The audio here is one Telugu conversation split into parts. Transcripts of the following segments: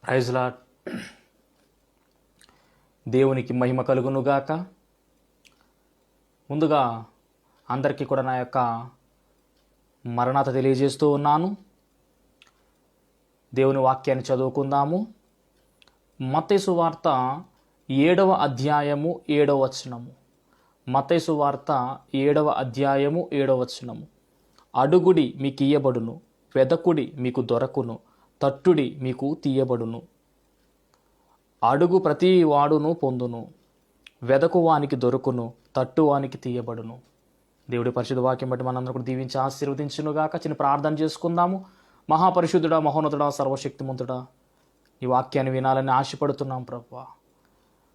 Praise lord. దేవునికి మహిమ కలుగునుగాక. ముందుగా అందరికీ కూడా నా యొక్క మరణాత తెలియజేస్తూ ఉన్నాను. దేవుని వాక్యాన్ని చదువుకుందాము. మత్తయి సువార్త 7వ అధ్యాయము 7వ వచనము. మత్తయి సువార్త 7వ అధ్యాయము 7వ వచనము. అడుగుడి మీకు ఇయ్యబడును, వెదకుడి మీకు దొరకును, తట్టుడి మీకు తీయబడును. అడుగు ప్రతి వాడును పొందును, వెదకువానికి దొరుకును, తట్టువానికి తీయబడును. దేవుడి పరిశుద్ధ వాక్యం బట్టి మనందరూ కూడా దీవించి ఆశీర్వదించునుగాక. చిన్న ప్రార్థన చేసుకుందాము. మహాపరిశుద్ధుడా, మహోన్నతుడా, సర్వశక్తిమంతుడా, ఈ వాక్యాన్ని వినాలని ఆశపడుతున్నాం ప్రభువా.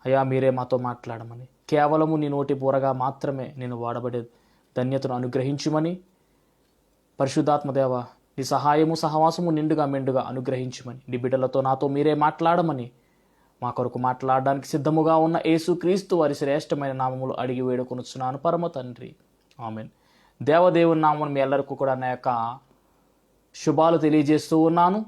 అయ్యా, మీరే మాతో మాట్లాడమని, కేవలము నీ నోటి బూరగా మాత్రమే నేను వాడబడే ధన్యతను అనుగ్రహించుమని, పరిశుద్ధాత్మదేవ నీ సహాయము సహవాసము నిండుగా మెండుగా అనుగ్రహించమని, నీ బిడ్డలతో నాతో మీరే మాట్లాడమని, మా కొరకు మాట్లాడడానికి సిద్ధముగా ఉన్న యేసుక్రీస్తు వారి శ్రేష్టమైన నామములు అడిగి వేడుకొనుచున్నాను పరమ తండ్రి, ఆమెన్. దేవదేవుని నామం మీ ಎಲ್ಲರಿಗೂ కూడా నా యొక్క శుభాలు తెలియజేస్తూ ఉన్నాను.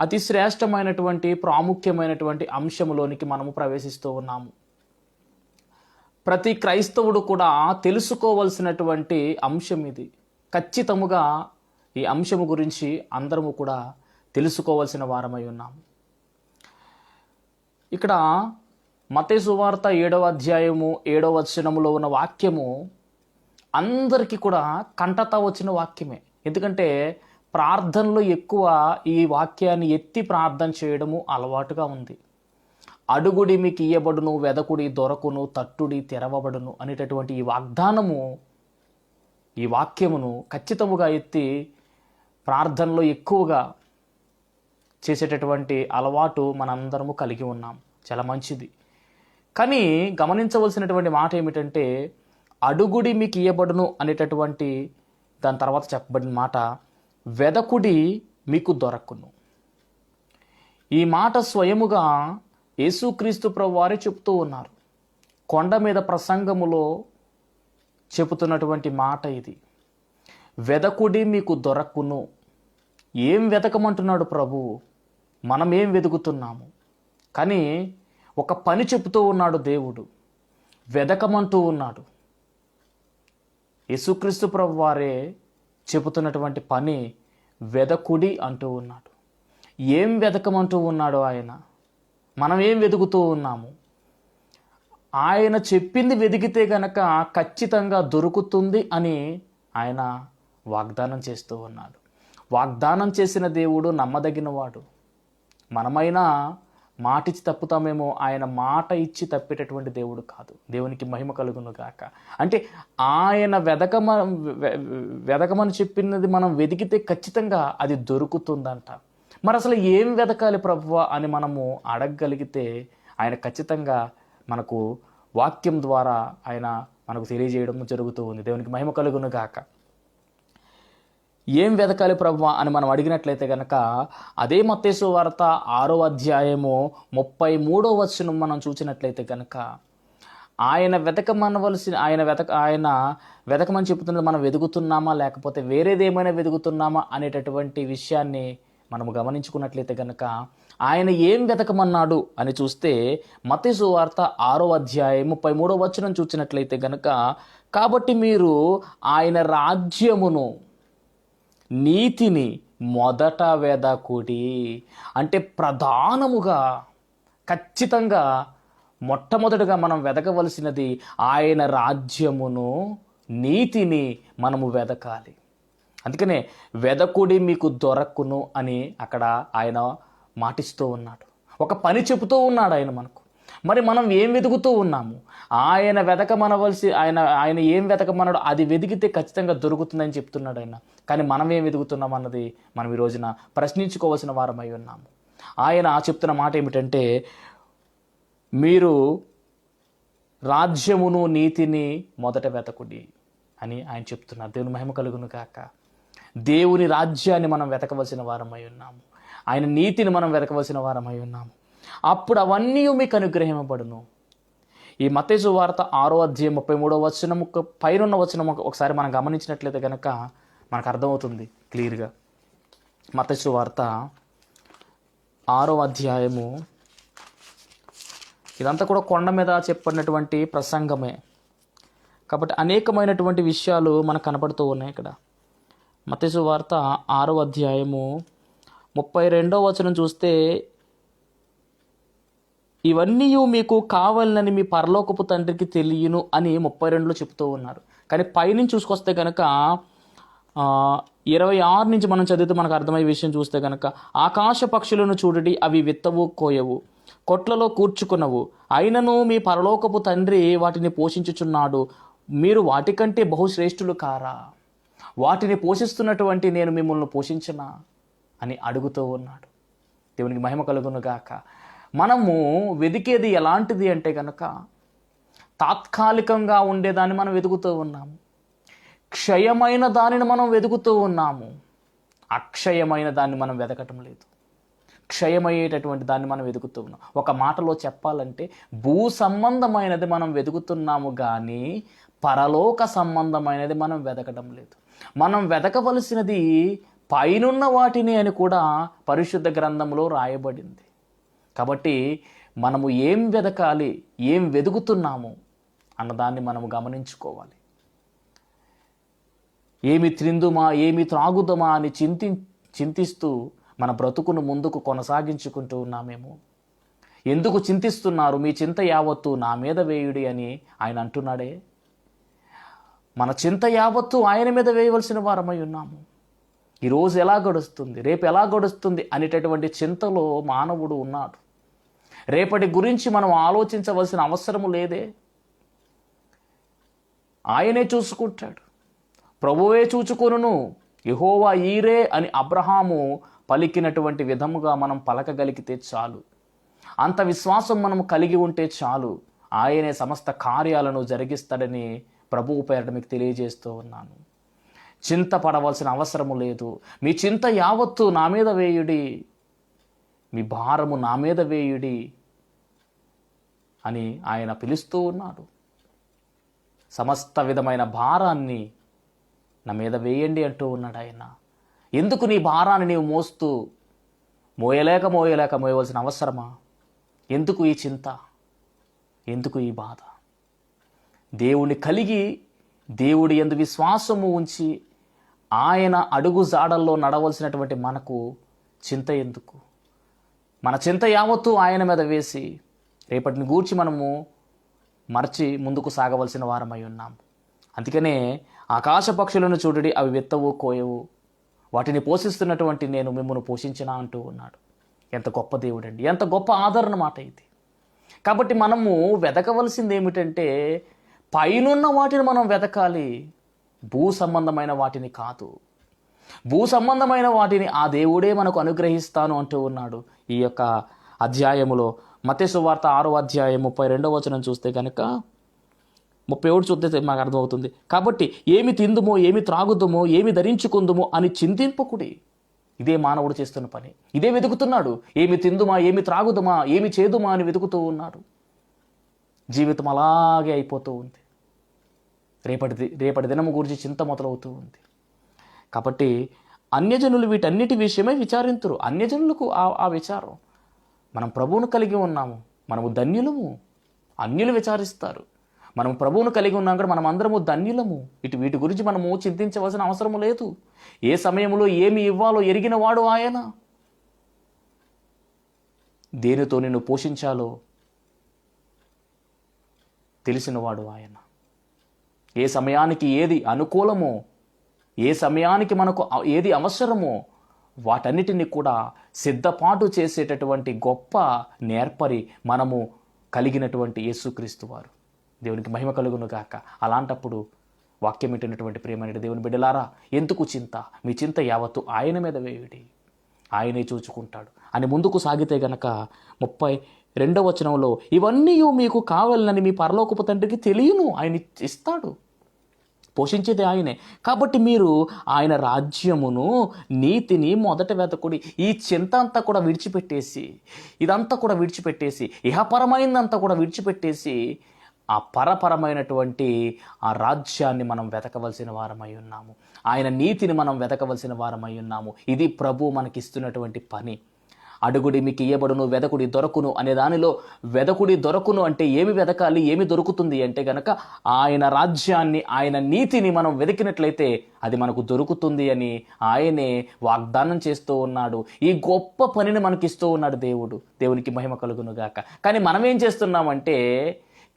అతి శ్రేష్టమైనటువంటి ప్రాముఖ్యమైనటువంటి అంశములోనికి మనము ప్రవేశిస్తూ ఉన్నాము. ప్రతి క్రైస్తవుడు కూడా తెలుసుకోవలసినటువంటి అంశం ఇది. ఖచ్చితముగా ఈ అంశము గురించి అందరము కూడా తెలుసుకోవాల్సిన వారమై ఉన్నాము. ఇక్కడ మత్తయి సువార్త 7వ అధ్యాయము 7వ వచనములో ఉన్న వాక్యము అందరికీ కూడా కంటత వచ్చిన వాక్యమే. ఎందుకంటే ప్రార్థనలో ఎక్కువ ఈ వాక్యాన్ని ఎత్తి ప్రార్థన చేయడము అలవాటుగా ఉంది. అడుగుడి మీకు ఇయ్యబడును, వెదకుడి దొరకును, తట్టుడి తెరవబడును అనేటటువంటి ఈ వాగ్దానము, ఈ వాక్యమును ఖచ్చితముగా ఎత్తి ప్రార్థనలో ఎక్కువగా చేసేటటువంటి అలవాటు మనందరము కలిగి ఉన్నాం. చాలా మంచిది. కానీ గమనించవలసినటువంటి మాట ఏమిటంటే, అడుగుడి మీకు ఇయ్యబడును అనేటటువంటి దాని తర్వాత చెప్పబడిన మాట, వెదకుడి మీకు దొరకును. ఈ మాట స్వయముగా యేసుక్రీస్తు ప్రభువారే చెప్తూ ఉన్నారు. కొండ మీద ప్రసంగములో చెబుతున్నటువంటి మాట ఇది. వెదకుడి మీకు దొరకును. ఏం వెతకమంటున్నాడు ప్రభువు? మనం ఏం వెతుకుతున్నాము? కానీ ఒక పని చెబుతూ ఉన్నాడు దేవుడు, వెదకమంటూ ఉన్నాడు. యేసుక్రీస్తు ప్రభువారే చెబుతున్నటువంటి పని వెదకుడి అంటూ ఉన్నాడు. ఏం వెతకమంటూ ఉన్నాడు ఆయన? మనం ఏం వెతుకుతూ ఉన్నాము? ఆయన చెప్పింది వెతికితే గనక ఖచ్చితంగా దొరుకుతుంది అని ఆయన వాగ్దానం చేస్తూ ఉన్నాడు. వాగ్దానం చేసిన దేవుడు నమ్మదగినవాడు. మనమైనా మాటిచ్చి తప్పుతామేమో, ఆయన మాట ఇచ్చి తప్పేటటువంటి దేవుడు కాదు. దేవునికి మహిమ కలుగును గాక. అంటే ఆయన వెదకమని చెప్పినది మనం వెతికితే ఖచ్చితంగా అది దొరుకుతుందంట. మరి అసలు ఏం వెతకాలి ప్రభువా అని మనము అడగగలిగితే ఆయన ఖచ్చితంగా మనకు వాక్యం ద్వారా ఆయన మనకు తెలియజేయడం జరుగుతూ ఉంది. దేవునికి మహిమ కలుగును గాక. ఏం వెతకాలి ప్రభువా అని మనం అడిగినట్లయితే కనుక అదే మత్తయి సువార్త 6వ అధ్యాయము 33వ వచనం మనం చూసినట్లయితే కనుక ఆయన వెతకమని చెబుతున్నది మనం వెతుకుతున్నామా లేకపోతే వేరేదేమైనా వెతుకుతున్నామా అనేటటువంటి విషయాన్ని మనము గమనించుకున్నట్లయితే కనుక ఆయన ఏం వెతకమన్నాడు అని చూస్తే మత్తయి సువార్త 6వ అధ్యాయం 33వ వచనం చూసినట్లయితే కనుక, కాబట్టి మీరు ఆయన రాజ్యమును నీతిని మొదట వెదకుడి. అంటే ప్రధానముగా ఖచ్చితంగా మొట్టమొదటిగా మనం వెతకవలసినది ఆయన రాజ్యమును నీతిని మనము వెదకాలి. అందుకనే వెదకుడి మీకు దొరకును అని అక్కడ ఆయన మాటిస్తూ ఉన్నాడు. ఒక పని చెబుతూ ఉన్నాడు ఆయన మనకు. మరి మనం ఏం వెతుకుతూ ఉన్నాము? ఆయన ఆయన ఏం వెతకమన్నాడు అది వెతికితే ఖచ్చితంగా దొరుకుతుందని చెప్తున్నాడు ఆయన. కానీ మనం ఏం వెతుకుతున్నాం అన్నది మనం ఈ రోజున ప్రశ్నించుకోవాల్సిన వారమై ఉన్నాము. ఆయన చెప్తున్న మాట ఏమిటంటే, మీరు రాజ్యమును నీతిని మొదట వెతకుడి అని ఆయన చెప్తున్నారు. దేవుని మహిమ కలుగును కాక. దేవుని రాజ్యాన్ని మనం వెతకవలసిన వారమై ఉన్నాము. ఆయన నీతిని మనం వెతకవలసిన వారమై ఉన్నాము. అప్పుడు అవన్నీ మీకు అనుగ్రహింపబడును. ఈ మత్తయి సువార్త 6వ అధ్యాయం 33వ వచనం పైన వచనం ఒకసారి మనం గమనించినట్లయితే కనుక మనకు అర్థమవుతుంది క్లియర్గా. మత్తయి సువార్త 6వ అధ్యాయము. ఇదంతా కూడా కొండ మీద చెప్పినటువంటి ప్రసంగమే కాబట్టి అనేకమైనటువంటి విషయాలు మనకు కనపడుతూ ఉన్నాయి ఇక్కడ. మత్తయి సువార్త 6వ అధ్యాయము 32వ వచనం చూస్తే, ఇవన్నీ మీకు కావాలని మీ పరలోకపు తండ్రికి తెలియను అని 32లో చెప్తూ ఉన్నారు. కానీ పైనుంచి చూసుకొస్తే కనుక 26 నుంచి మనం చదివితే మనకు అర్థమయ్యే విషయం చూస్తే కనుక, ఆకాశ పక్షులను చూడడి, అవి విత్తవు కోయవు, కొట్లలో కూర్చుకున్నవు, అయినను మీ పరలోకపు తండ్రి వాటిని పోషించుచున్నాడు. మీరు వాటికంటే బహుశ్రేష్ఠులు కారా? వాటిని పోషిస్తున్నటువంటి నేను మిమ్మల్ని పోషించనా అని అడుగుతూ ఉన్నాడు. దేవునికి మహిమ కలుగును గాక. మనము వెదికేది ఎలాంటిది అంటే కనుక, తాత్కాలికంగా ఉండేదాన్ని మనం వెతుకుతూ ఉన్నాము. క్షయమైన దానిని మనం వెతుకుతూ ఉన్నాము. అక్షయమైన దాన్ని మనం వెతకటం లేదు. క్షయమయ్యేటటువంటి దాన్ని మనం వెతుకుతూ ఉన్నాం. ఒక మాటలో చెప్పాలంటే, భూ సంబంధమైనది మనం వెతుకుతున్నాము కానీ పరలోక సంబంధమైనది మనం వెతకడం లేదు. మనం వెతకవలసినది పైనున్న వాటిని అని కూడా పరిశుద్ధ గ్రంథంలో రాయబడింది. కాబట్టి మనము ఏం వెతకాలి, ఏం వెతుకుతున్నాము అన్నదాన్ని మనము గమనించుకోవాలి. ఏమి త్రిందుమా, ఏమి త్రాగుదమా అని చింతిస్తూ మన బ్రతుకును ముందుకు కొనసాగించుకుంటూ ఉన్నామేమో. ఎందుకు చింతిస్తున్నారు? మీ చింత యావత్తు నా మీద వేయుడి అని ఆయన అంటున్నాడే. మన చింత యావత్తు ఆయన మీద వేయవలసిన వారమై ఉన్నాము. ఈరోజు ఎలా గడుస్తుంది, రేపు ఎలా గడుస్తుంది అనేటటువంటి చింతలో మానవుడు ఉన్నాడు. రేపటి గురించి మనం ఆలోచించవలసిన అవసరము లేదే. ఆయనే చూసుకుంటాడు. ప్రభువే చూచుకొనును, యెహోవా ఈరే అని అబ్రహాము పలికినటువంటి విధముగా మనం పలకగలిగితే చాలు. అంత విశ్వాసం మనం కలిగి ఉంటే చాలు. ఆయనే సమస్త కార్యాలను జరిగిస్తాడని ప్రభువు పేరట మీకు తెలియజేస్తూ ఉన్నాను. చింత పడవలసిన అవసరము లేదు. మీ చింత యావత్తు నా మీద వేయుడి, మీ భారము నా మీద వేయుడి అని ఆయన పిలుస్తూ ఉన్నాడు. సమస్త విధమైన భారాన్ని నా మీద వేయండి అంటూ ఉన్నాడు ఆయన. ఎందుకు నీ భారాన్ని నీవు మోయలేక మోయవలసిన అవసరమా? ఎందుకు ఈ చింత, ఎందుకు ఈ బాధ? దేవుని కలిగి, దేవుడి యందు విశ్వాసము ఉంచి ఆయన అడుగు జాడల్లో నడవలసినటువంటి మనకు చింత ఎందుకు? మన చింత యావత్తు ఆయన మీద వేసి రేపటిని గూర్చి మనము మరచి ముందుకు సాగవలసిన వారమై ఉన్నాము. అందుకనే ఆకాశ పక్షులను చూడడి, అవి విత్తవు కోయవు, వాటిని పోషిస్తున్నటువంటి నేను మిమ్మల్ని పోషించినా అంటూ ఉన్నాడు. ఎంత గొప్ప దేవుడండి, ఎంత గొప్ప ఆదరణ మాట ఇది. కాబట్టి మనము వెతకవలసింది ఏమిటంటే, పైనున్న వాటిని మనం వెతకాలి, భూ సంబంధమైన వాటిని కాదు. భూ సంబంధమైన వాటిని ఆ దేవుడే మనకు అనుగ్రహిస్తాను అంటూ ఉన్నాడు. ఈ యొక్క అధ్యాయములో మత్తయి సువార్త 6వ అధ్యాయం 32వ వచనం చూస్తే కనుక, 37 చూస్తే మాకు అర్థమవుతుంది. కాబట్టి ఏమి తిందుమో, ఏమి త్రాగుదుమో, ఏమి ధరించుకుందుమో అని చింతింపకుడి. ఇదే మానవుడు చేస్తున్న పని. ఇదే వెతుకుతున్నాడు. ఏమి తిందుమా, ఏమి త్రాగుదుమా, ఏమి చేదుమా అని వెతుకుతూ ఉన్నాడు. జీవితం అలాగే అయిపోతూ ఉంది. రేపటి దినము గురించి చింత మొదలవుతూ ఉంది. కాబట్టి అన్యజనులు వీటన్నిటి విషయమై విచారింతురు. అన్యజనులకు ఆ విచారం. మనం ప్రభువును కలిగి ఉన్నాము, మనము ధన్యులము. అన్యులు విచారిస్తారు. మనం ప్రభువును కలిగి ఉన్నాం కూడా మనం అందరము ధన్యులము. వీటి గురించి మనము చింతించవలసిన అవసరము లేదు. ఏ సమయంలో ఏమి ఇవ్వాలో ఎరిగిన వాడు ఆయన. దేనితో నిన్ను పోషించాలో తెలిసినవాడు ఆయన. ఏ సమయానికి ఏది అనుకూలమో, ఏ సమయానికి మనకు ఏది అవసరమో వాటన్నిటిని కూడా సిద్ధపాటు చేసేటటువంటి గొప్ప నేర్పరి మనము కలిగినటువంటి యేసుక్రీస్తు వారు. దేవునికి మహిమ కలుగును గాక. అలాంటప్పుడు వాక్యం వింటున్నటువంటి ప్రియమైన దేవుని బిడ్డలారా, ఎందుకు చింత? మీ చింత యావత్తు ఆయన మీద వేయుడి, ఆయనే చూచుకుంటాడు అని ముందుకు సాగితే గనక 32వ వచనంలో, ఇవన్నీ మీకు కావాలని మీ పరలోకపు తండ్రికి తెలియను, ఆయన ఇస్తాడు, పోషించేది ఆయనే. కాబట్టి మీరు ఆయన రాజ్యమును నీతిని మొదట వెతకుడి. ఈ చింత అంతా కూడా విడిచిపెట్టేసి, ఇదంతా కూడా విడిచిపెట్టేసి, ఇహపరమైందంతా కూడా విడిచిపెట్టేసి ఆ పరపరమైనటువంటి ఆ రాజ్యాన్ని మనం వెతకవలసిన వారమై ఉన్నాము. ఆయన నీతిని మనం వెతకవలసిన వారమై ఉన్నాము. ఇది ప్రభు మనకిస్తున్నటువంటి పని. అడుగుడి మీకు ఇయ్యబడును, వెదకుడి దొరకును అనే దానిలో వెదకుడి దొరకును అంటే ఏమి వెదకాలి, ఏమి దొరుకుతుంది అంటే గనక ఆయన రాజ్యాన్ని, ఆయన నీతిని మనం వెతికినట్లయితే అది మనకు దొరుకుతుంది అని ఆయనే వాగ్దానం చేస్తూ ఉన్నాడు. ఈ గొప్ప పనిని మనకిస్తూ ఉన్నాడు దేవుడు. దేవునికి మహిమ కలుగును గాక. కానీ మనం ఏం చేస్తున్నామంటే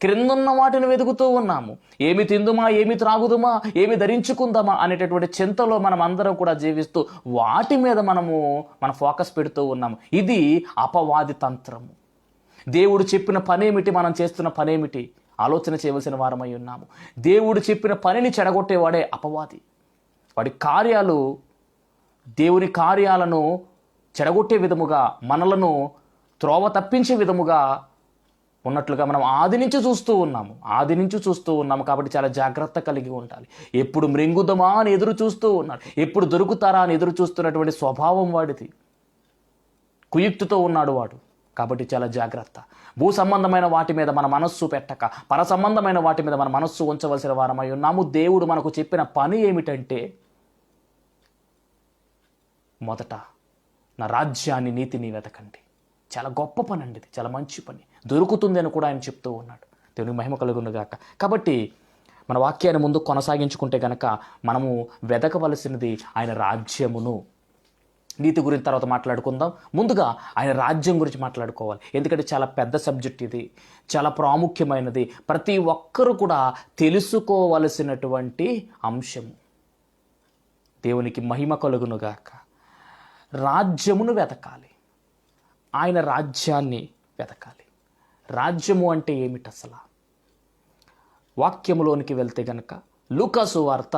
క్రిందున్న వాటిని వెతుకుతూ ఉన్నాము. ఏమి తిందుమా, ఏమి త్రాగుదుమా, ఏమి ధరించుకుందామా అనేటటువంటి చింతలో మనం అందరం కూడా జీవిస్తూ వాటి మీద మన ఫోకస్ పెడుతూ ఉన్నాము. ఇది అపవాది తంత్రము. దేవుడు చెప్పిన పనేమిటి, మనం చేస్తున్న పనేమిటి ఆలోచన చేయవలసిన వారమై ఉన్నాము. దేవుడు చెప్పిన పనిని చెడగొట్టేవాడే అపవాది. వాడి కార్యాలు దేవుని కార్యాలను చెడగొట్టే విధముగా, మనలను త్రోవ తప్పించే విధముగా ఉన్నట్లుగా మనం ఆది నుంచి చూస్తూ ఉన్నాము. కాబట్టి చాలా జాగ్రత్త కలిగి ఉండాలి. ఎప్పుడు మృంగుదమా అని ఎదురు చూస్తూ ఉన్నాడు, ఎప్పుడు దొరుకుతారా అని ఎదురు చూస్తున్నటువంటి స్వభావం వాడిది. కుయుక్తితో ఉన్నాడు వాడు. కాబట్టి చాలా జాగ్రత్త. భూ సంబంధమైన వాటి మీద మన మనస్సు పెట్టక పర సంబంధమైన వాటి మీద మన మనస్సు ఉంచవలసిన వారమై ఉన్నాము. దేవుడు మనకు చెప్పిన పని ఏమిటంటే, మొదట నా రాజ్యాన్ని, నీతిని వెతకండి. చాలా గొప్ప పని అండి ఇది, చాలా మంచి పని, దొరుకుతుంది అని కూడా ఆయన చెప్తూ ఉన్నాడు. దేవునికి మహిమ కలుగును గాక. కాబట్టి మన వాక్యాన్ని ముందు కొనసాగించుకుంటే కనుక మనము వెతకవలసినది ఆయన రాజ్యమును. నీతి గురించి తర్వాత మాట్లాడుకుందాం. ముందుగా ఆయన రాజ్యం గురించి మాట్లాడుకోవాలి. ఎందుకంటే చాలా పెద్ద సబ్జెక్ట్ ఇది, చాలా ప్రాముఖ్యమైనది, ప్రతి ఒక్కరూ కూడా తెలుసుకోవలసినటువంటి అంశము. దేవునికి మహిమ కలుగును గాక. రాజ్యమును వెతకాలి, ఆయన రాజ్యాన్ని వెతకాలి. రాజ్యము అంటే ఏమిటి అసలు? వాక్యములోనికి వెళ్తే గనక లూకాసు వార్త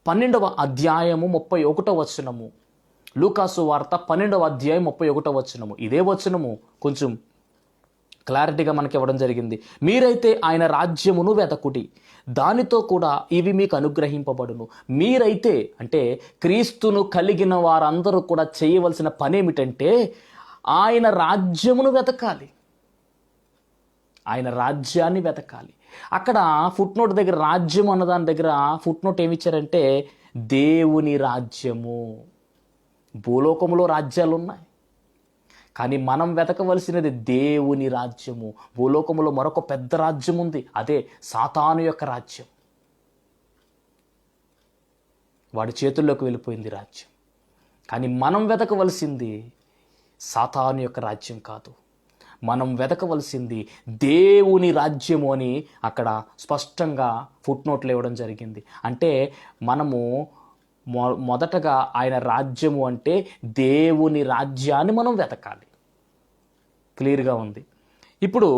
12వ అధ్యాయము 31వ వచనము. లూకాసు వార్త 12వ అధ్యాయం 31వ వచనము. ఇదే వచనము కొంచెం క్లారిటీగా మనకి ఇవ్వడం జరిగింది. మీరైతే ఆయన రాజ్యమును వెతకుడి, దానితో కూడా ఇవి మీకు అనుగ్రహింపబడును. మీరైతే అంటే క్రీస్తును కలిగిన వారందరూ కూడా చేయవలసిన పని ఏమిటంటే ఆయన రాజ్యమును వెతకాలి, ఆయన రాజ్యాన్ని వెతకాలి. అక్కడ ఫుట్ నోట్ దగ్గర రాజ్యం అన్న దాని దగ్గర ఫుట్ నోట్ ఏమిచ్చారంటే దేవుని రాజ్యము. భూలోకంలో రాజ్యాలు ఉన్నాయి, కానీ మనం వెతకవలసినది దేవుని రాజ్యము. భూలోకంలో మరొక పెద్ద రాజ్యం ఉంది, అదే సాతాను యొక్క రాజ్యం. వాడి చేతుల్లోకి వెళ్ళిపోయింది రాజ్యం. కానీ మనం వెతకవలసింది సాతాను యొక్క రాజ్యం కాదు, మనం వెతకవలసింది దేవుని రాజ్యము అని అక్కడ స్పష్టంగా ఫుట్ నోట్లు ఇవ్వడం జరిగింది. అంటే మనము మొదటగా ఆయన రాజ్యము అంటే దేవుని రాజ్యాన్ని మనం వెతకాలి. క్లియర్గా ఉంది. ఇప్పుడు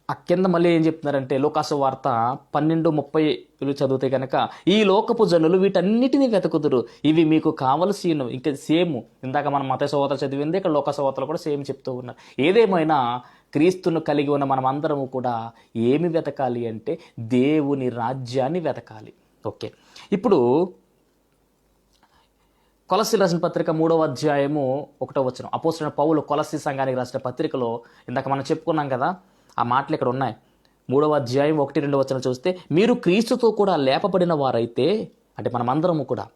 ఆ కింద మళ్ళీ ఏం చెప్తున్నారంటే లోకాసు వార్త 12:30 చదివితే కనుక ఈ లోకపు జనులు వీటన్నిటిని వెతుకుదురు, ఇవి మీకు కావలసినవి. ఇంకా సేమ్ ఇందాక మనం మత్తయి సువార్త చదివింది, ఇక్కడ లోకాసు వార్తలో కూడా సేమ్ చెప్తూ ఉన్నారు. ఏదేమైనా క్రీస్తును కలిగి ఉన్న మనం అందరము కూడా ఏమి వెతకాలి అంటే దేవుని రాజ్యాన్ని వెతకాలి. ఓకే, ఇప్పుడు కొలస్సీ రాసిన పత్రిక 3వ అధ్యాయము 1వ వచనం. అపోస్తలుడైన పౌలు కొలస్సీ సంఘానికి రాసిన పత్రికలో ఇందాక మనం చెప్పుకున్నాం కదా, ఆ మాటలు ఇక్కడ ఉన్నాయి. 3వ అధ్యాయం 1-2 వచనం చూస్తే, మీరు క్రీస్తుతో కూడా లేపబడిన వారైతే, అంటే మనమందరము కూడా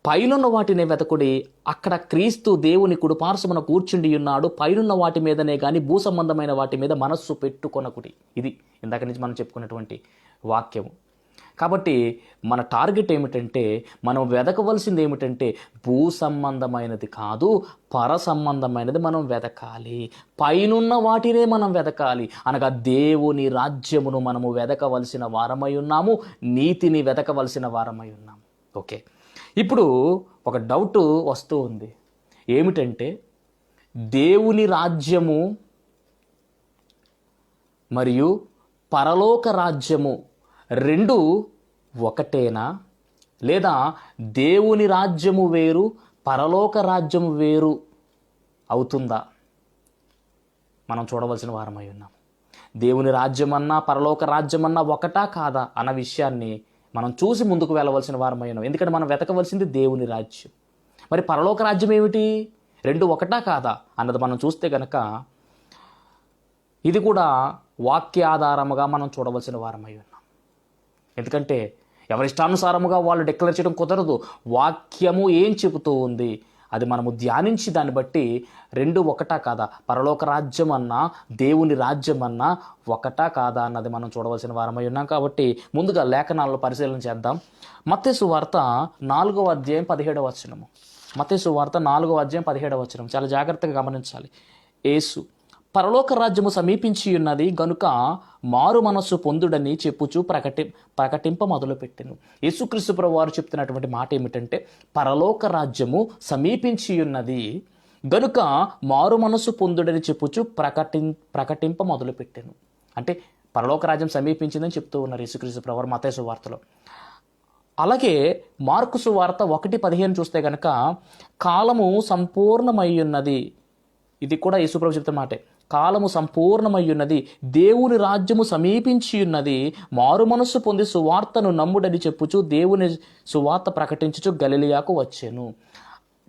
పైనున్న వాటినే వెతకుడి, అక్కడ క్రీస్తు దేవుని కుడిపార్శ్వమున కూర్చుండి ఉన్నాడు, పైనున్న వాటి మీదనే కానీ భూ సంబంధమైన వాటి మీద మనస్సు పెట్టుకొనకుడి. ఇది ఇందాక నుంచి మనం చెప్పుకున్నటువంటి వాక్యము. కాబట్టి మన టార్గెట్ ఏమిటంటే, మనం వెతకవలసింది ఏమిటంటే భూ సంబంధమైనది కాదు, పర సంబంధమైనది మనం వెతకాలి. పైనున్న వాటినే మనం వెతకాలి, అనగా దేవుని రాజ్యమును మనము వెతకవలసిన వారమై ఉన్నాము, నీతిని వెతకవలసిన వారమై ఉన్నాము. ఓకే, ఇప్పుడు ఒక డౌట్ వస్తూ ఉంది. ఏమిటంటే దేవుని రాజ్యము మరియు పరలోక రాజ్యము రెండు ఒకటేనా, లేదా దేవుని రాజ్యము వేరు పరలోక రాజ్యము వేరు అవుతుందా? మనం చూడవలసిన వారమై ఉన్నాం. దేవుని రాజ్యమన్నా పరలోక రాజ్యమన్నా ఒకటా కాదా అన్న విషయాన్ని మనం చూసి ముందుకు వెళ్ళవలసిన వారమై ఉన్నాం. ఎందుకంటే మనం వెతకవలసింది దేవుని రాజ్యం. మరి పరలోక రాజ్యం ఏమిటి, రెండు ఒకటా కాదా అన్నది మనం చూస్తే కనుక ఇది కూడా వాక్యాధారముగా మనం చూడవలసిన వారమై ఉన్నాం. ఎందుకంటే ఎవరిష్టానుసారముగా వాళ్ళు డిక్లేర్ చేయడం కుదరదు. వాక్యము ఏం చెబుతూ ఉంది అది మనము ధ్యానించి దాన్ని బట్టి రెండు ఒకటా కాదా, పరలోక రాజ్యం అన్నా దేవుని రాజ్యం అన్నా ఒకటా కాదా అన్నది మనం చూడవలసిన వారమై ఉన్నాం. కాబట్టి ముందుగా లేఖనాలను పరిశీలన చేద్దాం. మత్తయి సువార్త 4వ అధ్యాయం 17వ వచనము. మత్తయి సువార్త 4వ అధ్యాయం 17వ వచనం చాలా జాగ్రత్తగా గమనించాలి. యేసు, పరలోక రాజ్యము సమీపించి ఉన్నది గనుక మారు మనస్సు పొందుడని చెప్పుచు ప్రకటింప మొదలుపెట్టెను. యేసుక్రీస్తు ప్రభువు వారు చెప్తున్నటువంటి మాట ఏమిటంటే, పరలోక రాజ్యము సమీపించి ఉన్నది గనుక మారు మనస్సు పొందుడని చెప్పుచు ప్రకటింప మొదలుపెట్టెను. అంటే పరలోక రాజ్యం సమీపించిందని చెప్తూ ఉన్నారు యేసుక్రీస్తు ప్రభువు వారు మత్తయి సువార్తలో. అలాగే మార్కు సువార్త 1:15 చూస్తే కనుక, కాలము సంపూర్ణమై ఉన్నది, ఇది కూడా యేసుప్రభు చెప్తున్న మాటే, కాలము సంపూర్ణమై ఉన్నది, దేవుని రాజ్యము సమీపించి ఉన్నది, మారు మనస్సు పొంది సువార్తను నమ్ముడని చెప్పుచు దేవుని సువార్త ప్రకటించుచు గలిలియాకు వచ్చెను.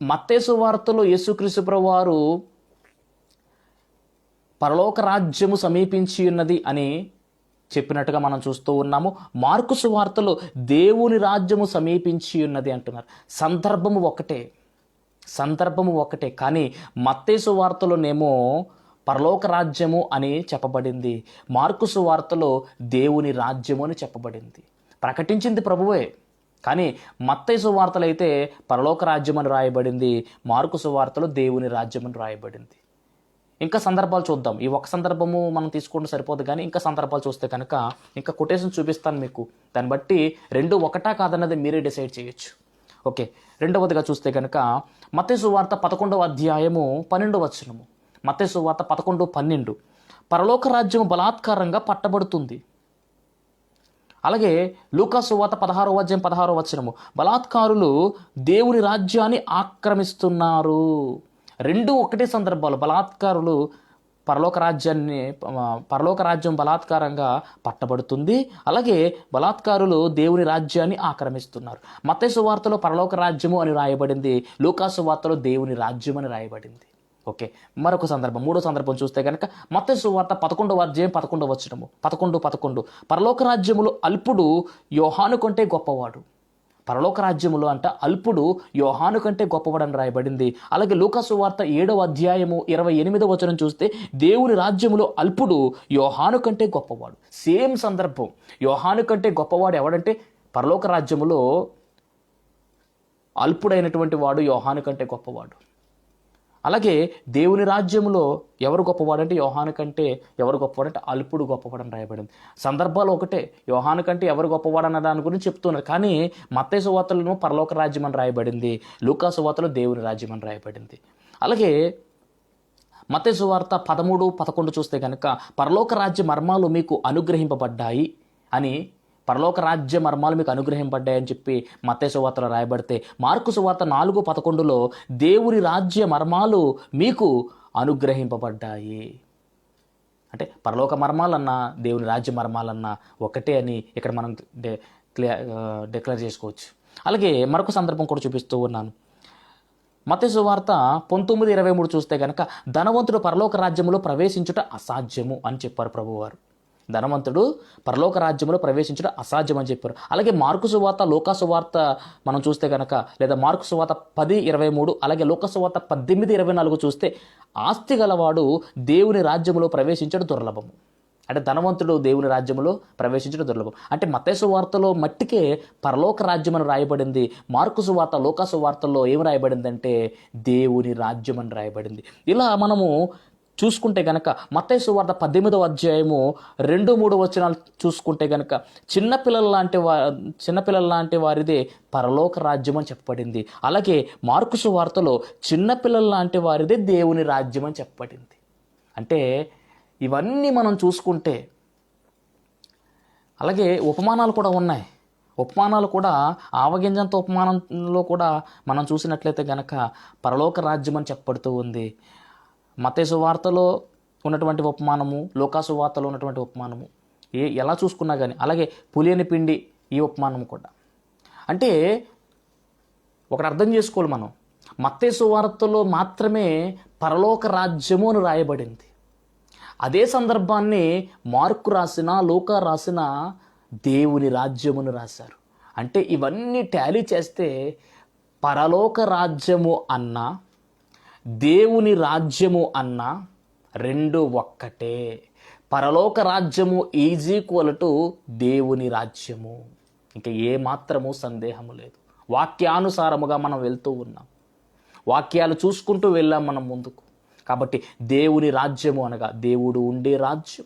మత్తయి సువార్తలో యేసుక్రీస్తు ప్రభువు వారు పరలోక రాజ్యము సమీపించి ఉన్నది అని చెప్పినట్టుగా మనం చూస్తూ ఉన్నాము. మార్కు సువార్తలో దేవుని రాజ్యము సమీపించి ఉన్నది అంటున్నారు. సందర్భము ఒకటే కానీ మత్తయి సువార్తలోనేమో పరలోక రాజ్యము అని చెప్పబడింది, మార్కు సువార్తలో దేవుని రాజ్యము అని చెప్పబడింది. ప్రకటించింది ప్రభువే, కానీ మత్తయి సువార్తలో అయితే పరలోక రాజ్యం అని రాయబడింది, మార్కు సువార్తలో దేవుని రాజ్యం అని రాయబడింది. ఇంకా సందర్భాలు చూద్దాం. ఈ ఒక సందర్భము మనం తీసుకుంటే సరిపోదు, కానీ ఇంకా సందర్భాలు చూస్తే కనుక ఇంకా కొటేషన్ చూపిస్తాను మీకు. దాన్ని బట్టి రెండు ఒకటా కాదన్నది మీరే డిసైడ్ చేయొచ్చు. ఓకే, రెండవదిగా చూస్తే కనుక మత్తయి సువార్త 11వ అధ్యాయము 12వ వచనము. మత్తయి సువార్త 11:12 పరలోక రాజ్యము బలాత్కారంగా పట్టబడుతుంది. అలాగే లూకా సువార్త 16వ అధ్యాయం 16వ వచనము, బలాత్కారులు దేవుని రాజ్యాన్ని ఆక్రమిస్తున్నారు. రెండు ఒకటే సందర్భాలు. బలాత్కారులు పరలోక రాజ్యం బలాత్కారంగా పట్టబడుతుంది, అలాగే బలాత్కారులు దేవుని రాజ్యాన్ని ఆక్రమిస్తున్నారు. మత్తయి సువార్తలో పరలోక రాజ్యము అని రాయబడింది, లూకా సువార్తలో దేవుని రాజ్యం అని రాయబడింది. ఓకే, మరొక సందర్భం, మూడో సందర్భం చూస్తే కనుక మత్తయి సువార్త 11వ అధ్యాయం 11వ వచనము. 11 పరలోక రాజ్యములో అల్పుడు యోహాను కంటే గొప్పవాడు. పరలోక రాజ్యములో అంట అల్పుడు యోహాను కంటే గొప్పవాడని రాయబడింది. అలాగే లూకా సువార్త 7వ అధ్యాయము 28వ వచనం చూస్తే దేవుని రాజ్యములో అల్పుడు యోహాను కంటే గొప్పవాడు. సేమ్ సందర్భం. యోహాను కంటే గొప్పవాడు ఎవడంటే పరలోక రాజ్యములో అల్పుడైనటువంటి వాడు యోహాను కంటే గొప్పవాడు. అలాగే దేవుని రాజ్యంలో ఎవరు గొప్పవాడంటే యోహాను కంటే ఎవరు గొప్పవాడంటే అల్పుడు గొప్పవాడని రాయబడింది. సందర్భాలు ఒకటే, యోహాను కంటే ఎవరు గొప్పవాడన్న దాని గురించి చెప్తున్నారు. కానీ మత్తయి సువార్తలో పరలోక రాజ్యం అని రాయబడింది, లూకా సువార్తలో దేవుని రాజ్యం అని రాయబడింది. అలాగే మత్తయి సువార్త 13:11 చూస్తే కనుక పరలోక రాజ్య మర్మాలు మీకు అనుగ్రహింపబడ్డాయి అని, పరలోక రాజ్య మర్మాలు మీకు అనుగ్రహింపబడ్డాయని చెప్పి మత్తయి సువార్తలో రాయబడితే, మార్కు సువార్త 4:11లో దేవుని రాజ్య మర్మాలు మీకు అనుగ్రహింపబడ్డాయి. అంటే పరలోక మర్మాలన్నా దేవుని రాజ్య మర్మాలన్నా ఒకటే అని ఇక్కడ మనం డిక్లేర్ చేసుకోవచ్చు. అలాగే మరొక సందర్భం కూడా చూపిస్తూ ఉన్నాను. మత్తయి సువార్త 19:23 చూస్తే కనుక ధనవంతుడు పరలోక రాజ్యంలో ప్రవేశించుట అసాధ్యము అని చెప్పారు ప్రభువారు. ధనవంతుడు పరలోక రాజ్యంలో ప్రవేశించడం అసాధ్యం అని చెప్పారు. అలాగే మార్కు సువార్త, లూకా సువార్త మనం చూస్తే కనుక, లేదా మార్కు సువార్త 10:23 అలాగే లూకా సువార్త 18:24 చూస్తే ఆస్తి గలవాడు దేవుని రాజ్యంలో ప్రవేశించడం దుర్లభము. అంటే ధనవంతుడు దేవుని రాజ్యంలో ప్రవేశించడం దుర్లభం. అంటే మత్తయి సువార్తలో మట్టికే పరలోక రాజ్యం అని రాయబడింది, మార్కు సువార్త, లూకా సువార్తల్లో ఏం రాయబడిందంటే దేవుని రాజ్యం అని రాయబడింది. ఇలా మనము చూసుకుంటే కనుక మత్తయి సువార్త 18వ అధ్యాయము 2-3 వచనాలు చూసుకుంటే కనుక చిన్నపిల్లల లాంటి వారిదే పరలోక రాజ్యం అని చెప్పబడింది. అలాగే మార్కు సువార్తలో చిన్నపిల్లల లాంటి వారిదే దేవుని రాజ్యం అని చెప్పబడింది. అంటే ఇవన్నీ మనం చూసుకుంటే, అలాగే ఉపమానాలు కూడా ఉన్నాయి. ఉపమానాలు కూడా ఆవగింజంత ఉపమానంలో కూడా మనం చూసినట్లయితే కనుక పరలోక రాజ్యం అని చెప్పబడుతూ ఉంది. మత్తయి సువార్తలో ఉన్నటువంటి ఉపమానము, లూకా సువార్తలో ఉన్నటువంటి ఉపమానము ఎలా చూసుకున్నా కానీ, అలాగే పులియని పిండి ఈ ఉపమానం కూడా. అంటే ఒకటి అర్థం చేసుకోవాలి మనం, మత్తయి సువార్తలో మాత్రమే పరలోక రాజ్యము అని రాయబడింది. అదే సందర్భాన్ని మార్కు రాసిన, లూకా రాసిన దేవుని రాజ్యమును రాశారు. అంటే ఇవన్నీ టాలీ చేస్తే పరలోక రాజ్యము అన్న దేవుని రాజ్యము అన్న రెండు ఒక్కటే. పరలోక రాజ్యము ఈజ్ ఈక్వల్ టు దేవుని రాజ్యము. ఇంకా ఏమాత్రము సందేహము లేదు. వాక్యానుసారముగా మనం వెళ్తూ ఉన్నాం, వాక్యాలు చూసుకుంటూ వెళ్ళాం మనం ముందుకు. కాబట్టి దేవుని రాజ్యము అనగా దేవుడు ఉండే రాజ్యం,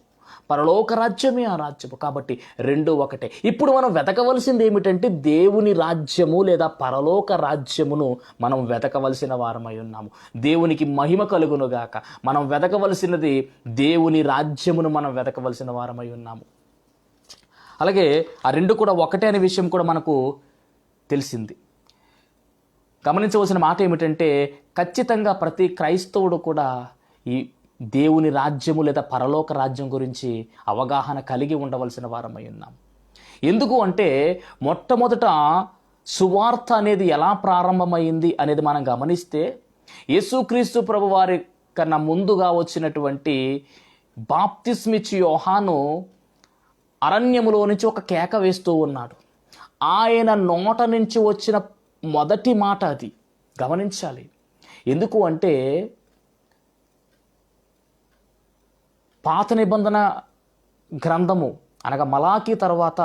పరలోక రాజ్యమే ఆ రాజ్యము. కాబట్టి రెండు ఒకటే. ఇప్పుడు మనం వెతకవలసింది ఏమిటంటే దేవుని రాజ్యము లేదా పరలోక రాజ్యమును మనం వెతకవలసిన వారమై ఉన్నాము. దేవునికి మహిమ కలుగునుగాక. మనం వెతకవలసినది దేవుని రాజ్యమును మనం వెతకవలసిన వారమై ఉన్నాము. అలాగే ఆ రెండు కూడా ఒకటే అనే విషయం కూడా మనకు తెలిసింది. గమనించవలసిన మాట ఏమిటంటే ఖచ్చితంగా ప్రతి క్రైస్తవుడు కూడా ఈ దేవుని రాజ్యము లేదా పరలోక రాజ్యం గురించి అవగాహన కలిగి ఉండవలసిన వారమై ఉన్నాం. ఎందుకు అంటే మొట్టమొదట సువార్త అనేది ఎలా ప్రారంభమైంది అనేది మనం గమనిస్తే యేసుక్రీస్తు ప్రభు వారి కన్నా ముందుగా వచ్చినటువంటి బాప్తిస్మిచ్చి యోహాను అరణ్యములో నుంచి ఒక కేక వేస్తూ ఉన్నాడు. ఆయన నోట నుంచి వచ్చిన మొదటి మాట అది. గమనించాలి. ఎందుకు అంటే పాత నిబంధన గ్రంథము అనగా మలాకీ తర్వాత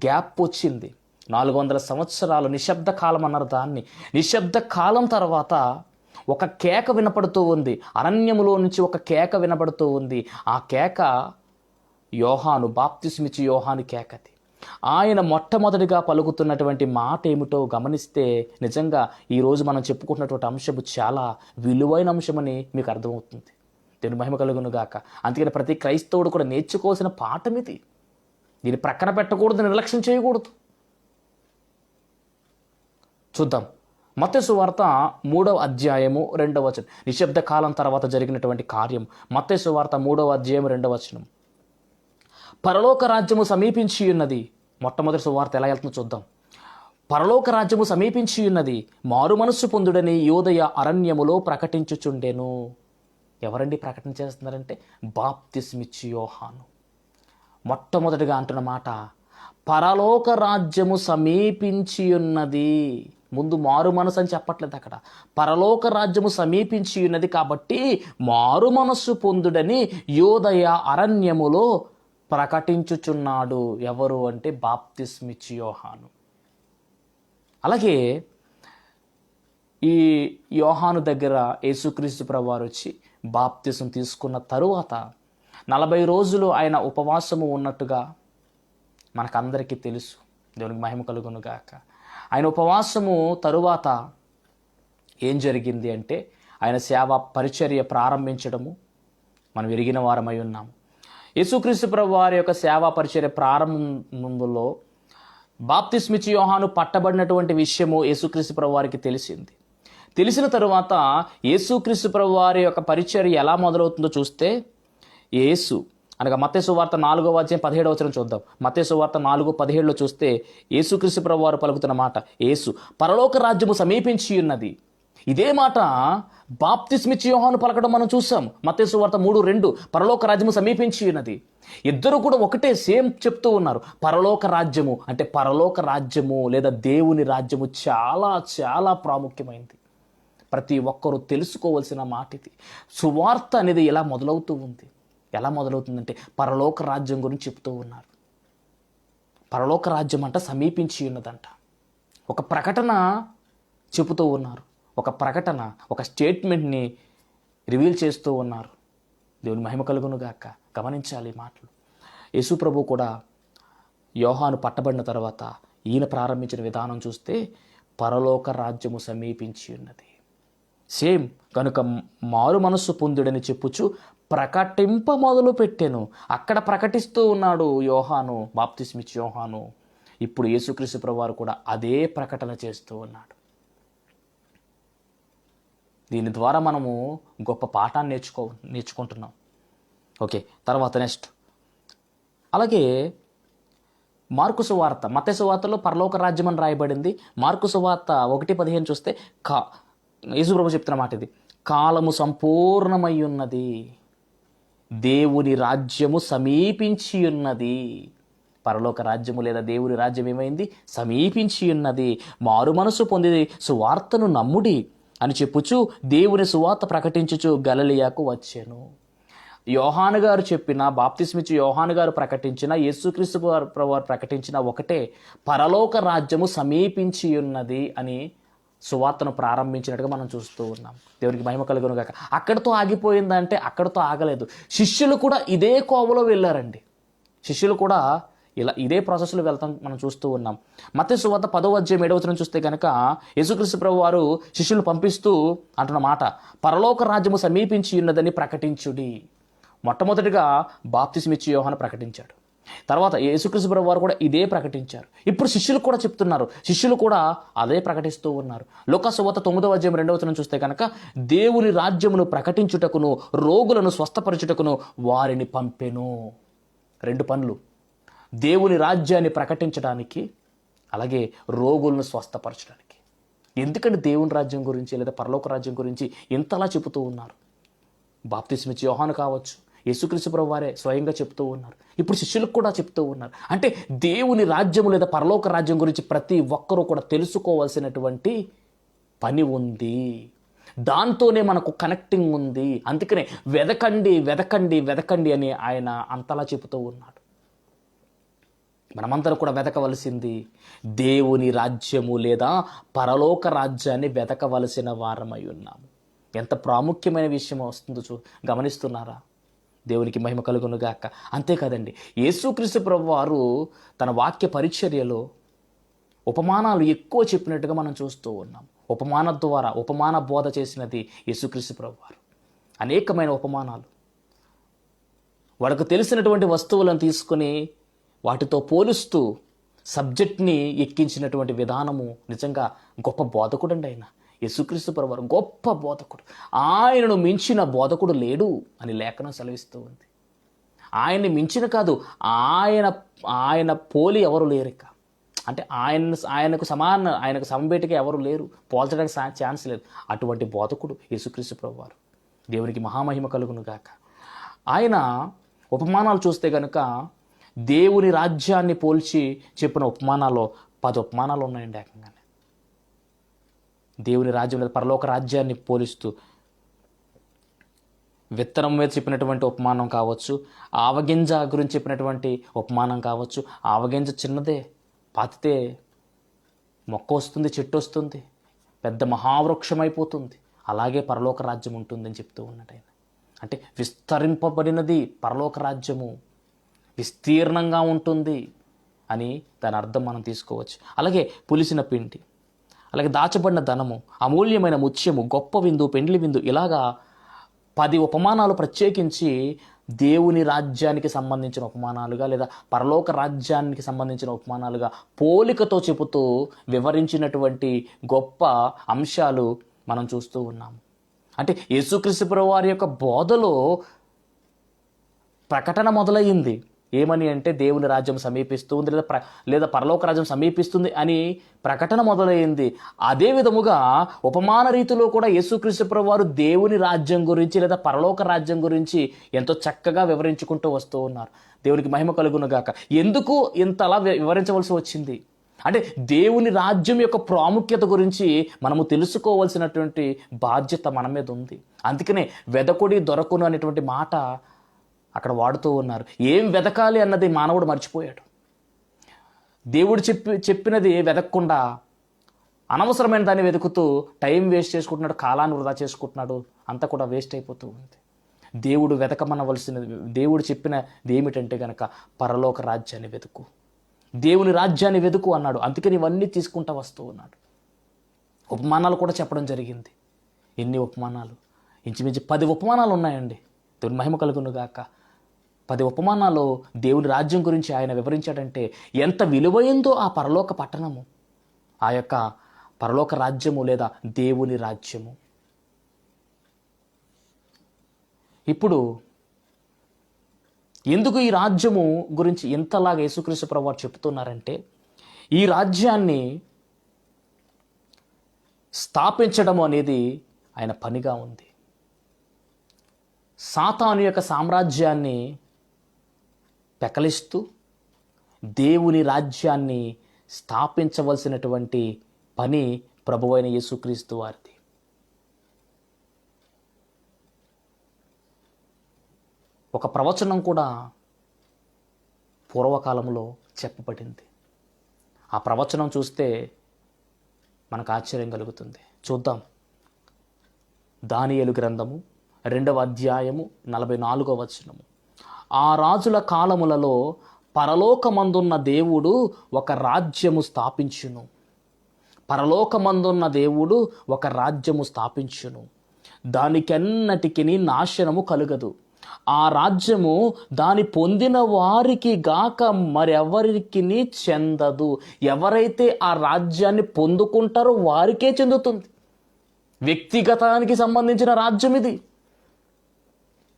గ్యాప్ వచ్చింది. 400 సంవత్సరాలు నిశ్శబ్ద కాలం అన్నారు దాన్ని. నిశ్శబ్ద కాలం తర్వాత ఒక కేక వినపడుతూ ఉంది. అరణ్యములో నుంచి ఒక కేక వినపడుతూ ఉంది. ఆ కేక యోహాను, బాప్తిస్మిచ్చి యోహాను కేకది. ఆయన మొట్టమొదటిగా పలుకుతున్నటువంటి మాట ఏమిటో గమనిస్తే నిజంగా ఈరోజు మనం చెప్పుకుంటున్నటువంటి అంశము చాలా విలువైన అంశమని మీకు అర్థమవుతుంది. దేవుని మహిమ కలుగును గాక. అందుకని ప్రతి క్రైస్తవుడు కూడా నేర్చుకోవాల్సిన పాఠం ఇది. దీన్ని ప్రక్కన పెట్టకూడదు, నిర్లక్ష్యం చేయకూడదు. చూద్దాం. మత్తయి సువార్త 3వ అధ్యాయము 2వ వచనం. నిశ్శబ్ద కాలం తర్వాత జరిగినటువంటి కార్యం. మత్తయి సువార్త 3వ అధ్యాయం 2వ వచనం. పరలోక రాజ్యము సమీపించి ఉన్నది. మొట్టమొదటి సువార్త ఎలా వెళ్తుందో చూద్దాం. పరలోక రాజ్యము సమీపించి ఉన్నది, మారు మనస్సు పొందుడని యోదయ అరణ్యములో ప్రకటించుచుండెను. ఎవరండి ప్రకటన చేస్తున్నారంటే బాప్తిస్మిచ్చి యోహాను. మొట్టమొదటిగా అంటున్న మాట పరలోక రాజ్యము సమీపించి ఉన్నది. ముందు మారు మనసు అని చెప్పట్లేదు అక్కడ. పరలోక రాజ్యము సమీపించి ఉన్నది కాబట్టి మారు మనస్సు పొందుడని యోదయ అరణ్యములో ప్రకటించుచున్నాడు. ఎవరు అంటే బాప్తిస్మిచ్చి యోహాను. అలాగే ఈ యోహాను దగ్గర యేసుక్రీస్తు ప్రభువారు వచ్చి బాప్తిసం తీసుకున్న తరువాత 40 రోజులు ఆయన ఉపవాసము ఉన్నట్టుగా మనకందరికీ తెలుసు. దేవునికి మహిమ కలుగును గాక. ఆయన ఉపవాసము తరువాత ఏం జరిగింది అంటే ఆయన సేవ పరిచర్య ప్రారంభించడము మనం ఎరిగిన వారమై ఉన్నాము. యేసుక్రీస్తు ప్రభు వారి యొక్క సేవా పరిచర్య ప్రారంభంలో బాప్తిస్మిచ్చి యోహాను పట్టబడినటువంటి విషయము యేసుక్రీస్తు ప్రభు వారికి తెలిసింది. తెలిసిన తరువాత యేసుక్రీస్తు ప్రభు వారి యొక్క పరిచర్య ఎలా మొదలవుతుందో చూస్తే యేసు అనగా మత్తయి సువార్త 4వ అధ్యాయం 17వ వచనం చూద్దాం. మత్తయి సువార్త 4:17లో చూస్తే యేసుక్రీస్తు ప్రభు వారు పలుకుతున్న మాట, యేసు పరలోక రాజ్యము సమీపించి ఉన్నది. ఇదే మాట బాప్తిస్మిచ్చి యోహాను పలకడం మనం చూసాం. మత్తయి సువార్త 3:2 పరలోక రాజ్యము సమీపించి ఉన్నది. ఇద్దరు కూడా ఒకటే సేమ్ చెప్తూ ఉన్నారు. పరలోక రాజ్యము అంటే పరలోక రాజ్యము లేదా దేవుని రాజ్యము చాలా చాలా ప్రాముఖ్యమైనది. ప్రతి ఒక్కరూ తెలుసుకోవాల్సిన మాట ఇది. సువార్త అనేది ఎలా మొదలవుతూ ఉంది. ఎలా మొదలవుతుందంటే పరలోక రాజ్యం గురించి చెప్తూ ఉన్నారు. పరలోక రాజ్యం అంట సమీపించి ఉన్నదంట. ఒక ప్రకటన చెబుతూ ఉన్నారు. ఒక ప్రకటన, ఒక స్టేట్మెంట్ని రివీల్ చేస్తూ ఉన్నారు. దేవుని మహిమ కలుగును గాక. గమనించాలి ఈ మాటలు. యేసు ప్రభు కూడా యోహాను పట్టబడిన తర్వాత ఈయన ప్రారంభించిన విధానం చూస్తే పరలోక రాజ్యము సమీపించి ఉన్నది. సేమ్ కనుక మారు మనస్సు పొందుడని చెప్పుచు ప్రకటింప మొదలు పెట్టెను. అక్కడ ప్రకటిస్తూ ఉన్నాడు యోహాను, బాప్తిస్మిచ్చి యోహాను. ఇప్పుడు యేసుక్రీస్తు ప్రభువారు కూడా అదే ప్రకటన చేస్తూ ఉన్నాడు. దీని ద్వారా మనము గొప్ప పాఠాన్ని నేర్చుకుంటున్నాం. ఓకే, తర్వాత నెక్స్ట్. అలాగే మార్కు సువార్త, మత్తయి సువార్తలో పరలోక రాజ్యం అని రాయబడింది. మార్కు సువార్త 1:15 చూస్తే యేసు ప్రభు చెప్తున్న మాట ఇది, కాలము సంపూర్ణమై ఉన్నది, దేవుని రాజ్యము సమీపించి ఉన్నది. పరలోక రాజ్యము లేదా దేవుని రాజ్యం ఏమైంది? సమీపించి ఉన్నది. మారు మనసు పొంది సువార్తను నమ్ముడి అని చెప్పుచు దేవుని సువార్త ప్రకటించుచు గలిలయకు వచ్చెను. యోహాను గారు చెప్పిన, బాప్తిస్మిచ్చి యోహాను గారు ప్రకటించిన, యేసుక్రీస్తు వారు ప్రకటించిన ఒకటే, పరలోక రాజ్యము సమీపించి ఉన్నది అని సువార్తను ప్రారంభించినట్టుగా మనం చూస్తూ ఉన్నాం. దేవునికి మహిమ కలుగును గాక. అక్కడితో ఆగిపోయిందంటే అక్కడితో ఆగలేదు. శిష్యులు కూడా ఇదే కోవలో వెళ్ళారండి. శిష్యులు కూడా ఇదే ప్రాసెస్లో వెళ్తాం మనం చూస్తూ ఉన్నాం. మత్తయి సువార్త 10వ అధ్యాయం 7వ వచనం చూస్తే కనుక యేసుక్రీస్తు ప్రభు వారు శిష్యులు పంపిస్తూ అంటున్న మాట, పరలోక రాజ్యము సమీపించి ఉన్నదని ప్రకటించుడి. మొట్టమొదటిగా బాప్తిస్మిచ్చి యోహాను ప్రకటించాడు. తర్వాత యేసుక్రీస్తు ప్రభు వారు కూడా ఇదే ప్రకటించారు. ఇప్పుడు శిష్యులు కూడా చెప్తున్నారు, శిష్యులు కూడా అదే ప్రకటిస్తూ ఉన్నారు. లూకా సువార్త 9వ అధ్యాయం 2వ వచనం చూస్తే కనుక దేవుని రాజ్యమును ప్రకటించుటకును రోగులను స్వస్థపరచుటకును వారిని పంపెను. 2 పనులు, దేవుని రాజ్యాన్ని ప్రకటించడానికి, అలాగే రోగులను స్వస్థపరచడానికి. ఎందుకంటే దేవుని రాజ్యం గురించి లేదా పరలోక రాజ్యం గురించి ఇంతలా చెబుతూ ఉన్నారు. బాప్తిస్మిచ్చి యోహాను కావచ్చు, యేసుక్రీస్తు ప్రభు వారే స్వయంగా చెప్తూ ఉన్నారు. ఇప్పుడు శిష్యులకు కూడా చెప్తూ ఉన్నారు. అంటే దేవుని రాజ్యము లేదా పరలోక రాజ్యం గురించి ప్రతి ఒక్కరూ కూడా తెలుసుకోవాల్సినటువంటి పని ఉంది. దాంతోనే మనకు కనెక్టింగ్ ఉంది. అందుకనే వెదకండి వెదకండి వెదకండి అని ఆయన అంతలా చెబుతూ ఉన్నాడు. మనమందరం కూడా వెతకవలసింది దేవుని రాజ్యము లేదా పరలోక రాజ్యాన్ని వెతకవలసిన వారమై ఉన్నాము. ఎంత ప్రాముఖ్యమైన విషయం వస్తుందో గమనిస్తున్నారా? దేవునికి మహిమ కలుగును గాక. అంతేకాదండి, యేసుక్రీస్తు ప్రభు వారు తన వాక్య పరిచర్యలో ఉపమానాలు ఎక్కువ చెప్పినట్టుగా మనం చూస్తూ ఉన్నాం. ఉపమానం ద్వారా ఉపమాన బోధ చేసినది యేసుక్రీస్తు ప్రభు వారు. అనేకమైన ఉపమానాలు, వాడికి తెలిసినటువంటి వస్తువులను తీసుకొని వాటితో పోలుస్తూ సబ్జెక్ట్ని ఎక్కించినటువంటి విధానము నిజంగా గొప్ప బోధకుడు అండి ఆయన. యేసుక్రీస్తు ప్రభువారు గొప్ప బోధకుడు. ఆయనను మించిన బోధకుడు లేడు అని లేఖనం సెలవిస్తూ ఉంది. ఆయన్ని మించిన కాదు, ఆయన పోలి ఎవరు లేరు. ఇక అంటే ఆయనకు సమబేటిగా ఎవరు లేరు, పోల్చడానికి ఛాన్స్ లేదు. అటువంటి బోధకుడు యేసుక్రీస్తు ప్రభువారు. దేవునికి మహామహిమ కలుగును గాక. ఆయన ఉపమానాలు చూస్తే కనుక దేవుని రాజ్యాన్ని పోల్చి చెప్పిన ఉపమానాల్లో 10 ఉపమానాలు ఉన్నాయండి ఏకంగానే. దేవుని రాజ్యం లేదా పరలోక రాజ్యాన్ని పోలిస్తూ విత్తనం మీద చెప్పినటువంటి ఉపమానం కావచ్చు, ఆవగింజ గురించి చెప్పినటువంటి ఉపమానం కావచ్చు. ఆవగింజ చిన్నదే, పాతితే మొక్క వస్తుంది, చెట్టు వస్తుంది, పెద్ద మహావృక్షం అయిపోతుంది. అలాగే పరలోక రాజ్యం ఉంటుందని చెప్తూ ఉన్నాడు ఆయన. అంటే విస్తరింపబడినది పరలోక రాజ్యము, విస్తీర్ణంగా ఉంటుంది అని దాని అర్థం మనం తీసుకోవచ్చు. అలాగే పులిసిన పిండి, అలాగే దాచబడిన ధనము, అమూల్యమైన ముత్యము, గొప్ప విందు, పెండ్లి విందు, ఇలాగా 10 ఉపమానాలు ప్రత్యేకించి దేవుని రాజ్యానికి సంబంధించిన ఉపమానాలుగా లేదా పరలోక రాజ్యానికి సంబంధించిన ఉపమానాలుగా పోలికతో చెబుతూ వివరించినటువంటి గొప్ప అంశాలు మనం చూస్తూ ఉన్నాము. అంటే యేసుక్రీస్తు ప్రభువు వారి యొక్క బోధలో ప్రకటన మొదలయ్యింది. ఏమని అంటే దేవుని రాజ్యం సమీపిస్తుంది లేదా పరలోక రాజ్యం సమీపిస్తుంది అని ప్రకటన మొదలైంది. అదే విధముగా ఉపమాన రీతిలో కూడా యేసుక్రీస్తు ప్రభువు వారు దేవుని రాజ్యం గురించి లేదా పరలోక రాజ్యం గురించి ఎంతో చక్కగా వివరించుకుంటూ వస్తూ ఉన్నారు. దేవునికి మహిమ కలుగును గాక. ఎందుకు ఇంతలా వివరించవలసి వచ్చింది అంటే దేవుని రాజ్యం యొక్క ప్రాముఖ్యత గురించి మనము తెలుసుకోవాల్సినటువంటి బాధ్యత మన మీద ఉంది. అందుకనే వెదకుడి దొరకును అనేటువంటి మాట అక్కడ వాడుతూ ఉన్నారు. ఏం వెతకాలి అన్నది మానవుడు మర్చిపోయాడు. దేవుడు చెప్పినది వెతకకుండా అనవసరమైన దాన్ని వెతుకుతూ టైం వేస్ట్ చేసుకుంటున్నాడు, కాలాన్ని వృధా చేసుకుంటున్నాడు. అంతా కూడా వేస్ట్ అయిపోతూ ఉంది. దేవుడు వెతకమనవలసినది, దేవుడు చెప్పినది ఏమిటంటే కనుక పరలోక రాజ్యాన్ని వెతుకు, దేవుని రాజ్యాన్ని వెతుకు అన్నాడు. అందుకని ఇవన్నీ తీసుకుంటూ వస్తూ ఉన్నాడు. ఉపమానాలు కూడా చెప్పడం జరిగింది. ఎన్ని ఉపమానాలు? ఇంచుమించు 10 ఉపమానాలు ఉన్నాయండి. దేవుని మహిమ కలుగును గాక. 10 ఉపమానాలు దేవుని రాజ్యం గురించి ఆయన వివరించాడంటే ఎంత విలువైందో ఆ పరలోక పట్టణము, ఆ యొక్క పరలోక రాజ్యము లేదా దేవుని రాజ్యము. ఇప్పుడు ఎందుకు ఈ రాజ్యము గురించి ఇంతలాగా యేసుక్రీస్తు ప్రభువు చెప్తున్నారంటే, ఈ రాజ్యాన్ని స్థాపించడం అనేది ఆయన పనిగా ఉంది. సాతాను యొక్క సామ్రాజ్యాన్ని పెకలిస్తూ దేవుని రాజ్యాన్ని స్థాపించవలసినటువంటి పని ప్రభువైన యేసుక్రీస్తు వారిది. ఒక ప్రవచనం కూడా పూర్వకాలంలో చెప్పబడింది. ఆ ప్రవచనం చూస్తే మనకు ఆశ్చర్యం కలుగుతుంది. చూద్దాం. దానియేలు గ్రంథము 2వ అధ్యాయము 44వ వచనము. ఆ రాజుల కాలములలో పరలోకమందున్న దేవుడు ఒక రాజ్యము స్థాపించును. పరలోకమందున్న దేవుడు ఒక రాజ్యము స్థాపించును. దానికెన్నటికి నాశనము కలుగదు. ఆ రాజ్యము దాని పొందిన వారికి గాక మరెవరికి చెందదు. ఎవరైతే ఆ రాజ్యాన్ని పొందుకుంటారో వారికే చెందుతుంది. వ్యక్తిగతానికి సంబంధించిన రాజ్యం ఇది.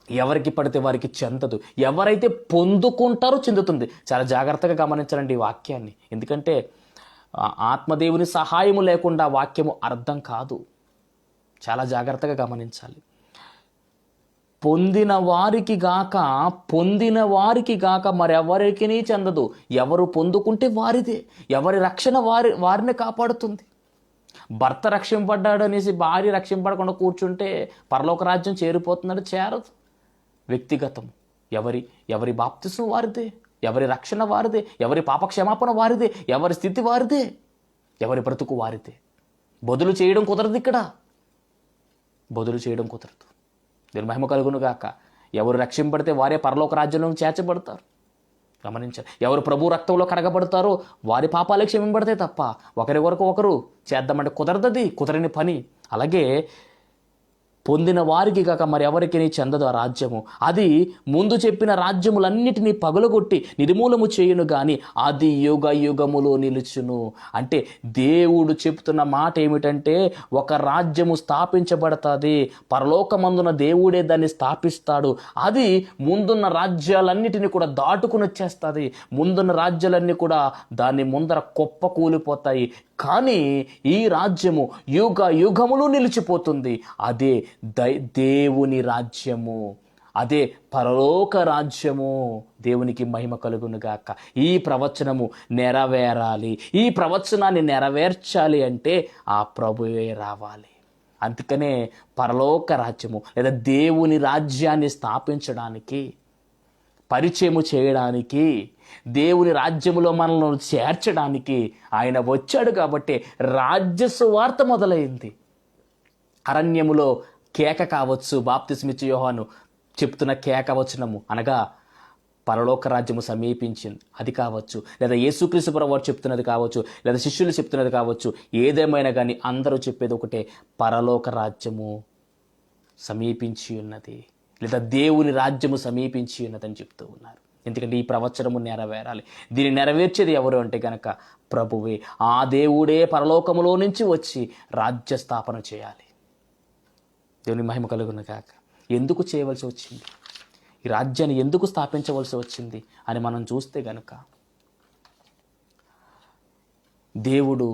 ఎవరికి పడితే వారికి చెందదు. ఎవరైతే పొందుకుంటారో చెందుతుంది. చాలా జాగ్రత్తగా గమనించాలండి ఈ వాక్యాన్ని. ఎందుకంటే ఆత్మదేవుని సహాయము లేకుండా వాక్యము అర్థం కాదు. చాలా జాగ్రత్తగా గమనించాలి. పొందిన వారికి గాక మరెవరికి చెందదు. ఎవరు పొందుకుంటే వారిదే. ఎవరి రక్షణ వారిని కాపాడుతుంది. భర్త రక్షింపడ్డాడు అనేసి భార్య రక్షింపడకుండా కూర్చుంటే పరలోక రాజ్యం చేరిపోతుందంటే చేరదు. వ్యక్తిగతం. ఎవరి బాప్తిసం వారిదే, ఎవరి రక్షణ వారిదే, ఎవరి పాపక్షమాపణ వారిదే, ఎవరి స్థితి వారిదే, ఎవరి బ్రతుకు వారిదే. బదులు చేయడం కుదరదు. ఇక్కడ బదులు చేయడం కుదరదు. దీని మహిమ కలుగును గాక. ఎవరు రక్షింపడితే వారే పరలోక రాజ్యంలో చేర్చబడతారు. గమనించారు. ఎవరు ప్రభు రక్తంలో కడగబడతారో వారి పాపాలే క్షమింపడతాయి తప్ప ఒకరి వరకు ఒకరు చేద్దామంటే కుదరదది. కుదరని పని. అలాగే పొందిన వారికి కాక మరి ఎవరికి చెందదు ఆ రాజ్యము. అది ముందు చెప్పిన రాజ్యములన్నిటినీ పగులగొట్టి నిర్మూలము చేయును గాని అది యుగ యుగములో నిలుచును. అంటే దేవుడు చెప్తున్న మాట ఏమిటంటే ఒక రాజ్యము స్థాపించబడతాది. పరలోకమందున దేవుడే దాన్ని స్థాపిస్తాడు. అది ముందున్న రాజ్యాలన్నిటిని కూడా దాటుకుని వచ్చేస్తుంది. ముందున్న రాజ్యాలన్నీ కూడా దాని ముందర కుప్ప కూలిపోతాయి. కానీ ఈ రాజ్యము యుగ యుగములు నిలిచిపోతుంది. అదే దేవుని రాజ్యము. అదే పరలోక రాజ్యము. దేవునికి మహిమ కలుగును గాక. ఈ ప్రవచనము నెరవేరాలి. ఈ ప్రవచనాన్ని నెరవేర్చాలి అంటే ఆ ప్రభువే రావాలి. అందుకనే పరలోక రాజ్యము లేదా దేవుని రాజ్యాన్ని స్థాపించడానికి, పరిచయము చేయడానికి, దేవుని రాజ్యములో మనల్ని చేర్చడానికి ఆయన వచ్చాడు. కాబట్టి రాజ్య సువార్త మొదలైంది. అరణ్యములో కేక కావచ్చు, బాప్తిస్మిచ్చే యోహాను చెప్తున్న కేక వచనము అనగా పరలోక రాజ్యము సమీపించింది అది కావచ్చు, లేదా యేసుక్రీస్తు ప్రభువు చెప్తున్నది కావచ్చు, లేదా శిష్యులు చెప్తున్నది కావచ్చు. ఏదేమైనా కానీ అందరూ చెప్పేది ఒకటే, పరలోక రాజ్యము సమీపించి ఉన్నది, లేదా దేవుని రాజ్యము సమీపించి ఉన్నదని చెప్తూ ఉన్నారు. ఎందుకంటే ఈ ప్రవచనము నెరవేరాలి. దీన్ని నెరవేర్చేది ఎవరు అంటే గనక ప్రభువే. ఆ దేవుడే పరలోకములో నుంచి వచ్చి రాజ్య స్థాపన చేయాలి. దేవుని మహిమ కలుగును గాక. ఎందుకు చేయవలసి వచ్చింది? ఈ రాజ్యాన్ని ఎందుకు స్థాపించవలసి వచ్చింది అని మనం చూస్తే గనక, దేవుడు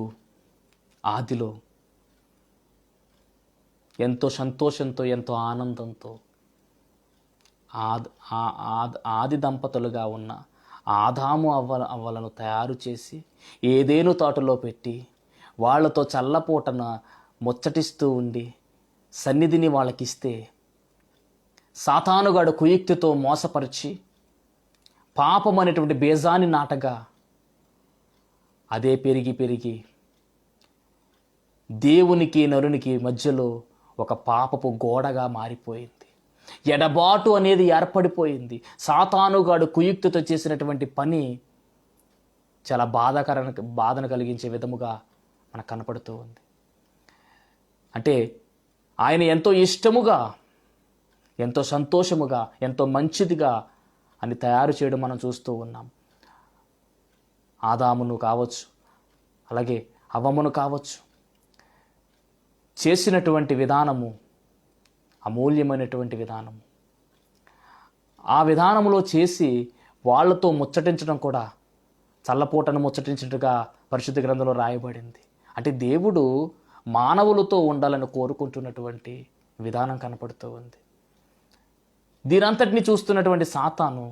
ఆదిలో ఎంతో సంతోషంతో, ఎంతో ఆనందంతో ఆది దంపతులుగా ఉన్న ఆదాము అవ్వలను తయారు చేసి ఏదేను తోటలో పెట్టి వాళ్లతో చల్లపూటన ముచ్చటిస్తూ ఉండి సన్నిధిని వాళ్ళకిస్తే, సాతానుగాడు కుయుక్తితో మోసపరిచి పాపం అనేటువంటి బీజాన్ని నాటగా అదే పెరిగి పెరిగి దేవునికి నరునికి మధ్యలో ఒక పాపపు గోడగా మారిపోయింది. ఎడబాటు అనేది ఏర్పడిపోయింది. సాతానుగాడు కుయుక్తితో చేసినటువంటి పని చాలా బాధను కలిగించే విధముగా మనకు కనపడుతూ ఉంది. అంటే ఆయన ఎంతో ఇష్టముగా, ఎంతో సంతోషముగా, ఎంతో మంచిదిగా అని తయారు చేయడం మనం చూస్తూ ఉన్నాం. ఆదామును కావచ్చు, అలాగే హవ్వమును కావచ్చు, చేసినటువంటి విధానము అమూల్యమైనటువంటి విధానము. ఆ విధానంలో చేసి వాళ్ళతో ముచ్చటించడం కూడా చల్లపూటను ముచ్చటించినట్టుగా పరిశుద్ధ గ్రంథంలో రాయబడింది. అంటే దేవుడు మానవులతో ఉండాలని కోరుకుంటున్నటువంటి విధానం కనపడుతూ ఉంది. దీనంతటిని చూస్తున్నటువంటి సాతాను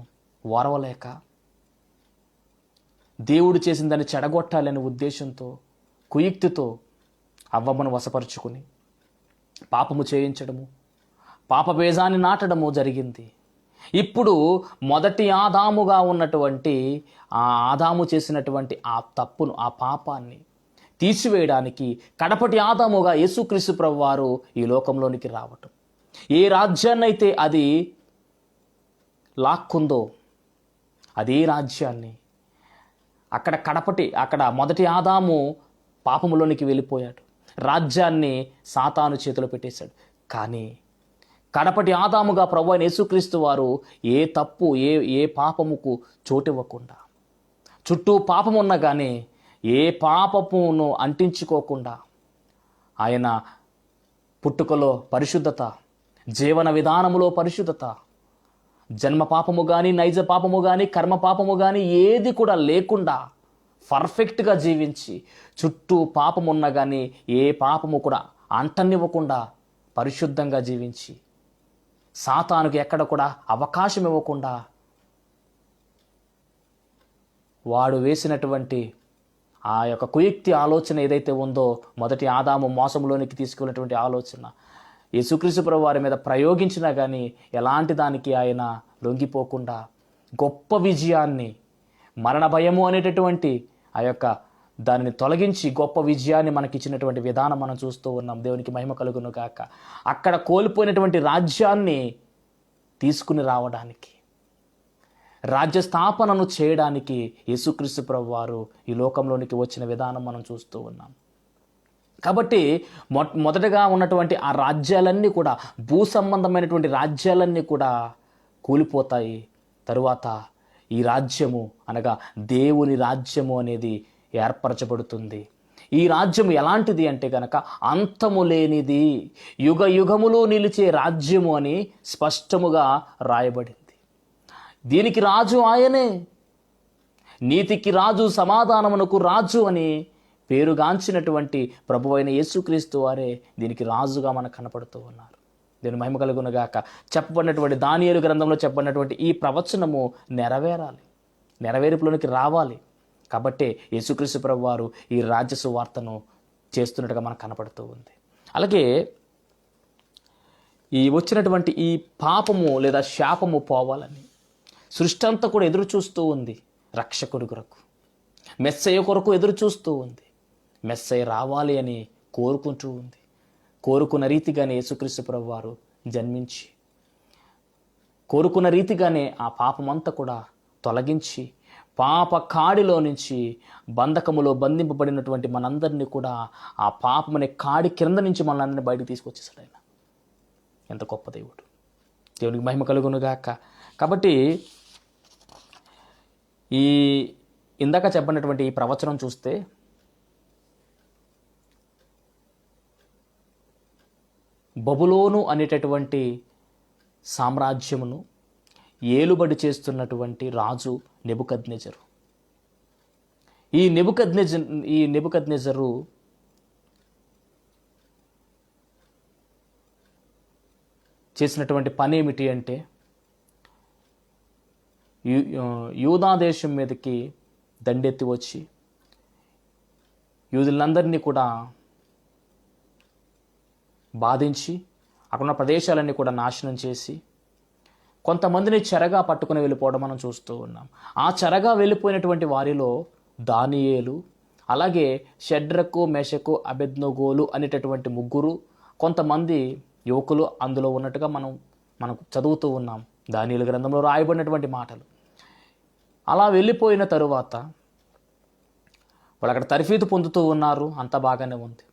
ఓర్వలేక దేవుడు చేసిన దాన్ని చెడగొట్టాలనే ఉద్దేశంతో, కుయుక్తితో అవ్వమ్మను వశపరుచుకుని పాపము చేయించడము, పాప బీజాన్ని నాటడము జరిగింది. ఇప్పుడు మొదటి ఆదాముగా ఉన్నటువంటి ఆ ఆదాము చేసినటువంటి ఆ తప్పును, ఆ పాపాన్ని తీసివేయడానికి కడపటి ఆదాముగా యేసుక్రీస్తు ప్రభువారు ఈ లోకంలోనికి రావటం, ఏ రాజ్యాన్నైతే అది లాక్కుందో అదే రాజ్యాన్ని అక్కడ మొదటి ఆదాము పాపములోనికి వెళ్ళిపోయాడు, రాజ్యాన్ని సాతాను చేతిలో పెట్టేశాడు. కానీ కడపటి ఆదాముగా ప్రభువైన యేసుక్రీస్తు వారు ఏ తప్పు, ఏ పాపముకు చోటివ్వకుండా, చుట్టూ పాపం ఉన్నా కానీ ఏ పాపమును అంటించుకోకుండా ఆయన పుట్టుకలో పరిశుద్ధత, జీవన విధానములో పరిశుద్ధత, జన్మ పాపము కానీ, నైజ పాపము కానీ, కర్మ పాపము కానీ ఏది కూడా లేకుండా పర్ఫెక్ట్గా జీవించి, చుట్టూ పాపము ఉన్నా కానీ ఏ పాపము కూడా అంటనివ్వకుండా పరిశుద్ధంగా జీవించి, సాతానుకు ఎక్కడ కూడా అవకాశం ఇవ్వకుండా వాడు వేసినటువంటి ఆ యొక్క కుయుక్తి ఆలోచన ఏదైతే ఉందో, మొదటి ఆదాము మోసంలోనికి తీసుకున్నటువంటి ఆలోచన యేసుక్రీస్తు ప్రభువు వారి మీద ప్రయోగించినా కానీ ఎలాంటి దానికి ఆయన లొంగిపోకుండా గొప్ప విజయాన్ని, మరణ భయము అనేటటువంటి ఆ యొక్క దానిని తొలగించి గొప్ప విజయాన్ని మనకిచ్చినటువంటి విధానం మనం చూస్తూ ఉన్నాం. దేవునికి మహిమ కలుగును గాక. అక్కడ కోల్పోయినటువంటి రాజ్యాన్ని తీసుకుని రావడానికి, రాజ్య స్థాపనను చేయడానికి యేసుక్రీస్తు ప్రభువు వారు ఈ లోకంలోనికి వచ్చిన విధానం మనం చూస్తూ ఉన్నాం. కాబట్టి మొదటగా ఉన్నటువంటి ఆ రాజ్యాలన్నీ కూడా, భూ సంబంధమైనటువంటి రాజ్యాలన్నీ కూడా కూలిపోతాయి. తరువాత ఈ రాజ్యము అనగా దేవుని రాజ్యము అనేది ఏర్పరచబడుతుంది. ఈ రాజ్యము ఎలాంటిది అంటే గనక అంతము లేనిది, యుగ యుగములో నిలిచే రాజ్యము అని స్పష్టముగా రాయబడింది. దీనికి రాజు ఆయనే, నీతికి రాజు, సమాధానమునకు రాజు అని పేరుగాంచినటువంటి ప్రభువైన యేసుక్రీస్తు వారే దీనికి రాజుగా మనకు కనపడుతూ ఉన్నారు. దీని మహిమ కలుగునుగాక. చెప్పబడినటువంటి దానియేలు గ్రంథంలో చెప్పబడినటువంటి ఈ ప్రవచనము నెరవేరాలి, నెరవేర్పులోనికి రావాలి. కాబట్టి యేసుక్రీస్తు ప్రభువారు ఈ రాజ్య సువార్తను చేస్తున్నట్టుగా మనకు కనపడుతూ ఉంది. అలాగే ఈ వచ్చినటువంటి ఈ పాపము లేదా శాపము పోవాలని సృష్టి అంతా కూడా ఎదురు చూస్తూ ఉంది. రక్షకుడి కొరకు, మెస్సయ్య కొరకు ఎదురు చూస్తూ ఉంది. మెస్సయ్య రావాలి అని కోరుకుంటూ ఉంది. కోరుకున్న రీతిగానే యేసుక్రీస్తు ప్రభువారు జన్మించి, కోరుకున్న రీతిగానే ఆ పాపమంతా కూడా తొలగించి, పాప కాడిలో నుంచి, బంధకములో బంధింపబడినటువంటి మనందరినీ కూడా ఆ పాపమనే కాడి కింద నుంచి మనందరినీ బయటకు తీసుకొచ్చేసాడు ఆయన. ఎంత గొప్ప దేవుడు! దేవునికి మహిమ కలుగునుగాక. కాబట్టి ఈ ఇందాక చెప్పినటువంటి ఈ ప్రవచనం చూస్తే బబులోను అనేటటువంటి సామ్రాజ్యమును ఏలుబడి చేస్తున్నటువంటి రాజు నెబుకద్నెజరు. ఈ నెబుకద్నెజరు చేసినటువంటి పని ఏమిటి అంటే, యూదా దేశం మీదకి దండెత్తి వచ్చి యూదులందరినీ కూడా బాధించి, అక్కడున్న ప్రదేశాలన్నీ కూడా నాశనం చేసి, కొంతమందిని చెరగా పట్టుకుని వెళ్ళిపోవడం మనం చూస్తూ ఉన్నాం. ఆ చెరగా వెళ్ళిపోయినటువంటి వారిలో దానియేలు, అలాగే షడ్రకు, మెషకు, అబెద్నెగోలు అనేటటువంటి ముగ్గురు కొంతమంది యువకులు అందులో ఉన్నట్టుగా మనం చదువుతూ ఉన్నాం దానియేలు గ్రంథంలో రాయబడినటువంటి మాటలు. అలా వెళ్ళిపోయిన తరువాత వాళ్ళు అక్కడ తర్ఫీదు పొందుతూ ఉన్నారు. అంత బాగానే ఉంది.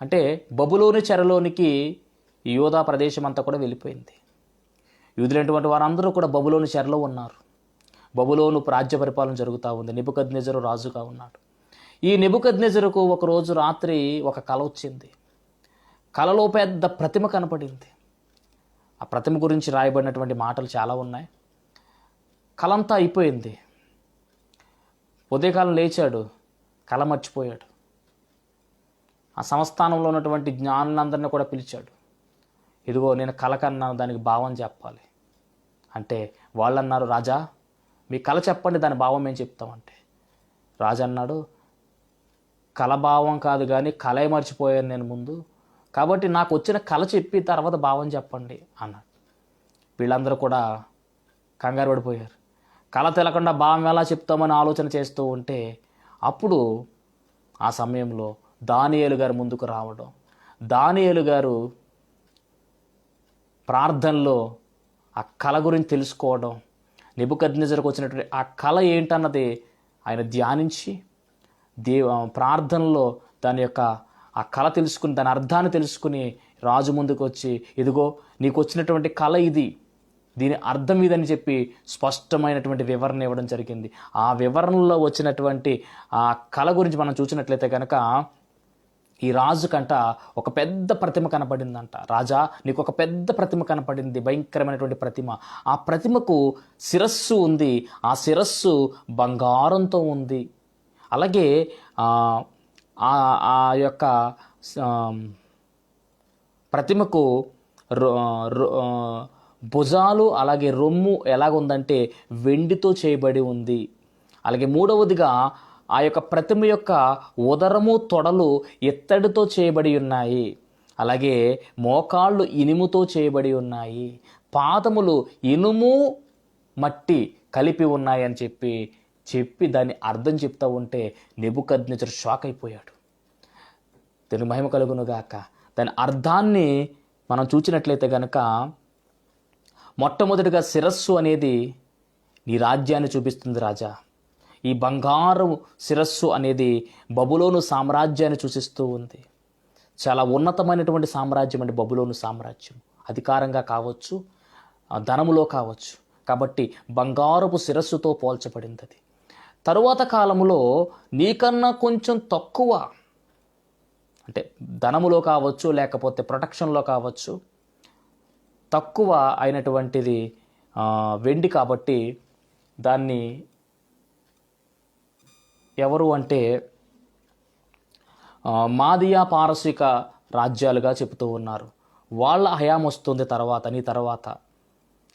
అంటే బబులోని చెరలోనికి యూదా ప్రదేశం అంతా కూడా వెళ్ళిపోయింది. యూదులైనటువంటి వారందరూ కూడా బబులోని చెరలో ఉన్నారు. బబులోను రాజ్య పరిపాలన జరుగుతూ ఉంది. నెబుకద్నెజరు రాజుగా ఉన్నాడు. ఈ నెబుకద్నెజరుకు ఒకరోజు రాత్రి ఒక కల వచ్చింది. కలలో పెద్ద ప్రతిమ కనపడింది. ఆ ప్రతిమ గురించి రాయబడినటువంటి మాటలు చాలా ఉన్నాయి. కలంతా అయిపోయింది. ఉదయకాలం లేచాడు, కల మర్చిపోయాడు. ఆ సంస్థానంలో ఉన్నటువంటి జ్ఞానులందరినీ కూడా పిలిచాడు. ఇదిగో నేను కల కన్నా దానికి భావం చెప్పాలి అంటే, వాళ్ళన్నారు, రాజా మీ కళ చెప్పండి, దాని భావం ఏం చెప్తామంటే రాజు అన్నాడు, కళ భావం కాదు కానీ కళే మర్చిపోయాను నేను ముందు, కాబట్టి నాకు వచ్చిన కళ చెప్పి తర్వాత భావం చెప్పండి అన్నాడు. వీళ్ళందరూ కూడా కంగారు పడిపోయారు. కళ తెలకుండా భావం ఎలా చెప్తామని ఆలోచన చేస్తూ ఉంటే అప్పుడు ఆ సమయంలో దానియేలు గారు ముందుకు రావడం, దానియేలు గారు ప్రార్థనలో ఆ కళ గురించి తెలుసుకోవడం, నెబుకద్నెజరుకు వచ్చినటువంటి ఆ కళ ఏంటన్నది ఆయన ధ్యానించి ప్రార్థనలో దాని యొక్క ఆ కళ తెలుసుకుని దాని అర్థాన్ని తెలుసుకుని రాజు ముందుకు వచ్చి, ఇదిగో నీకు వచ్చినటువంటి కళ ఇది, దీని అర్థం ఇదని చెప్పి స్పష్టమైనటువంటి వివరణ ఇవ్వడం జరిగింది. ఆ వివరణలో వచ్చినటువంటి ఆ కళ గురించి మనం చూసినట్లయితే కనుక ఈ రాజు కంట ఒక పెద్ద ప్రతిమ కనపడిందంట. రాజా, నీకు ఒక పెద్ద ప్రతిమ కనపడింది, భయంకరమైనటువంటి ప్రతిమ. ఆ ప్రతిమకు శిరస్సు ఉంది, ఆ శిరస్సు బంగారంతో ఉంది. అలాగే ఆ యొక్క ప్రతిమకు భుజాలు అలాగే రొమ్ము ఎలాగుందంటే వెండితో చేయబడి ఉంది. అలాగే మూడవదిగా ఆ యొక్క ప్రతిమ యొక్క ఉదరము తొడలు ఇత్తడితో చేయబడి ఉన్నాయి. అలాగే మోకాళ్ళు ఇనుముతో చేయబడి ఉన్నాయి. పాదములు ఇనుము మట్టి కలిపి ఉన్నాయి అని చెప్పి దాన్ని అర్థం చెప్తా ఉంటే నెబుకద్నెజరు షాక్ అయిపోయాడు. దీనికి మహిమ కలుగునుగాక. దాని అర్థాన్ని మనం చూసినట్లయితే కనుక మొట్టమొదటిగా శిరస్సు అనేది నీ రాజ్యాన్ని చూపిస్తుంది రాజా. ఈ బంగారు శిరస్సు అనేది బబులోను సామ్రాజ్యాన్ని సూచిస్తూ ఉంది. చాలా ఉన్నతమైనటువంటి సామ్రాజ్యం అండి బబులోను సామ్రాజ్యం. అధికారంగా కావచ్చు, ధనములో కావచ్చు. కాబట్టి బంగారపు శిరస్సుతో పోల్చబడింది అది. తరువాత కాలంలో నీకన్నా కొంచెం తక్కువ, అంటే ధనములో కావచ్చు లేకపోతే ప్రొటెక్షన్లో కావచ్చు, తక్కువ అయినటువంటిది వెండి. కాబట్టి దాన్ని ఎవరు అంటే మాదియా పారసీక రాజ్యాలుగా చెబుతూ ఉన్నారు. వాళ్ళ హయాం వస్తుంది నీ తర్వాత.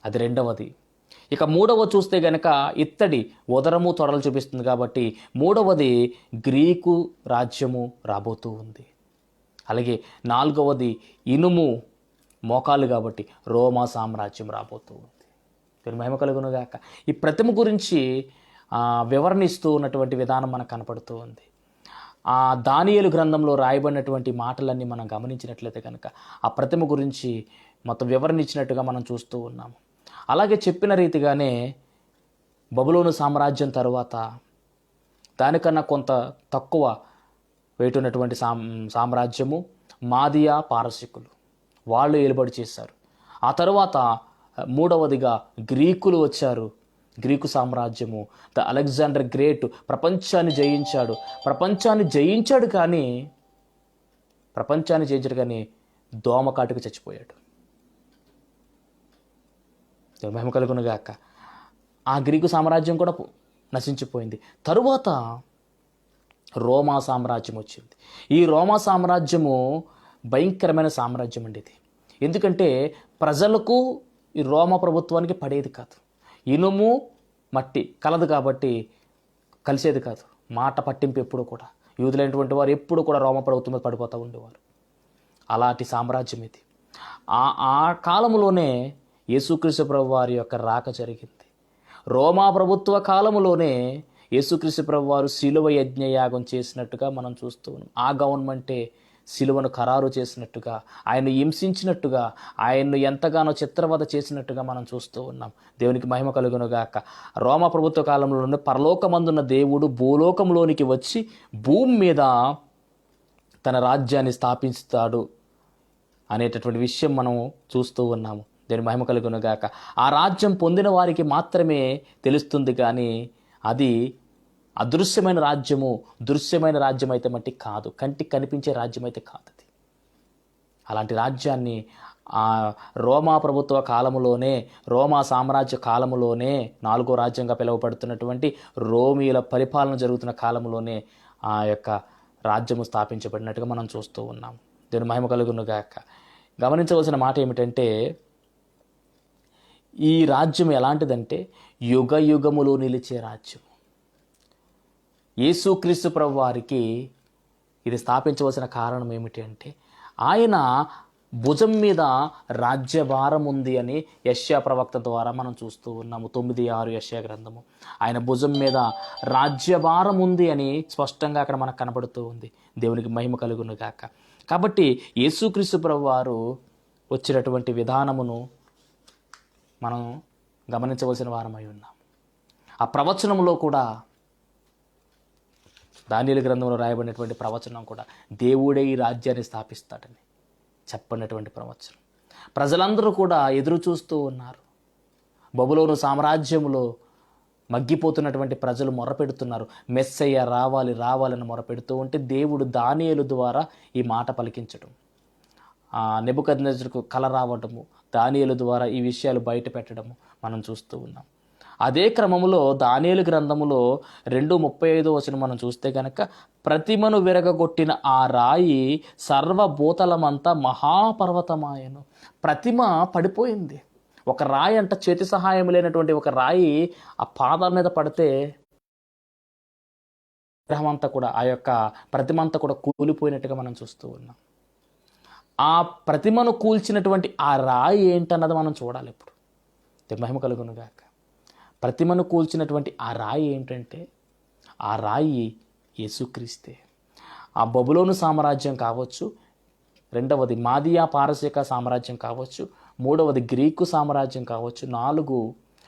అది రెండవది. ఇక మూడవ చూస్తే గనక ఇత్తడి ఉదరము తొడలు చూపిస్తుంది. కాబట్టి మూడవది గ్రీకు రాజ్యము రాబోతూ ఉంది. అలాగే నాలుగవది ఇనుము మోకాలు కాబట్టి రోమా సామ్రాజ్యం రాబోతూ ఉంది. దీని మహిమ కలుగునుగాక. ఈ ప్రతిమ గురించి వివరణ ఇస్తూ ఉన్నటువంటి విధానం మనకు కనపడుతూ ఉంది. ఆ దానియేలు గ్రంథంలో రాయబడినటువంటి మాటలన్నీ మనం గమనించినట్లయితే కనుక ఆ ప్రతిమ గురించి మొత్తం వివరణ ఇచ్చినట్టుగా మనం చూస్తూ ఉన్నాము. అలాగే చెప్పిన రీతిగానే బబులోను సామ్రాజ్యం తరువాత దానికన్నా కొంత తక్కువ వెయిట్ ఉన్నటువంటి సామ్రాజ్యము మాదియా పారసీకులు, వాళ్ళు ఏలుబడి చేశారు. ఆ తరువాత మూడవదిగా గ్రీకులు వచ్చారు. గ్రీకు సామ్రాజ్యము, ద అలెగ్జాండర్ గ్రేట్ ప్రపంచాన్ని జయించాడు కానీ దోమకాటుకు చచ్చిపోయాడు. మహిమ కలుగునుగాక. ఆ గ్రీకు సామ్రాజ్యం కూడా నశించిపోయింది. తరువాత రోమా సామ్రాజ్యం వచ్చింది. ఈ రోమా సామ్రాజ్యము భయంకరమైన సామ్రాజ్యం అండి ఇది. ఎందుకంటే ప్రజలకు ఈ రోమా ప్రభుత్వానికి పడేది కాదు. ఇనుము మట్టి కలదు కాబట్టి కలిసేది కాదు. మాట పట్టింపు ఎప్పుడు కూడా యూదులైనటువంటి వారు ఎప్పుడు కూడా రోమా ప్రభుత్వం మీద పడిపోతూ ఉండేవారు. అలాంటి సామ్రాజ్యం ఇది. ఆ కాలంలోనే యేసుక్రీస్తు ప్రభు వారి యొక్క రాక జరిగింది. రోమా ప్రభుత్వ కాలంలోనే యేసుక్రీస్తు ప్రభు వారు శిలువ యజ్ఞయాగం చేసినట్టుగా మనం చూస్తూ ఉన్నాం. ఆ గవర్నమెంటే శిలువను ఖరారు చేసినట్టుగా, ఆయన్ను హింసించినట్టుగా, ఆయన్ను ఎంతగానో చిత్రవద చేసినట్టుగా మనం చూస్తూ ఉన్నాం. దేవునికి మహిమ కలుగునుగాక. రోమా ప్రభుత్వ కాలంలోనే పరలోకమందున్న దేవుడు భూలోకంలోనికి వచ్చి భూమి మీద తన రాజ్యాన్ని స్థాపిస్తాడు అనేటటువంటి విషయం మనం చూస్తూ ఉన్నాము. దేవుని మహిమ కలుగునుగాక. ఆ రాజ్యం పొందిన వారికి మాత్రమే తెలుస్తుంది, కానీ అది అదృశ్యమైన రాజ్యము, దృశ్యమైన రాజ్యం అయితే మట్టి కాదు, కంటికి కనిపించే రాజ్యం అయితే కాదు అది. అలాంటి రాజ్యాన్ని ఆ రోమా ప్రభుత్వ కాలములోనే, రోమా సామ్రాజ్య కాలములోనే, 4వ రాజ్యంగా పిలువబడుతున్నటువంటి రోమీల పరిపాలన జరుగుతున్న కాలంలోనే ఆ యొక్క రాజ్యము స్థాపించబడినట్టుగా మనం చూస్తూ ఉన్నాం. దేవుని మహిమ కలుగునుగాక. గమనించవలసిన మాట ఏమిటంటే, ఈ రాజ్యం ఎలాంటిదంటే యుగ యుగములు నిలిచే రాజ్యం. యేసుక్రీస్తు ప్రభు వారికి ఇది స్థాపించవలసిన కారణం ఏమిటి అంటే, ఆయన భుజం మీద రాజ్యభారం ఉంది అని యెషయా ప్రవక్త ద్వారా మనం చూస్తూ ఉన్నాము. 9:6 యెషయా గ్రంథము. ఆయన భుజం మీద రాజ్యభారం ఉంది అని స్పష్టంగా అక్కడ మనకు కనబడుతూ ఉంది. దేవునికి మహిమ కలుగును గాక. కాబట్టి యేసుక్రీస్తు ప్రభు వారు వచ్చినటువంటి విధానమును మనం గమనించవలసిన వారమై ఉన్నాం. ఆ ప్రవచనంలో కూడా, దానియేలు గ్రంథంలో రాయబడినటువంటి ప్రవచనం కూడా దేవుడే ఈ రాజ్యాన్ని స్థాపిస్తాడని చెప్పినటువంటి ప్రవచనం. ప్రజలందరూ కూడా ఎదురు చూస్తూ ఉన్నారు. బబులోను సామ్రాజ్యంలో మగ్గిపోతున్నటువంటి ప్రజలు మొరపెడుతున్నారు. మెస్సయ్య రావాలి రావాలని మొరపెడుతూ ఉంటే దేవుడు దానియేలు ద్వారా ఈ మాట పలికించడం, నెబుకద్నెజరుకు కల రావడము, దానియేలు ద్వారా ఈ విషయాలు బయట పెట్టడము మనం చూస్తూ ఉన్నాం. అదే క్రమంలో దానియేలు గ్రంథములో 2:35 మనం చూస్తే కనుక, ప్రతిమను విరగగొట్టిన ఆ రాయి సర్వభూతలమంతా మహాపర్వతమాయను. ప్రతిమ పడిపోయింది. ఒక రాయి అంట, చేతి సహాయం లేనటువంటి ఒక రాయి ఆ పాదాల మీద పడితే విగ్రహం అంతా కూడా, ఆ యొక్క ప్రతిమ అంతా కూడా కూలిపోయినట్టుగా మనం చూస్తూ ఉన్నాం. ఆ ప్రతిమను కూల్చినటువంటి ఆ రాయి ఏంటన్నది మనం చూడాలి. ఇప్పుడు మహిమ కలుగును గాక. ప్రతిమను కూల్చినటువంటి ఆ రాయి ఏంటంటే, ఆ రాయి యేసుక్రీస్తే. ఆ బబులోను సామ్రాజ్యం కావచ్చు, రెండవది మాదియా పారసీక సామ్రాజ్యం కావచ్చు, మూడవది గ్రీకు సామ్రాజ్యం కావచ్చు, 4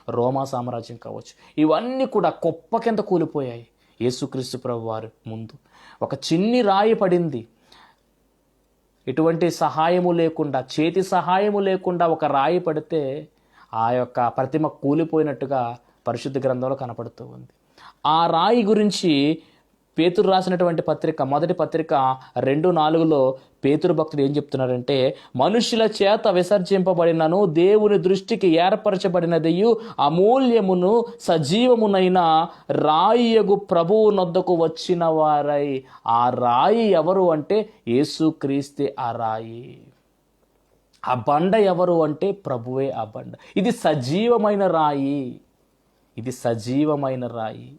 రోమా సామ్రాజ్యం కావచ్చు, ఇవన్నీ కూడా కుప్ప కింద కూలిపోయాయి యేసుక్రీస్తు ప్రభు వారి ముందు. ఒక చిన్ని రాయి పడింది. ఎటువంటి సహాయము లేకుండా, చేతి సహాయము లేకుండా ఒక రాయి పడితే ఆ యొక్క ప్రతిమ కూలిపోయినట్టుగా పరిశుద్ధ గ్రంథంలో కనపడుతూ ఉంది. ఆ రాయి గురించి పేతురు రాసినటువంటి పత్రిక, మొదటి పత్రిక 2:4 పేతురు భక్తుడు ఏం చెప్తున్నారంటే, మనుషుల చేత విసర్జింపబడినను దేవుని దృష్టికి ఏర్పరచబడినదియు అమూల్యమును సజీవమునైన రాయియగు ప్రభువు నొద్దకు వచ్చిన వారై. ఆ రాయి ఎవరు అంటే యేసుక్రీస్తే ఆ రాయి. ఆ బండ ఎవరు అంటే ప్రభువే ఆ బండ. ఇది సజీవమైన రాయి, ఇది సజీవమైన రాయి.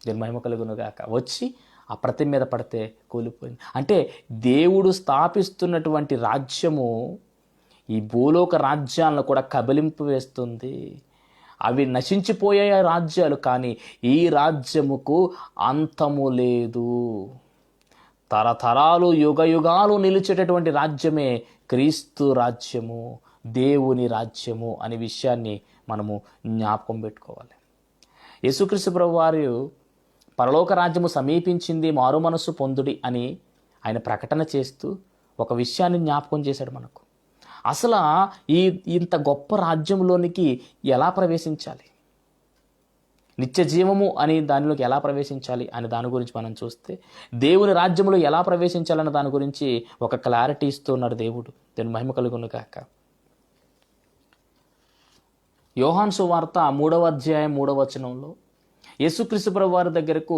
దీని మహిమ కలుగును గాక. వచ్చి ఆ ప్రతిమ మీద పడితే కూలిపోయింది. అంటే దేవుడు స్థాపిస్తున్నటువంటి రాజ్యము ఈ భూలోక రాజ్యాలను కూడా కబలింపు వేస్తుంది. అవి నశించిపోయే రాజ్యాలు, కానీ ఈ రాజ్యముకు అంతము లేదు. తరతరాలు యుగ యుగాలు నిలిచేటటువంటి రాజ్యమే క్రీస్తు రాజ్యము, దేవుని రాజ్యము అనే విషయాన్ని మనము జ్ఞాపకం పెట్టుకోవాలి. యేసుక్రీస్తు ప్రభు వారు పరలోక రాజ్యము సమీపించింది, మారు మనస్సు పొందుడి అని ఆయన ప్రకటన చేస్తూ ఒక విషయాన్ని జ్ఞాపకం చేశాడు మనకు. అసలు ఇంత గొప్ప రాజ్యంలోనికి ఎలా ప్రవేశించాలి, నిత్య జీవము అని దానిలోకి ఎలా ప్రవేశించాలి అనే దాని గురించి మనం చూస్తే, దేవుని రాజ్యంలో ఎలా ప్రవేశించాలన్న దాని గురించి ఒక క్లారిటీ ఇస్తున్నాడు దేవుడు. దీని మహిమ కలుగును గాక. యోహాను సువార్త 3:3 యేసుక్రీస్తు ప్రభు వారి దగ్గరకు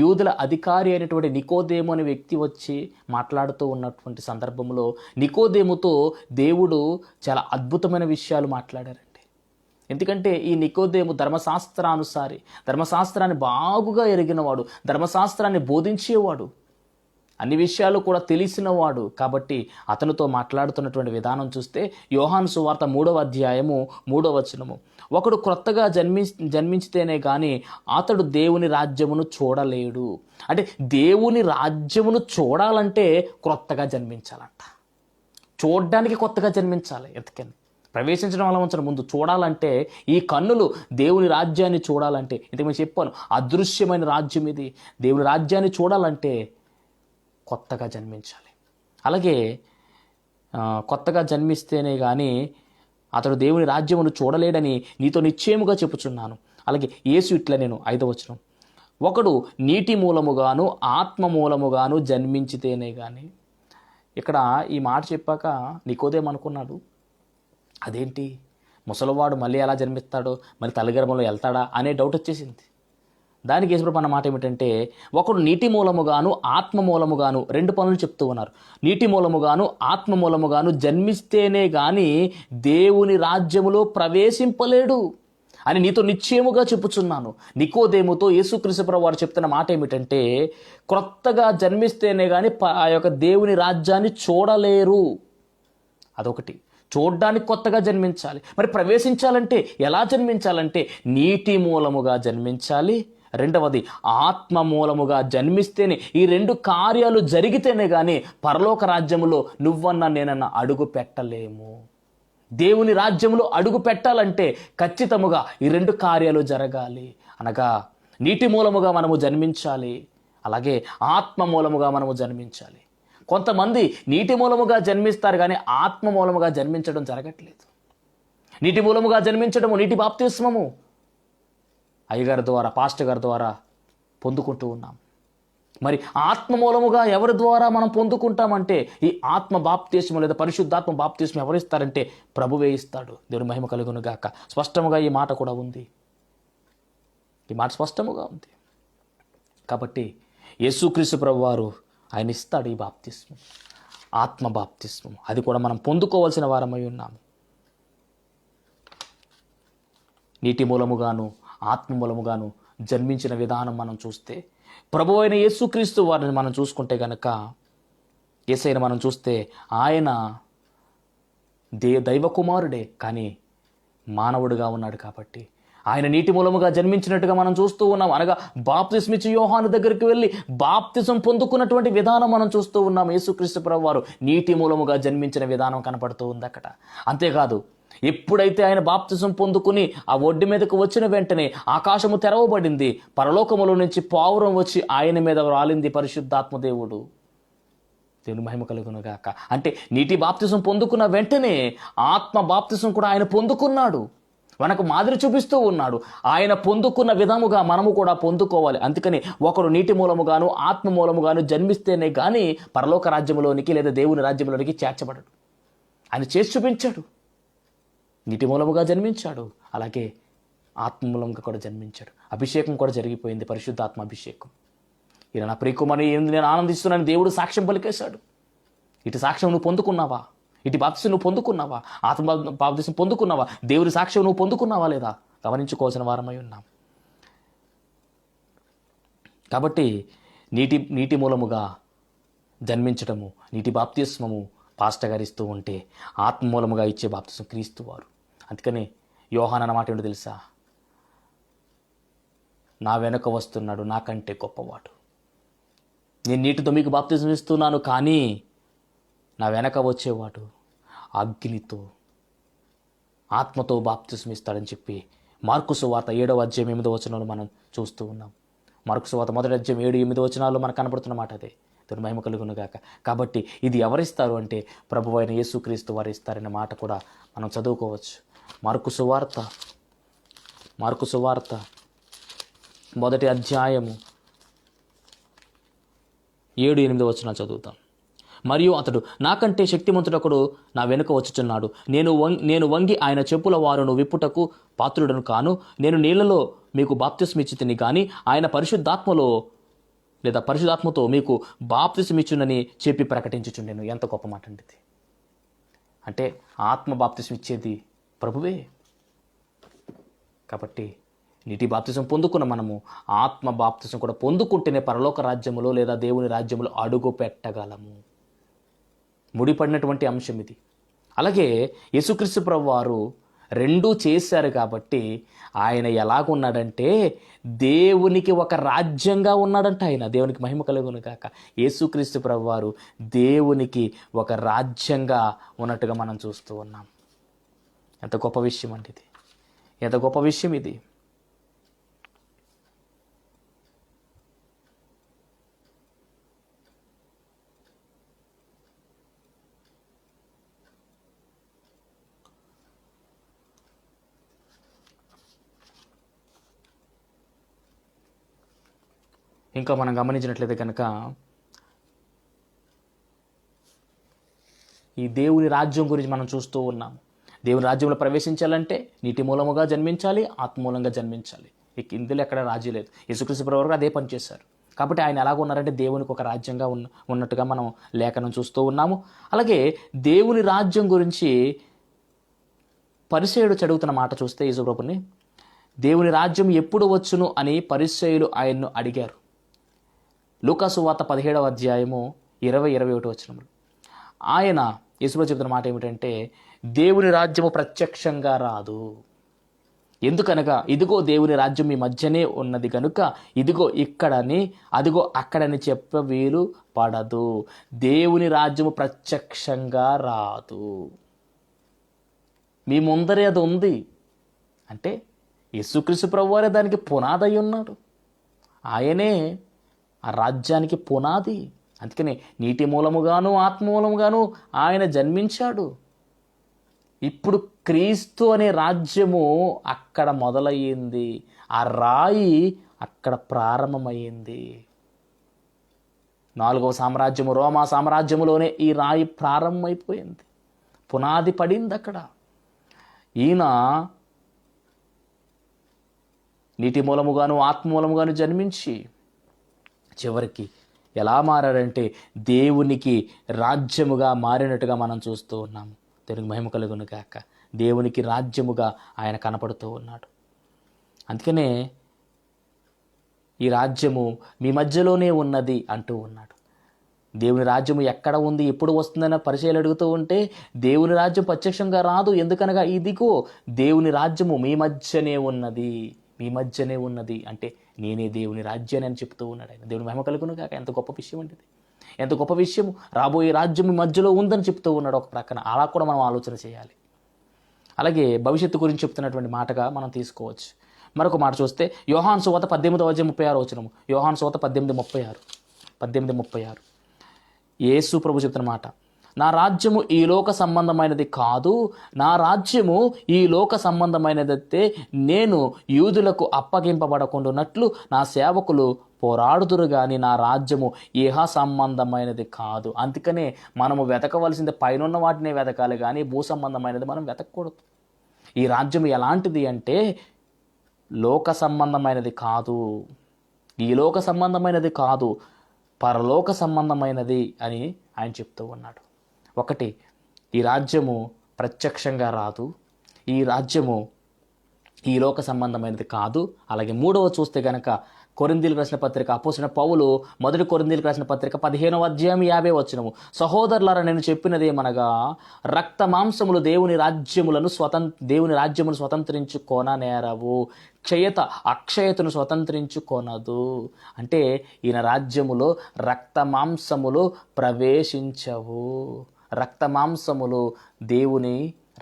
యూదుల అధికారి అయినటువంటి నికోదేము అనే వ్యక్తి వచ్చి మాట్లాడుతూ ఉన్నటువంటి సందర్భంలో నికోదేముతో దేవుడు చాలా అద్భుతమైన విషయాలు మాట్లాడారండి. ఎందుకంటే ఈ నికోదేము ధర్మశాస్త్రానుసారి, ధర్మశాస్త్రాన్ని బాగుగా ఎరిగినవాడు, ధర్మశాస్త్రాన్ని బోధించేవాడు, అన్ని విషయాలు కూడా తెలిసినవాడు. కాబట్టి అతనితో మాట్లాడుతున్నటువంటి విధానం చూస్తే యోహాను సువార్త 3:3 ఒకడు క్రొత్తగా జన్మించితేనే కానీ అతడు దేవుని రాజ్యమును చూడలేడు. అంటే దేవుని రాజ్యమును చూడాలంటే క్రొత్తగా జన్మించాలంట. చూడడానికి కొత్తగా జన్మించాలి. ఎందుకని ప్రవేశించడం వల్ల ఉంచడం, ముందు చూడాలంటే ఈ కన్నులు దేవుని రాజ్యాన్ని చూడాలంటే, ఇంతకు నేను చెప్పాను అదృశ్యమైన రాజ్యం ఇది. దేవుని రాజ్యాన్ని చూడాలంటే కొత్తగా జన్మించాలి. అలాగే కొత్తగా జన్మిస్తేనే కానీ అతడు దేవుని రాజ్యమును చూడలేడని నీతో నిశ్చయముగా చెప్పుచున్నాను. అలాగే యేసు ఇట్లా, నేను 5వ ఒకడు నీటి మూలముగాను ఆత్మ మూలముగాను జన్మించితేనే కానీ. ఇక్కడ ఈ మాట చెప్పాక నికోదేము అనుకున్నాడు, అదేంటి ముసలివాడు మళ్ళీ ఎలా జన్మిస్తాడో, మరి తల్లిగర్భంలో వెళ్తాడా అనే డౌట్ వచ్చేసింది. దానికి యేసుప్రభు అన్న మాట ఏమిటంటే, ఒకడు నీటి మూలముగాను ఆత్మ మూలముగాను 2 పనులు చెప్తూ ఉన్నారు. నీటి మూలముగాను ఆత్మ మూలముగాను జన్మిస్తేనే కానీ దేవుని రాజ్యములో ప్రవేశింపలేడు. అని నీతో నిశ్చయముగా చెప్పుచున్నాను. నికోదేముతో యేసుక్రీస్తు ప్రభువు వారు చెప్తున్న మాట ఏమిటంటే, క్రొత్తగా జన్మిస్తేనే కానీ ఆ యొక్క దేవుని రాజ్యాన్ని చూడలేరు. అదొకటి. చూడ్డానికి కొత్తగా జన్మించాలి. మరి ప్రవేశించాలంటే ఎలా జన్మించాలంటే నీటి మూలముగా జన్మించాలి. రెండవది ఆత్మ మూలముగా జన్మిస్తేనే, ఈ రెండు కార్యాలు జరిగితేనే కానీ పరలోక రాజ్యములో నువ్వన్నా నేనన్నా అడుగు పెట్టలేము. దేవుని రాజ్యములో అడుగు పెట్టాలంటే ఖచ్చితముగా ఈ రెండు కార్యాలు జరగాలి. అనగా నీటి మూలముగా మనము జన్మించాలి, అలాగే ఆత్మ మూలముగా మనము జన్మించాలి. కొంతమంది నీటి మూలముగా జన్మిస్తారు కానీ ఆత్మ మూలముగా జన్మించడం జరగట్లేదు. నీటి మూలముగా జన్మించడము, నీటి బాప్తిస్మము అయ్యగారి ద్వారా, పాస్టర్ గారి ద్వారా పొందుకుంటూ ఉన్నాం. మరి ఆత్మ మూలముగా ఎవరి ద్వారా మనం పొందుకుంటామంటే, ఈ ఆత్మ బాప్తిస్మం లేదా పరిశుద్ధాత్మ బాప్తిస్మం ఎవరిస్తారంటే ప్రభువే ఇస్తాడు. దేవుని మహిమ కలుగును గాక. స్పష్టముగా ఈ మాట కూడా ఉంది. ఈ మాట స్పష్టముగా ఉంది. కాబట్టి యేసుక్రీస్తు ప్రభువారు ఆయన ఇస్తాడు ఈ బాప్తిస్మం, ఆత్మ బాప్తిస్మం. అది కూడా మనం పొందుకోవాల్సిన వారమై ఉన్నాము. నీటి మూలముగాను ఆత్మ మూలముగాను జన్మించిన విధానం మనం చూస్తే, ప్రభువు అయిన యేసుక్రీస్తు వారిని మనం చూసుకుంటే కనుక, యేసయ్యను మనం చూస్తే ఆయన దైవ కుమారుడే కానీ మానవుడిగా ఉన్నాడు. కాబట్టి ఆయన నీటి మూలముగా జన్మించినట్టుగా మనం చూస్తూ ఉన్నాం. అనగా బాప్తిస్మ ఇచ్చి యోహాను దగ్గరికి వెళ్ళి బాప్తిజం పొందుకున్నటువంటి విధానం మనం చూస్తూ ఉన్నాం. యేసుక్రీస్తు ప్రభువారు నీటి మూలముగా జన్మించిన విధానం కనపడుతూ ఉంది అక్కడ. అంతేకాదు, ఎప్పుడైతే ఆయన బాప్తిజం పొందుకుని ఆ ఒడ్డు మీదకు వచ్చిన వెంటనే ఆకాశము తెరవబడింది, పరలోకములో నుంచి పావురం వచ్చి ఆయన మీద రాలింది పరిశుద్ధాత్మ దేవుడు. దేవుని మహిమ కలుగును గాక. అంటే నీటి బాప్తిజం పొందుకున్న వెంటనే ఆత్మ బాప్తిజం కూడా ఆయన పొందుకున్నాడు, మనకు మాదిరి చూపిస్తూ ఉన్నాడు. ఆయన పొందుకున్న విధముగా మనము కూడా పొందుకోవాలి. అందుకని ఒకడు నీటి మూలముగాను ఆత్మ మూలముగాను జన్మిస్తేనే కానీ పరలోక రాజ్యంలోనికి లేదా దేవుని రాజ్యంలోనికి చేర్చబడడు. ఆయన చేసి చూపించాడు. నీటి మూలముగా జన్మించాడు, అలాగే ఆత్మ మూలంగా కూడా జన్మించాడు. అభిషేకం కూడా జరిగిపోయింది, పరిశుద్ధాత్మ అభిషేకం. ఈయన నా ప్రియకుమారుని నేను ఆనందిస్తున్నాను దేవుడు సాక్ష్యం పలికేశాడు. ఇటు సాక్ష్యం నువ్వు పొందుకున్నావా? ఇటు బాప్తిసం నువ్వు పొందుకున్నావా? ఆత్మ బాప్తిసం పొందుకున్నావా? దేవుడి సాక్ష్యం నువ్వు పొందుకున్నావా లేదా? గమనించుకోవాల్సిన వారమై ఉన్నాం. కాబట్టి నీటి మూలముగా జన్మించటము, నీటి బాప్తిస్మము పాస్టర్ గారు ఇస్తూ ఉంటే, ఆత్మ మూలముగా ఇచ్చే బాప్తిసం క్రీస్తు వారు. అందుకని యోహాను అన్నమాట ఏంటో తెలుసా? నా వెనక వస్తున్నాడు నాకంటే గొప్పవాడు. నేను నీటితో మీకు బాప్తిసం ఇస్తున్నాను, కానీ నా వెనక వచ్చేవాడు అగ్నితో, ఆత్మతో బాప్తిసం ఇస్తాడని చెప్పి మార్కు సువార్త 7వ అధ్యాయం 8వ వచనంలో మనం చూస్తూ ఉన్నాం. మార్కు సువార్త 1వ అధ్యాయం 7, 8 వచనాల్లో మనకు కనపడుతున్నమాట అదే. దేవుని మహిమ కలుగును గాక. కాబట్టి ఇది ఎవరిస్తారు అంటే ప్రభువు అయిన యేసుక్రీస్తు వారు ఇస్తారనే మాట కూడా మనం చదువుకోవచ్చు. మార్కు సువార్త 1వ అధ్యాయము 7, 8 వచనాలు చదువుతాం. మరియు అతడు, నాకంటే శక్తిమంతుడొకడు నా వెనుక వచ్చుచున్నాడు, నేను వంగి ఆయన చెప్పుల వారును విప్పుటకు పాత్రుడను కాను. నేను నీళ్లలో మీకు బాప్తిస్మిచ్చి తిని కానీ ఆయన పరిశుద్ధాత్మతో మీకు బాప్తిస్మిచ్చునని చెప్పి ప్రకటించుచుండెను. ఎంత గొప్ప మాట అండి ఇది. అంటే ఆత్మ బాప్తిసం ఇచ్చేది ప్రభువే. కాబట్టి నీటి బాప్తిసం పొందుకున్న మనము ఆత్మ బాప్తిసం కూడా పొందుకుంటేనే పరలోక రాజ్యములో లేదా దేవుని రాజ్యములో అడుగు పెట్టగలము. ముడిపడినటువంటి అంశం ఇది. అలాగే యేసుక్రీస్తు ప్రభువారు రెండూ చేశారు. కాబట్టి ఆయన ఎలాగున్నాడంటే దేవునికి ఒక రాజ్యంగా ఉన్నాడంట. ఆయన దేవునికి మహిమ కలుగును గాక. యేసుక్రీస్తు ప్రభువారు దేవునికి ఒక రాజ్యంగా ఉన్నట్టుగా మనం చూస్తూ ఉన్నాం. ఎంత గొప్ప విషయం అండి ఇది, ఎంత గొప్ప విషయం ఇది. ఇంకా మనం గమనించినట్లయితే కనుక ఈ దేవుని రాజ్యం గురించి మనం చూస్తూ ఉన్నాము. దేవుని రాజ్యంలో ప్రవేశించాలంటే నీటి మూలముగా జన్మించాలి, ఆత్మ మూలంగా జన్మించాలి. ఇందులో ఎక్కడ రాజీ లేదు. యేసుక్రీస్తు ప్రభువు అదే పని చేశారు. కాబట్టి ఆయన ఎలాగ ఉన్నారంటే దేవునికి ఒక రాజ్యంగా ఉన్నట్టుగా మనం లేఖనం చూస్తూ ఉన్నాము. అలాగే దేవుని రాజ్యం గురించి పరిసయ్యుడు చదువుతున్న మాట చూస్తే యేసు ప్రభుని, దేవుని రాజ్యం ఎప్పుడు వచ్చును అని పరిసయ్యులు ఆయన్ను అడిగారు. లూకా సువార్త 17వ అధ్యాయము 20-21 వచనములు. ఆయన యేసులో చెబుతున్న మాట ఏమిటంటే, దేవుని రాజ్యము ప్రత్యక్షంగా రాదు. ఎందుకనగా ఇదిగో దేవుని రాజ్యం మీ మధ్యనే ఉన్నది కనుక ఇదిగో ఇక్కడని అదిగో అక్కడని చెప్ప వీలు పడదు. దేవుని రాజ్యము ప్రత్యక్షంగా రాదు, మీ ముందరే అది ఉంది. అంటే యేసుక్రీస్తు ప్రభువారే దానికి పునాది అయి ఉన్నాడు. ఆయనే ఆ రాజ్యానికి పునాది. అందుకని నీటి మూలముగాను ఆత్మ మూలముగాను ఆయన జన్మించాడు. ఇప్పుడు క్రీస్తు అనే రాజ్యము అక్కడ మొదలయ్యింది. ఆ రాయి అక్కడ ప్రారంభమైంది. 4వ సామ్రాజ్యము రోమా సామ్రాజ్యములోనే ఈ రాయి ప్రారంభమైపోయింది, పునాది పడింది అక్కడ. ఈయన నీటి మూలముగాను ఆత్మ మూలముగాను జన్మించి చివరికి ఎలా మారాడంటే దేవునికి రాజ్యముగా మారినట్టుగా మనం చూస్తూ ఉన్నాము. దేవునికి మహిమ కలుగును గాక. దేవునికి రాజ్యముగా ఆయన కనపడుతూ ఉన్నాడు. అందుకనే ఈ రాజ్యము మీ మధ్యలోనే ఉన్నది అంటూ ఉన్నాడు. దేవుని రాజ్యము ఎక్కడ ఉంది, ఎప్పుడు వస్తుందన్న పరిచయాలు అడుగుతూ ఉంటే దేవుని రాజ్యం ప్రత్యక్షంగా రాదు. ఎందుకనగా ఇదిగో దేవుని రాజ్యము మీ మధ్యనే ఉన్నది, మీ మధ్యనే ఉన్నది. అంటే నేనే దేవుని రాజ్యాన్ని అని చెప్తూ ఉన్నాడు ఆయన. దేవుని మహిమ కలుగును గాక. ఎంత గొప్ప విషయం అంటే ఇది, ఎంత గొప్ప విషయం. రాబోయే రాజ్యం మీ మధ్యలో ఉందని చెప్తూ ఉన్నాడు ఒక ప్రక్కన. అలా కూడా మనం ఆలోచన చేయాలి. అలాగే భవిష్యత్తు గురించి చెప్తున్నటువంటి మాటగా మనం తీసుకోవచ్చు. మరొక మాట చూస్తే యోహాను సువార్త 18:36 వచనము. యోహాను సువార్త 18:36 యేసు ప్రభు చెప్తున్న మాట, నా రాజ్యము ఈ లోక సంబంధమైనది కాదు, నా రాజ్యము ఈ లోక సంబంధమైనదైతే నేను యూదులకు అప్పగింపబడకుండానట్లు నా సేవకులు పోరాడుదురు గాని నా రాజ్యము ఇహ సంబంధమైనది కాదు. అందుకనే మనము వెతకవలసింది పైనున్న వాటినే వెతకాలి కానీ భూ సంబంధమైనది మనం వెతకూడదు. ఈ రాజ్యం ఎలాంటిది అంటే లోక సంబంధమైనది కాదు, ఈ లోక సంబంధమైనది కాదు, పరలోక సంబంధమైనది అని ఆయన చెప్తూ ఉన్నాడు. ఒకటి, ఈ రాజ్యము ప్రత్యక్షంగా రాదు, ఈ రాజ్యము ఈ లోక సంబంధమైనది కాదు. అలాగే మూడవ చూస్తే గనక కొరింథీయులకు రాసిన పత్రిక అపోస్తలుడైన పౌలు 1 కొరింథీయులకు రాసిన పత్రిక 15వ అధ్యాయం 50వ వచనము, సహోదరులారా నేను చెప్పినదేమనగా రక్త మాంసములు దేవుని రాజ్యమును స్వతంత్రించుకొననేరవు, అక్షయతను స్వతంత్రించుకొనదు. అంటే ఈయన రాజ్యములో రక్త మాంసములు ప్రవేశించవు, రక్త మాంసములు దేవుని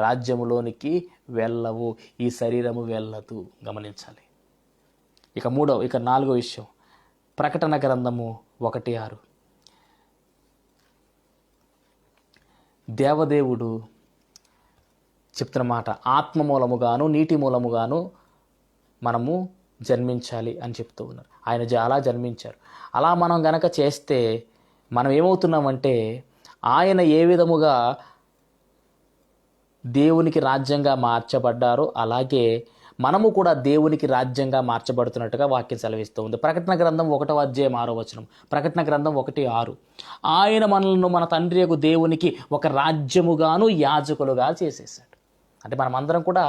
రాజ్యములోనికి వెళ్ళవు, ఈ శరీరము వెళ్ళదు. గమనించాలి. ఇక 4వ విషయం, ప్రకటన గ్రంథము 1:6. దేవదేవుడు చెప్తున్న మాట, ఆత్మ మూలముగాను నీటి మూలముగాను మనము జన్మించాలి అని చెప్తూ ఉన్నారు. ఆయన అలా జన్మించారు. అలా మనం గనక చేస్తే మనం ఏమవుతున్నామంటే ఆయన ఏ విధముగా దేవునికి రాజ్యంగా మార్చబడ్డారో అలాగే మనము కూడా దేవునికి రాజ్యంగా మార్చబడుతున్నట్టుగా వాక్యం సెలవిస్తూ ఉంది. ప్రకటన గ్రంథం 1వ అధ్యాయం 6వ వచనం. ప్రకటన గ్రంథం 1:6. ఆయన మనలను మన తండ్రి యొక్క దేవునికి ఒక రాజ్యముగాను యాజకులుగా చేసేసాడు. అంటే మనమందరం కూడా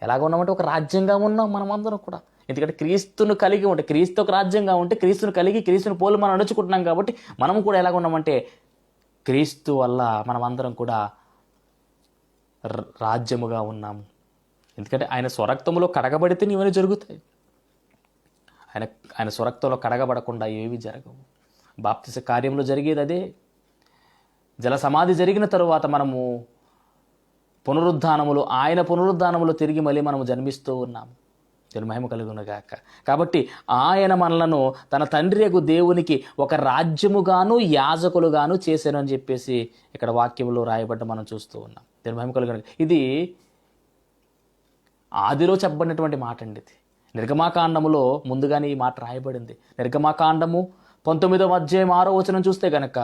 ఎలాగ ఉన్నామంటే ఒక రాజ్యంగా ఉన్నాం మనమందరం కూడా. ఎందుకంటే క్రీస్తును కలిగి ఉంటే, క్రీస్తు ఒక రాజ్యంగా ఉంటే క్రీస్తును కలిగి క్రీస్తుని పోలి మనం నడుచుకుంటున్నాం కాబట్టి మనము కూడా ఎలాగ ఉన్నామంటే క్రీస్తు వల్ల మనమందరం కూడా రాజ్యముగా ఉన్నాము. ఎందుకంటే ఆయన స్వరక్తములో కడగబడితే ఇవన్నీ జరుగుతాయి. ఆయన స్వరక్తంలో కడగబడకుండా ఏవి జరగవు. బాప్తిస కార్యంలో జరిగేది అదే. జల సమాధి జరిగిన తరువాత మనము ఆయన పునరుద్ధానములో తిరిగి మళ్ళీ మనము జన్మిస్తూ ఉన్నాము. దేవుని మహిమ కలుగునుగాక. కాబట్టి ఆయన మనలను తన తండ్రి యొక్క దేవునికి ఒక రాజ్యముగాను యాజకులుగాను చేశాను అని చెప్పేసి ఇక్కడ వాక్యంలో రాయబడ్డ మనం చూస్తూ ఉన్నాం. దేవుని మహిమ కలుగునుగాక. ఇది ఆదిలో చెప్పబడినటువంటి మాట అండి. ఇది నిర్గమాకాండములో ముందుగానే ఈ మాట రాయబడింది. నిర్గమాకాండము 19వ అధ్యాయం 6వ వచనం చూస్తే గనక,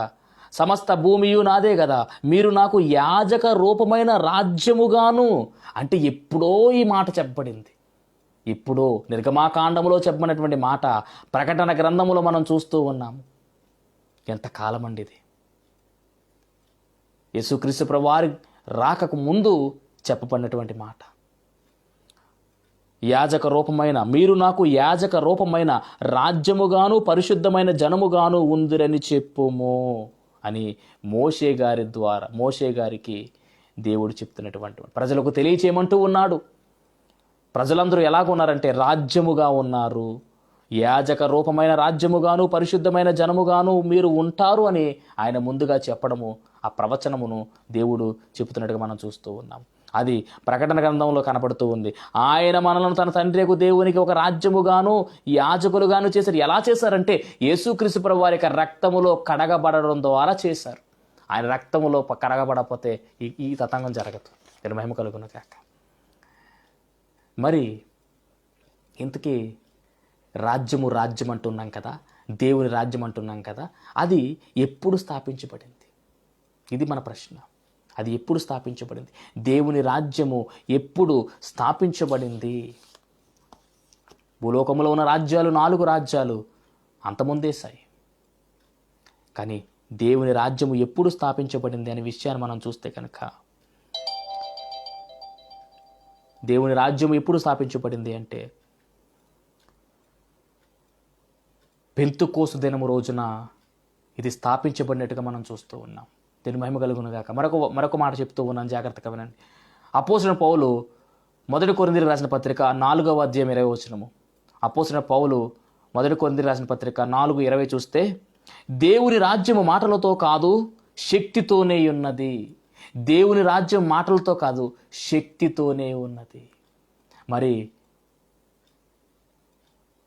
సమస్త భూమియు నాదే కదా, మీరు నాకు యాజక రూపమైన రాజ్యముగాను. అంటే ఎప్పుడో ఈ మాట చెప్పబడింది. ఇప్పుడు నిర్గమాకాండములో చెప్పబడినటువంటి మాట ప్రకటన గ్రంథములో మనం చూస్తూ ఉన్నాము. ఎంత కాలం అండి ఇది. యేసుక్రీస్తు ప్రభువారి రాకకు ముందు చెప్పబడినటువంటి మాట. యాజక రూపమైన మీరు నాకు యాజక రూపమైన రాజ్యముగాను పరిశుద్ధమైన జనముగాను ఉందిరని చెప్పుము అని మోషే గారికి దేవుడు చెప్తున్నటువంటి ప్రజలకు తెలియచేయమంటూ ఉన్నాడు. ప్రజలందరూ ఎలాగున్నారంటే రాజ్యముగా ఉన్నారు. యాజక రూపమైన రాజ్యముగాను పరిశుద్ధమైన జనముగాను మీరు ఉంటారు అని ఆయన ముందుగా చెప్పడము, ఆ ప్రవచనమును దేవుడు చెబుతున్నట్టుగా మనం చూస్తూ ఉన్నాం. అది ప్రకటన గ్రంథంలో కనపడుతూ ఉంది. ఆయన మనలను తన తండ్రికి దేవునికి ఒక రాజ్యముగాను యాజకులుగాను చేశారు. ఎలా చేశారంటే యేసుక్రీస్తు ప్రభువు వారి యొక్క రక్తములో కడగబడడం ద్వారా చేశారు. ఆయన రక్తములో కడగబడకపోతే ఈ తతంగం జరగదు. నేను మహిమ కలుగును కాక. మరి ఇంతకీ రాజ్యం అంటున్నాం కదా, దేవుని రాజ్యం అంటున్నాం కదా, అది ఎప్పుడు స్థాపించబడింది? ఇది మన ప్రశ్న. అది ఎప్పుడు స్థాపించబడింది? దేవుని రాజ్యము ఎప్పుడు స్థాపించబడింది? భూలోకంలో ఉన్న రాజ్యాలు 4 రాజ్యాలు అంతమొందేశాయి. కానీ దేవుని రాజ్యము ఎప్పుడు స్థాపించబడింది అనే విషయాన్ని మనం చూస్తే కనుక, దేవుని రాజ్యం ఎప్పుడు స్థాపించబడింది అంటే పెంతెకోస్తు దినము రోజున ఇది స్థాపించబడినట్టుగా మనం చూస్తూ ఉన్నాం. దీని మహిమ కలుగును గాక. మరొక మాట చెప్తూ ఉన్నాను, జాగ్రత్తగా వినండి. అపోస్తలుడైన పౌలు 1 కొరింథీయులకు రాసిన పత్రిక 4వ అధ్యాయం 20వ వచనము. అపోస్తలుడైన పౌలు 1 కొరింథీయులకు రాసిన పత్రిక 4:20 చూస్తే, దేవుని రాజ్యము మాటలతో కాదు శక్తితోనే ఉన్నది. దేవుని రాజ్యం మాటలతో కాదు శక్తితోనే ఉన్నది. మరి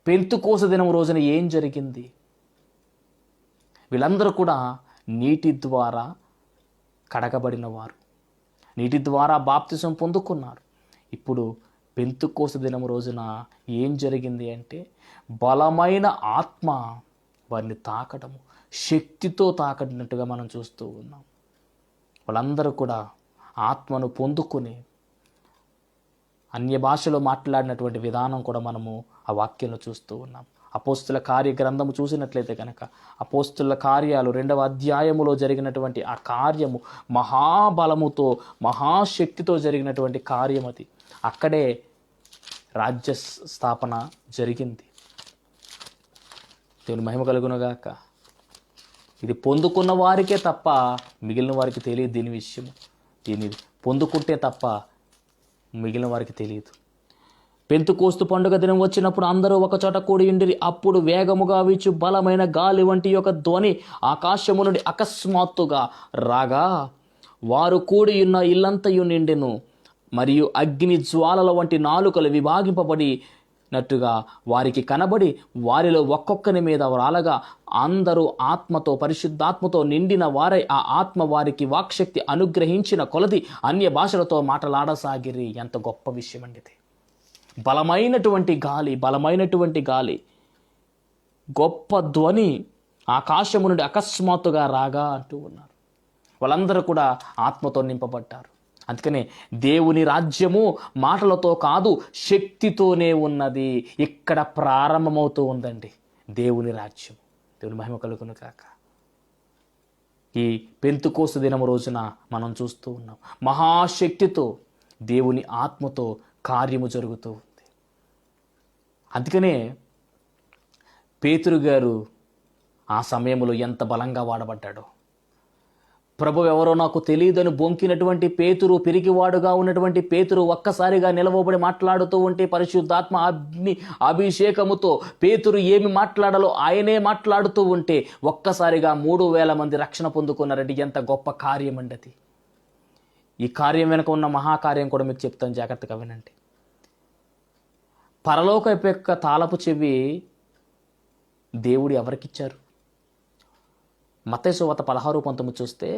పెంతెకోస్తు దినం రోజున ఏం జరిగింది? వీళ్ళందరూ కూడా నీటి ద్వారా కడగబడిన వారు, నీటి ద్వారా బాప్తిసం పొందుకున్నారు. ఇప్పుడు పెంతెకోస్తు దినం రోజున ఏం జరిగింది అంటే బలమైన ఆత్మ వారిని తాకడము, శక్తితో తాకడినట్టుగా మనం చూస్తూ ఉన్నాం. వాళ్ళందరూ కూడా ఆత్మను పొందుకుని అన్య భాషలో మాట్లాడినటువంటి విధానం కూడా మనము ఆ వాక్యంలో చూస్తూ ఉన్నాం. అపోస్తుల కార్య గ్రంథము చూసినట్లయితే కనుక అపోస్తుల కార్యాలు 2వ అధ్యాయములో జరిగినటువంటి ఆ కార్యము మహాబలముతో మహాశక్తితో జరిగినటువంటి కార్యం అది. అక్కడే రాజ్య స్థాపన జరిగింది. దేవుని మహిమ కలుగునుగాక. ఇది పొందుకున్న వారికే తప్ప మిగిలిన వారికి తెలియదు దీని విషయం. దీన్ని పొందుకుంటే తప్ప మిగిలిన వారికి తెలియదు. పెంతెకోస్తు పండుగ దినం వచ్చినప్పుడు అందరూ ఒకచోట కూడి ఉండిరి. అప్పుడు వేగముగా వీచు బలమైన గాలి వంటి యొక్క ధ్వని ఆకాశము నుండి అకస్మాత్తుగా రాగా వారు కూడి ఉన్న ఇల్లంతయు నిండెను. మరియు అగ్ని జ్వాలల వంటి నాలుకలు విభాగింపబడినట్టుగా వారికి కనబడి వారిలో ఒక్కొక్కని మీద రాలగా అందరూ ఆత్మతో పరిశుద్ధాత్మతో నిండిన వారై ఆ ఆత్మ వారికి వాక్శక్తి అనుగ్రహించిన కొలది అన్య భాషలతో మాట్లాడసాగిరి. ఎంత గొప్ప విషయం అండి ఇది. బలమైనటువంటి గాలి, గొప్ప ధ్వని ఆకాశము నుండి అకస్మాత్తుగా రాగా అంటూ ఉన్నారు. వాళ్ళందరూ కూడా ఆత్మతో నింపబడ్డారు. అందుకనే దేవుని రాజ్యము మాటలతో కాదు శక్తితోనే ఉన్నది. ఇక్కడ ప్రారంభమవుతూ ఉందండి దేవుని రాజ్యం. దేవుని మహిమ కలుగును కాక. ఈ పెంతెకోస్తు దినం రోజున మనం చూస్తూ ఉన్నాం మహాశక్తితో దేవుని ఆత్మతో కార్యము జరుగుతూ ఉంది. అందుకనే పేతురు గారు ఆ సమయంలో ఎంత బలంగా వాడబడ్డాడో. ప్రభువు ఎవరో నాకు తెలియదని బొంకినటువంటి పేతురు, పిరికివాడుగా ఉన్నటువంటి పేతురు ఒక్కసారిగా నిలవబడి మాట్లాడుతూ ఉంటే పరిశుద్ధాత్మ అభిషేకముతో పేతురు ఏమి మాట్లాడాలో ఆయనే మాట్లాడుతూ ఉంటే ఒక్కసారిగా 3,000 మంది రక్షణ పొందుకున్నారంటే ఎంత గొప్ప కార్యం అండి అది. ఈ కార్యం వెనుక ఉన్న మహాకార్యం కూడా మీకు చెప్తాను, జాగ్రత్తగా వినండి. పరలోకపు యొక్క తాళపు చెవి దేవుడు ఎవరికిచ్చారు? మత్తయి సువార్త 16:19 చూస్తే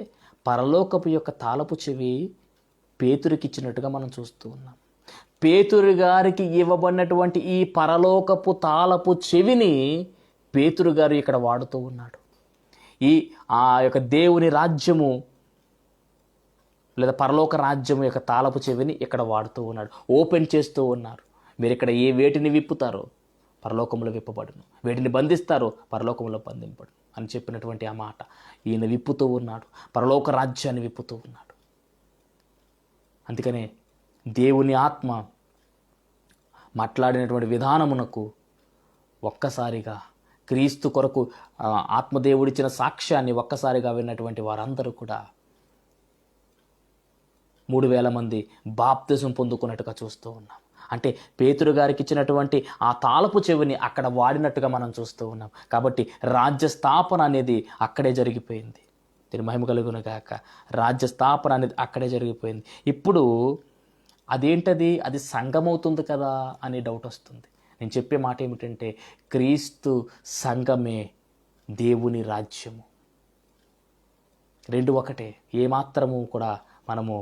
పరలోకపు యొక్క తాళపు చెవి పేతురుకిచ్చినట్టుగా మనం చూస్తూ ఉన్నాం. పేతురు గారికి ఇవ్వబడినటువంటి ఈ పరలోకపు తాళపు చెవిని పేతురు గారు ఇక్కడ వాడుతూ ఉన్నాడు. ఆ యొక్క దేవుని రాజ్యము లేదా పరలోక రాజ్యము యొక్క తాళపు చెవిని ఇక్కడ వాడుతూ ఉన్నాడు, ఓపెన్ చేస్తూ ఉన్నారు. మీరు ఇక్కడ వేటిని విప్పుతారో పరలోకంలో విప్పబడును, వేటిని బంధిస్తారో పరలోకంలో బంధింపడు అని చెప్పినటువంటి ఆ మాట ఈయన విప్పుతూ ఉన్నాడు, పరలోక రాజ్యాన్ని విప్పుతూ ఉన్నాడు. అందుకనే దేవుని ఆత్మ మాట్లాడినటువంటి విధానమునకు ఒక్కసారిగా క్రీస్తు కొరకు ఆత్మదేవుడిచ్చిన సాక్ష్యాన్ని ఒక్కసారిగా విన్నటువంటి వారందరూ కూడా 3,000 మంది బాప్తిజం పొందుకున్నట్టుగా చూస్తూ ఉన్నాం. అంటే పేతురు గారికి ఇచ్చినటువంటి ఆ తాళపు చెవిని అక్కడ వాడినట్టుగా మనం చూస్తూ ఉన్నాం. కాబట్టి రాజ్య స్థాపన అనేది అక్కడే జరిగిపోయింది. దీని మహిమ కలుగును గాక. రాజ్య స్థాపన అనేది అక్కడే జరిగిపోయింది. ఇప్పుడు అదేంటది, అది సంఘమవుతుంది కదా అనే డౌట్ వస్తుంది. నేను చెప్పే మాట ఏమిటంటే క్రీస్తు సంఘమే దేవుని రాజ్యము. రెండు ఒకటే, ఏమాత్రము కూడా మనము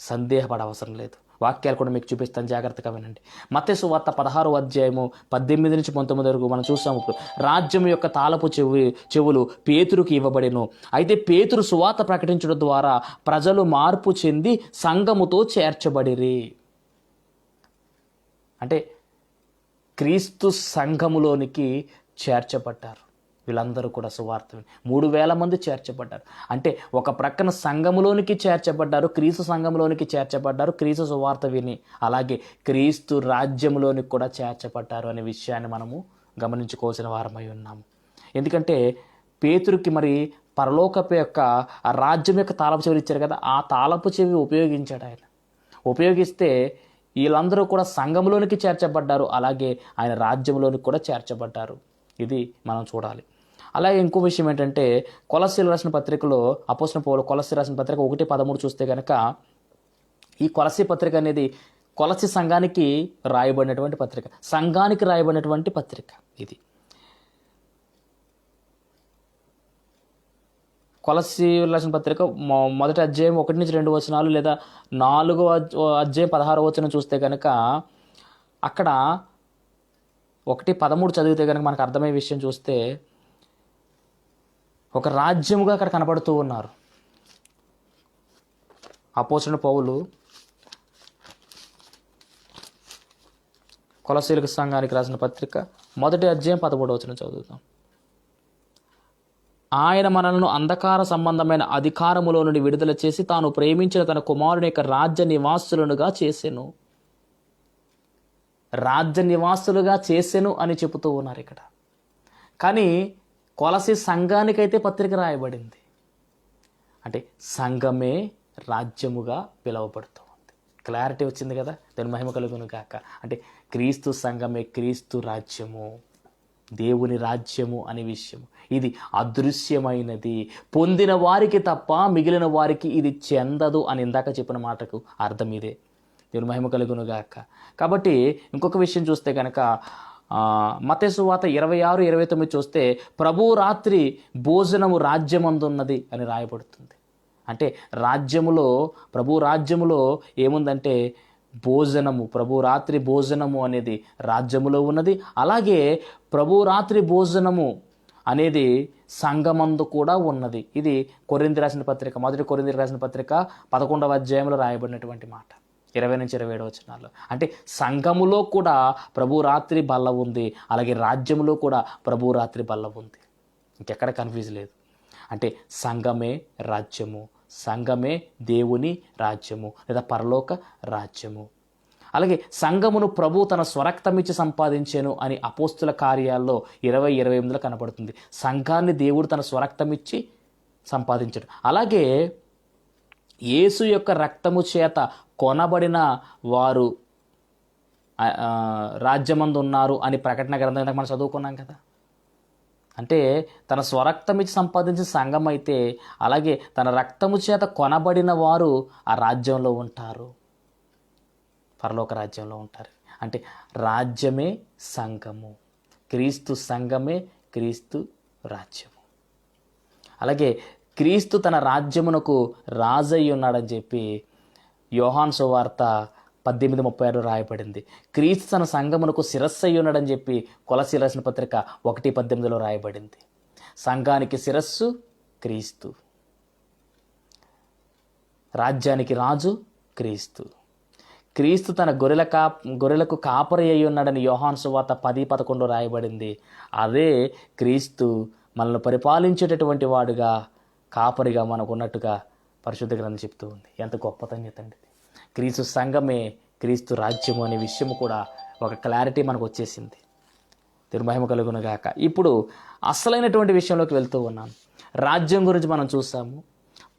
సందేహపడ అవసరం లేదు. వాక్యాలు కూడా మీకు చూపిస్తాను, జాగ్రత్తగా వినండి. మత్తయి సువార్త 16వ అధ్యాయము 18 నుంచి 19 వరకు మనం చూస్తాము. ఇప్పుడు రాజ్యం యొక్క తాళపు చెవులు పేతురుకి ఇవ్వబడెను. అయితే పేతురు సువార్త ప్రకటించడం ద్వారా ప్రజలు మార్పు చెంది సంఘముతో చేర్చబడిరి. అంటే క్రీస్తు సంఘములోనికి చేర్చబడ్డారు. వీళ్ళందరూ కూడా సువార్త 3,000 మంది చేర్చబడ్డారు. అంటే ఒక ప్రక్కన సంఘములోనికి చేర్చబడ్డారు, క్రీస్తు సంఘంలోనికి చేర్చబడ్డారు, క్రీస్తు సువార్త విని. అలాగే క్రీస్తు రాజ్యంలోనికి కూడా చేర్చబడ్డారు అనే విషయాన్ని మనము గమనించుకోవాల్సిన వారమై ఉన్నాము. ఎందుకంటే పేతురుకి మరి పరలోకపు యొక్క ఆ రాజ్యం యొక్క తాళపు చెవి ఇచ్చారు కదా, ఆ తాళపు చెవి ఉపయోగించాడు ఆయన. ఉపయోగిస్తే వీళ్ళందరూ కూడా సంఘంలోనికి చేర్చబడ్డారు, అలాగే ఆయన రాజ్యంలోనికి కూడా చేర్చబడ్డారు. ఇది మనం చూడాలి. అలాగే ఇంకో విషయం ఏంటంటే కొలస్సీలు రాసిన పత్రికలో అపోస్తలుడైన పౌలు కొలస్సీ రాసిన పత్రిక 1:13 చూస్తే కనుక ఈ కొలస్సీ పత్రిక అనేది కొలస్సీ సంఘానికి రాయబడినటువంటి పత్రిక, సంఘానికి రాయబడినటువంటి పత్రిక. ఇది కొలస్సీ రాసిన పత్రిక మొదటి అధ్యాయం 1-2 వచనాలు, లేదా 4వ అధ్యాయం 16వ వచనం చూస్తే కనుక అక్కడ 1:13 చదివితే కనుక మనకు అర్థమయ్యే విషయం చూస్తే ఒక రాజ్యముగా అక్కడ కనపడుతూ ఉన్నారు. అపోస్తలుడైన పౌలు కొలస్సీలకు సంఘానికి రాసిన పత్రిక మొదటి అధ్యాయం 13వ వచనం చదువుతాం. ఆయన మనలను అంధకార సంబంధమైన అధికారములో నుండి విడుదల చేసి తాను ప్రేమించిన తన కుమారుని యొక్క రాజ్య నివాసులుగా చేసెను. రాజ్య నివాసులుగా చేసెను అని చెబుతూ ఉన్నారు ఇక్కడ. కానీ కొలసీ సంఘానికైతే పత్రిక రాయబడింది. అంటే సంఘమే రాజ్యముగా పిలువబడుతూ ఉంది. క్లారిటీ వచ్చింది కదా, దాని మహిమ కలుగును గాక. అంటే క్రీస్తు సంఘమే క్రీస్తు రాజ్యము, దేవుని రాజ్యము అనే విషయం. ఇది అదృశ్యమైనది, పొందిన వారికి తప్ప మిగిలిన వారికి ఇది చెందదు అని ఇందాక చెప్పిన మాటకు అర్థం ఇదే. దేవుని మహిమ కలుగును గాక. కాబట్టి ఇంకొక విషయం చూస్తే కనుక మత్తయి సువార్త 26-29 చూస్తే ప్రభు రాత్రి భోజనము రాజ్యమందున్నది అని రాయబడుతుంది. అంటే రాజ్యములో, ప్రభు రాజ్యములో ఏముందంటే భోజనము, ప్రభు రాత్రి భోజనము అనేది రాజ్యములో ఉన్నది. అలాగే ప్రభు రాత్రి భోజనము అనేది సంఘమందు కూడా ఉన్నది. ఇది కొరింథీ రాసిన పత్రిక, మొదటి కొరింథీ రాసిన పత్రిక 11వ అధ్యాయంలో రాయబడినటువంటి మాట, 20-27 వచనాల్లో. అంటే సంఘములో కూడా ప్రభు రాత్రి బల్ల ఉంది, అలాగే రాజ్యములో కూడా ప్రభు రాత్రి బల్ల ఉంది. ఇంకెక్కడ కన్ఫ్యూజ్ లేదు. అంటే సంఘమే రాజ్యము, సంఘమే దేవుని రాజ్యము లేదా పరలోక రాజ్యము. అలాగే సంఘమును ప్రభు తన స్వరక్తమిచ్చి సంపాదించాను అని అపోస్తుల కార్యాల్లో 20-28లో కనపడుతుంది. సంఘాన్ని దేవుడు తన స్వరక్తమిచ్చి సంపాదించాడు. అలాగే యేసు యొక్క రక్తము చేత కొనబడిన వారు రాజ్యమందు ఉన్నారు అని ప్రకటన గ్రంథం మనం చదువుకున్నాం కదా. అంటే తన స్వరక్తమిచ్చి సంపాదించిన సంఘం అయితే, అలాగే తన రక్తము చేత కొనబడిన వారు ఆ రాజ్యంలో ఉంటారు, పరలోక రాజ్యంలో ఉంటారు. అంటే రాజ్యమే సంఘము, క్రీస్తు సంఘమే క్రీస్తు రాజ్యము. అలాగే క్రీస్తు తన రాజ్యమునకు రాజయ్య ఉన్నాడని చెప్పి యోహాను సువార్త 18:36 రాయబడింది. క్రీస్తు తన సంఘమునకు శిరస్సు అయి ఉన్నాడని చెప్పి కొలస్సీ రాసిన పత్రిక 1:18లో రాయబడింది. సంఘానికి శిరస్సు క్రీస్తు, రాజ్యానికి రాజు క్రీస్తు. క్రీస్తు తన గొర్రెలకు కాపరి అయి ఉన్నాడని యోహాను సువార్త 10:11 రాయబడింది. అదే క్రీస్తు మనల్ని పరిపాలించేటటువంటి వాడుగా, కాపరిగా మనకు ఉన్నట్టుగా పరిశుద్ధ గ్రంథం చెప్తూ ఉంది. ఎంత గొప్ప ధన్యత అండి! క్రీస్తు సంఘమే క్రీస్తు రాజ్యము అనే విషయము కూడా ఒక క్లారిటీ మనకు వచ్చేసింది. దేవుని మహిమ కలుగును గాక. ఇప్పుడు అసలైనటువంటి విషయంలోకి వెళ్తూ ఉన్నాను. రాజ్యం గురించి మనం చూసాము,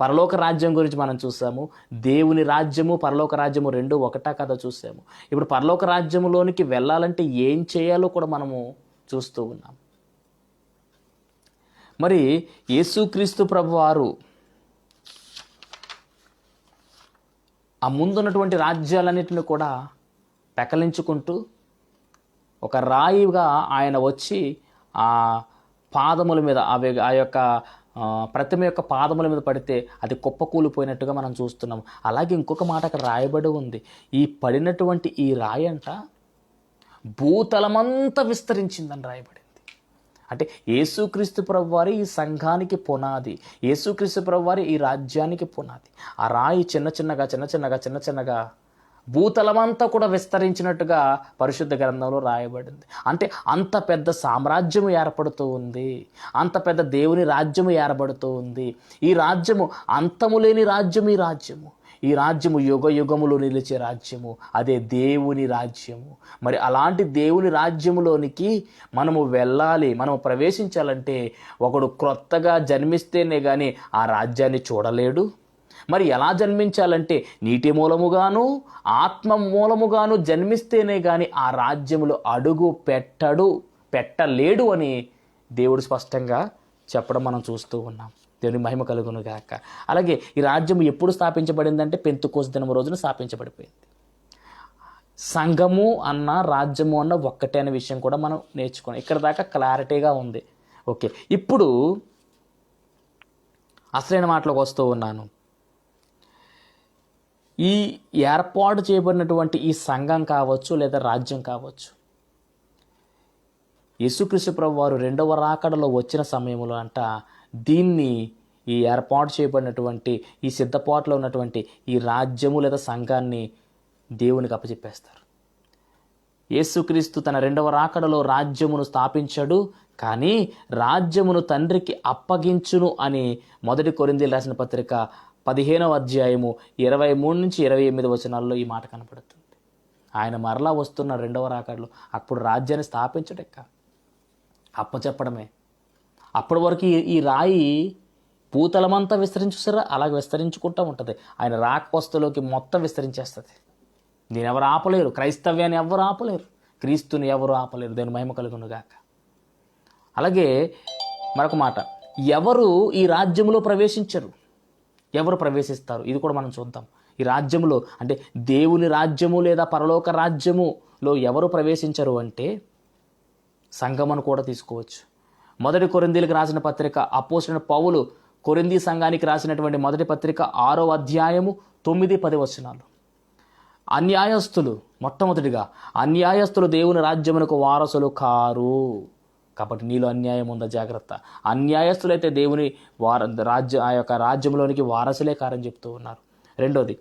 పరలోక రాజ్యం గురించి మనం చూసాము. దేవుని రాజ్యము పరలోక రాజ్యము రెండు ఒకటా కదా చూసాము. ఇప్పుడు పరలోక రాజ్యములోనికి వెళ్ళాలంటే ఏం చేయాలో కూడా మనము చూస్తూ ఉన్నాం. మరి యేసుక్రీస్తు ప్రభువారు ఆ ముందున్నటువంటి రాజ్యాలన్నిటిని కూడా పెకలించుకుంటూ ఒక రాయిగా ఆయన వచ్చి ఆ పాదముల మీద ఆ యొక్క ప్రతిమ యొక్క పాదముల మీద పడితే అది కుప్పకూలిపోయినట్టుగా మనం చూస్తున్నాం. అలాగే ఇంకొక మాట అక్కడ రాయబడి ఉంది. ఈ పడినటువంటి ఈ రాయి అంట భూతలమంతా విస్తరించిందని రాయబడింది. అంటే యేసుక్రీస్తు ప్రభువారి ఈ సంఘానికి పునాది, యేసుక్రీస్తు ప్రభువారి ఈ రాజ్యానికి పునాది. ఆ రాయి చిన్న చిన్నగా భూతలమంతా కూడా విస్తరించినట్టుగా పరిశుద్ధ గ్రంథంలో రాయబడింది. అంటే అంత పెద్ద సామ్రాజ్యము ఏర్పడుతూ ఉంది, అంత పెద్ద దేవుని రాజ్యము ఏర్పడుతూ ఉంది. ఈ రాజ్యము అంతము లేని రాజ్యము. ఈ రాజ్యము యుగ యుగములు నిలిచే రాజ్యము, అదే దేవుని రాజ్యము. మరి అలాంటి దేవుని రాజ్యములోనికి మనము వెళ్ళాలి, మనము ప్రవేశించాలంటే ఒకడు క్రొత్తగా జన్మిస్తేనే కానీ ఆ రాజ్యాన్ని చూడలేడు. మరి ఎలా జన్మించాలంటే నీటి మూలముగాను ఆత్మ మూలముగాను జన్మిస్తేనే కానీ ఆ రాజ్యములో అడుగు పెట్టలేడు అని దేవుడు స్పష్టంగా చెప్పడం మనం చూస్తూ ఉన్నాం. దేవుని మహిమ కలుగును గాక. అలాగే ఈ రాజ్యం ఎప్పుడు స్థాపించబడిందంటే పెంతెకోస్తు దినము రోజున స్థాపించబడిపోయింది. సంఘము అన్న రాజ్యము అన్న ఒక్కటే అనే విషయం కూడా మనం నేర్చుకోం. ఇక్కడ దాకా క్లారిటీగా ఉంది. ఓకే, ఇప్పుడు అసలైన మాటలోకి వస్తూ ఉన్నాను. ఈ ఏర్పాటు చేయబడినటువంటి ఈ సంఘం కావచ్చు లేదా రాజ్యం కావచ్చు, యేసుక్రీస్తు ప్రభువారు రెండవ రాకడలో వచ్చిన సమయంలో అంట దీన్ని ఈ ఏర్పాటు చేయబడినటువంటి ఈ సిద్ధపాటులో ఉన్నటువంటి ఈ రాజ్యము లేదా సంఘాన్ని దేవునికి అప్పచెప్పేస్తారు. యేసుక్రీస్తు తన రెండవ రాకడలో రాజ్యమును స్థాపించాడు, కానీ రాజ్యమును తండ్రికి అప్పగించును అని 1 కొరింథీయులకు రాసిన పత్రిక 15వ అధ్యాయము 23 నుంచి 28 వచనాల్లో ఈ మాట కనపడుతుంది. ఆయన మరలా వస్తున్న రెండవ రాకడలో అప్పుడు రాజ్యాన్ని స్థాపించడెక్క అప్పచెప్పడమే. అప్పటి వరకు ఈ రాయి భూతలమంతా విస్తరించుసారా అలాగే విస్తరించుకుంటూ ఉంటుంది. ఆయన రాకవస్తులోకి మొత్తం విస్తరించేస్తుంది. దీని ఎవరు ఆపలేరు, క్రైస్తవ్యాన్ని ఎవరు ఆపలేరు, క్రీస్తుని ఎవరు ఆపలేరు. దాని మహిమ కలుగును గాక. అలాగే మరొక మాట, ఎవరు ఈ రాజ్యంలో ప్రవేశించరు, ఎవరు ప్రవేశిస్తారు, ఇది కూడా మనం చూద్దాం. ఈ రాజ్యములో అంటే దేవుని రాజ్యము లేదా పరలోక రాజ్యములో ఎవరు ప్రవేశించరు అంటే సంఘమును కూడా తీసుకోవచ్చు. 1 కొరింథీయులకు రాసిన పత్రిక అపోస్తలుడైన పౌలు కొరింథీ సంఘానికి రాసినటువంటి 1 పత్రిక 6వ అధ్యాయము 9-10 వచనాలు. అన్యాయస్తులు, మొట్టమొదటిగా అన్యాయస్తులు దేవుని రాజ్యమునకు వారసులు కారు. కాబట్టి నీలో అన్యాయం ఉందా, జాగ్రత్త. అన్యాయస్తులైతే దేవుని ఆ యొక్క రాజ్యంలోనికి వారసులే కారని చెప్తూ ఉన్నారు. రెండోది,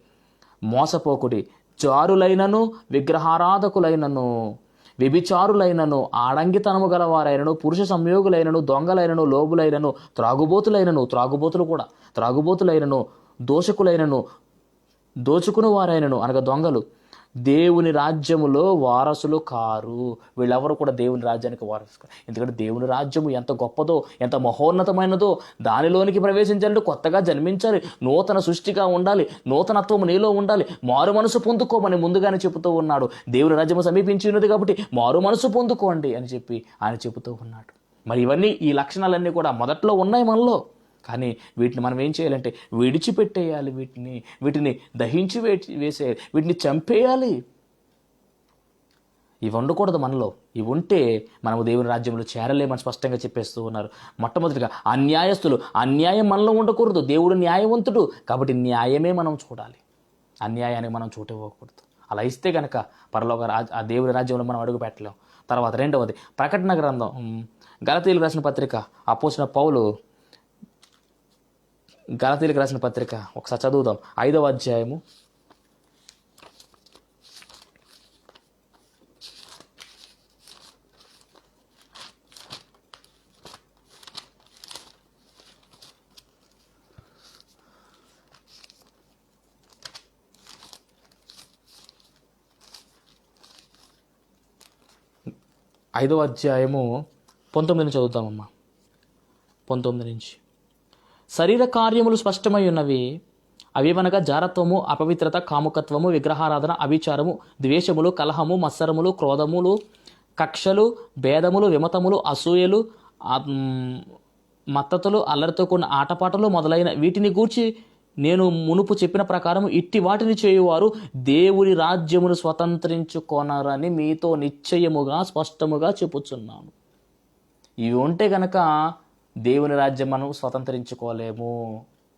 మోసపోకుడి, జారులైనను విగ్రహారాధకులైనను వ్యభిచారులైనను ఆడంగితనము గలవారైనను పురుష సంయోగులైనను దొంగలైనను లోబులైనను త్రాగుబోతులైనను దోషకులైనను దోచుకుని వారైనను అనగా దొంగలు దేవుని రాజ్యములో వారసులు కారు. వీళ్ళెవరు కూడా దేవుని రాజ్యానికి వారసు కారు. ఎందుకంటే దేవుని రాజ్యము ఎంత గొప్పదో, ఎంత మహోన్నతమైనదో, దానిలోనికి ప్రవేశించాలంటే కొత్తగా జన్మించాలి, నూతన సృష్టిగా ఉండాలి, నూతనత్వము నీలో ఉండాలి, మారు మనసు పొందుకోమని ముందుగానే చెబుతూ ఉన్నాడు. దేవుని రాజ్యము సమీపించి ఉన్నది కాబట్టి మారు మనసు పొందుకోండి అని చెప్పి ఆయన చెబుతూ ఉన్నాడు. మరి ఇవన్నీ, ఈ లక్షణాలన్నీ కూడా మొదట్లో ఉన్నాయి మనలో. కానీ వీటిని మనం ఏం చేయాలంటే విడిచిపెట్టేయాలి, వీటిని దహించి వేసేయాలి, వీటిని చంపేయాలి. ఇవి ఉండకూడదు మనలో. ఇవి ఉంటే మనము దేవుని రాజ్యంలో చేరలేమని స్పష్టంగా చెప్పేస్తూ ఉన్నారు. మొట్టమొదటిగా అన్యాయస్తులు, అన్యాయం మనలో ఉండకూడదు. దేవుడు న్యాయవంతుడు కాబట్టి న్యాయమే మనం చూడాలి, అన్యాయాన్ని మనం చూటివ్వకూడదు. అలా ఇస్తే కనుక ఆ దేవుని రాజ్యంలో మనం అడుగు పెట్టలేం. తర్వాత రెండవది, ప్రకటన గ్రంథం గలతీయులకు రాసిన పత్రిక అపోస్తలుడైన పౌలు గలతీయులకు రాసిన పత్రిక ఒకసారి చదువుదాం. 5వ అధ్యాయము 5 5వ అధ్యాయము 19 నుంచి చదువుతామమ్మా. 19 నుంచి. శరీర కార్యములు స్పష్టమై ఉన్నవి, అవేవనగా జారత్వము, అపవిత్రత, కాముకత్వము, విగ్రహారాధన, అవిచారము, ద్వేషములు, కలహము, మత్సరములు, క్రోధములు, కక్షలు, భేదములు, విమతములు, అసూయలు, మత్తతులు, అల్లరితో కూడిన ఆటపాటలు మొదలైన వీటిని గూర్చి నేను మునుపు చెప్పిన ప్రకారం ఇట్టి వాటిని చేయువారు దేవుని రాజ్యమును స్వతంత్రించుకొనరని మీతో నిశ్చయముగా స్పష్టముగా చెప్పుచున్నాను. ఇవి ఉంటే గనక దేవుని రాజ్యం మనం స్వతంత్రించుకోలేము.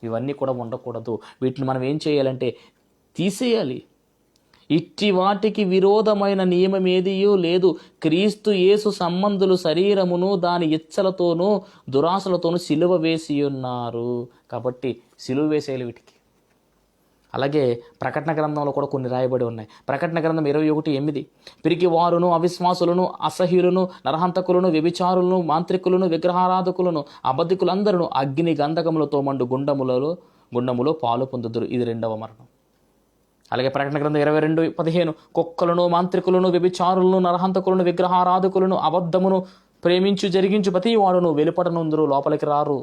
ఇవన్నీ కూడా ఉండకూడదు. వీటిని మనం ఏం చేయాలంటే తీసేయాలి. ఇట్టి వాటికి విరోధమైన నియమం ఏదియూ లేదు. క్రీస్తు యేసు సంబంధులు శరీరమును దాని ఇచ్చలతోనూ దురాశలతోనూ సిలువ వేసి ఉన్నారు. కాబట్టి సిలువ వేసేయాలి వీటికి. అలాగే ప్రకటన గ్రంథంలో కూడా కొన్ని రాయబడి ఉన్నాయి. ప్రకటన గ్రంథం 21:8 పిరికి వారును, అవిశ్వాసులను, అసహ్యులను, నరహంతకులను, వ్యభిచారులను, మాంత్రికులను, విగ్రహారాధకులను, అబద్ధికులందరూ అగ్ని గంధకములతో మండు గుండములో పాలు పొందుదురు. ఇది 2వ మరణం. అలాగే ప్రకటన గ్రంథం 22:15 కుక్కలను, మాంత్రికులను, వ్యభిచారులను, నరహంతకులను, విగ్రహారాధకులను, అబద్ధమును ప్రేమించు జరిగించు ప్రతి వాడును వెలుపడనుందరు, లోపలికి రారు.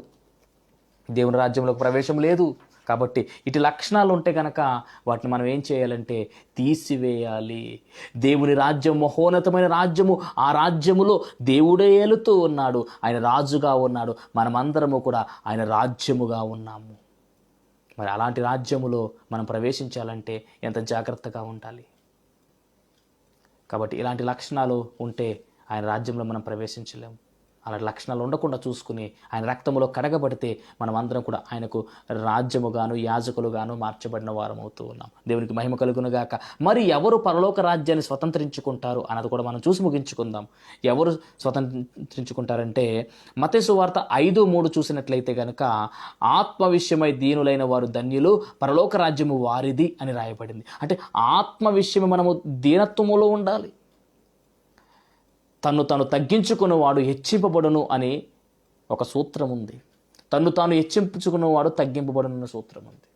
దేవుని రాజ్యంలోకి ప్రవేశం లేదు. కాబట్టి ఇటు లక్షణాలు ఉంటే కనుక వాటిని మనం ఏం చేయాలంటే తీసివేయాలి. దేవుని రాజ్యం మహోన్నతమైన రాజ్యము. ఆ రాజ్యములో దేవుడే ఏలుతూ ఉన్నాడు. ఆయన రాజుగా ఉన్నాడు. మనమందరము కూడా ఆయన రాజ్యముగా ఉన్నాము. మరి అలాంటి రాజ్యములో మనం ప్రవేశించాలంటే ఎంత జాగ్రత్తగా ఉండాలి. కాబట్టి ఇలాంటి లక్షణాలు ఉంటే ఆయన రాజ్యంలో మనం ప్రవేశించలేము. అలాంటి లక్షణాలు ఉండకుండా చూసుకుని ఆయన రక్తములో కడగబడితే మనం అందరం కూడా ఆయనకు రాజ్యముగాను యాజకులుగాను మార్చబడిన వారం అవుతూ ఉన్నాం. దేవునికి మహిమ కలుగునుగాక. మరి ఎవరు పరలోక రాజ్యాన్ని స్వతంత్రించుకుంటారు అన్నది కూడా మనం చూసి ముగించుకుందాం. ఎవరు స్వతంత్రించుకుంటారంటే మత్తయి సువార్త 5:3 చూసినట్లయితే కనుక ఆత్మ విషయమై దీనులైన వారు ధన్యులు, పరలోక రాజ్యము వారిది అని రాయబడింది. అంటే ఆత్మ విషయమై మనము దీనత్వములో ఉండాలి. తను తగ్గించుకున్నవాడు హెచ్చింపబడును అని ఒక సూత్రం ఉంది. తాను హెచ్చించుకున్నవాడు తగ్గింపబడును సూత్రం ఉంది.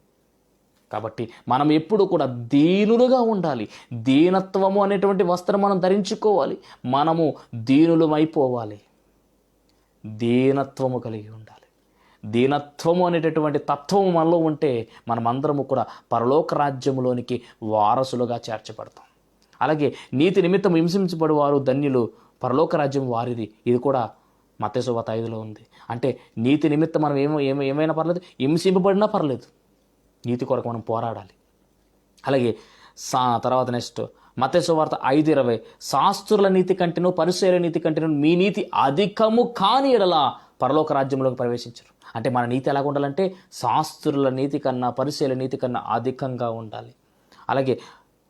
కాబట్టి మనం ఎప్పుడు కూడా దీనులుగా ఉండాలి. దీనత్వము అనేటువంటి వస్త్రం మనం ధరించుకోవాలి. మనము దీనులమైపోవాలి. దీనత్వము కలిగి ఉండాలి. దీనత్వము అనేటటువంటి తత్వము మనలో ఉంటే మనమందరము కూడా పరలోక రాజ్యములోనికి వారసులుగా చేర్చబడతాం. అలాగే నీతి నిమిత్తం హింసించబడువారు ధన్యులు, పరలోక రాజ్యం వారిది. ఇది కూడా మత్తయి సువార్త 5లో ఉంది. అంటే నీతి నిమిత్తం మనం ఏమైనా పర్లేదు, హింసింపబడినా పర్లేదు, నీతి కొరకు మనం పోరాడాలి. అలాగే తర్వాత నెక్స్ట్ మత్తయి సువార్త 5:20 శాస్త్రుల నీతి కంటేను పరిసయ్యుల నీతి కంటేను మీ నీతి అధికము కాని ఎడల పరలోక రాజ్యంలోకి ప్రవేశించరు. అంటే మన నీతి ఎలాగ ఉండాలంటే శాస్త్రుల నీతి కన్నా పరిసయ్యుల నీతి కన్నా అధికంగా ఉండాలి. అలాగే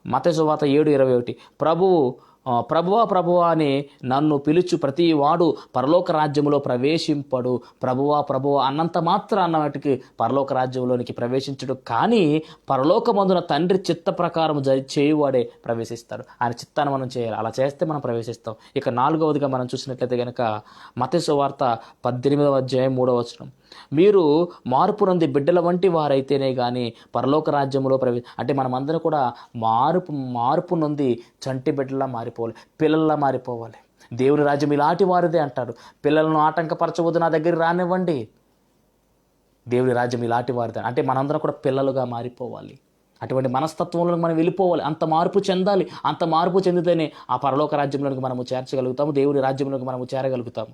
మత్తయి సువార్త 7:21 ప్రభువా అని నన్ను పిలుచు ప్రతి వాడు పరలోక రాజ్యములో ప్రవేశింపడు. ప్రభువా అన్నంత మాత్రాన వాటికి పరలోక రాజ్యంలోనికి ప్రవేశించడు. కానీ పరలోకమందున తండ్రి చిత్త ప్రకారం చేయువాడే ప్రవేశిస్తాడు. ఆయన చిత్తాన్ని మనం చేయాలి. అలా చేస్తే మనం ప్రవేశిస్తాం. ఇక 4వదిగా మనం చూసినట్లయితే కనుక మత్తయి సువార్త 18:3 మీరు మార్పు నొంది బిడ్డల వంటి వారైతేనే కానీ పరలోక రాజ్యంలో అంటే మనమందరం కూడా మార్పు నొంది చంటి బిడ్డలా మారిపోవాలి, పిల్లల్లా మారిపోవాలి. దేవుని రాజ్యం ఇలాంటి వారిదే అంటాడు. పిల్లలను ఆటంకపరచవద్దు, నా దగ్గరికి రానివ్వండి. దేవుని రాజ్యం ఇలాంటి వారిదే. అంటే మనందరం కూడా పిల్లలుగా మారిపోవాలి. అటువంటి మనస్తత్వంలోకి మనం వెళ్ళిపోవాలి. అంత మార్పు చెందాలి. అంత మార్పు చెందితేనే ఆ పరలోక రాజ్యంలోనికి మనము చేర్చగలుగుతాము. దేవుని రాజ్యంలోకి మనము చేరగలుగుతాము.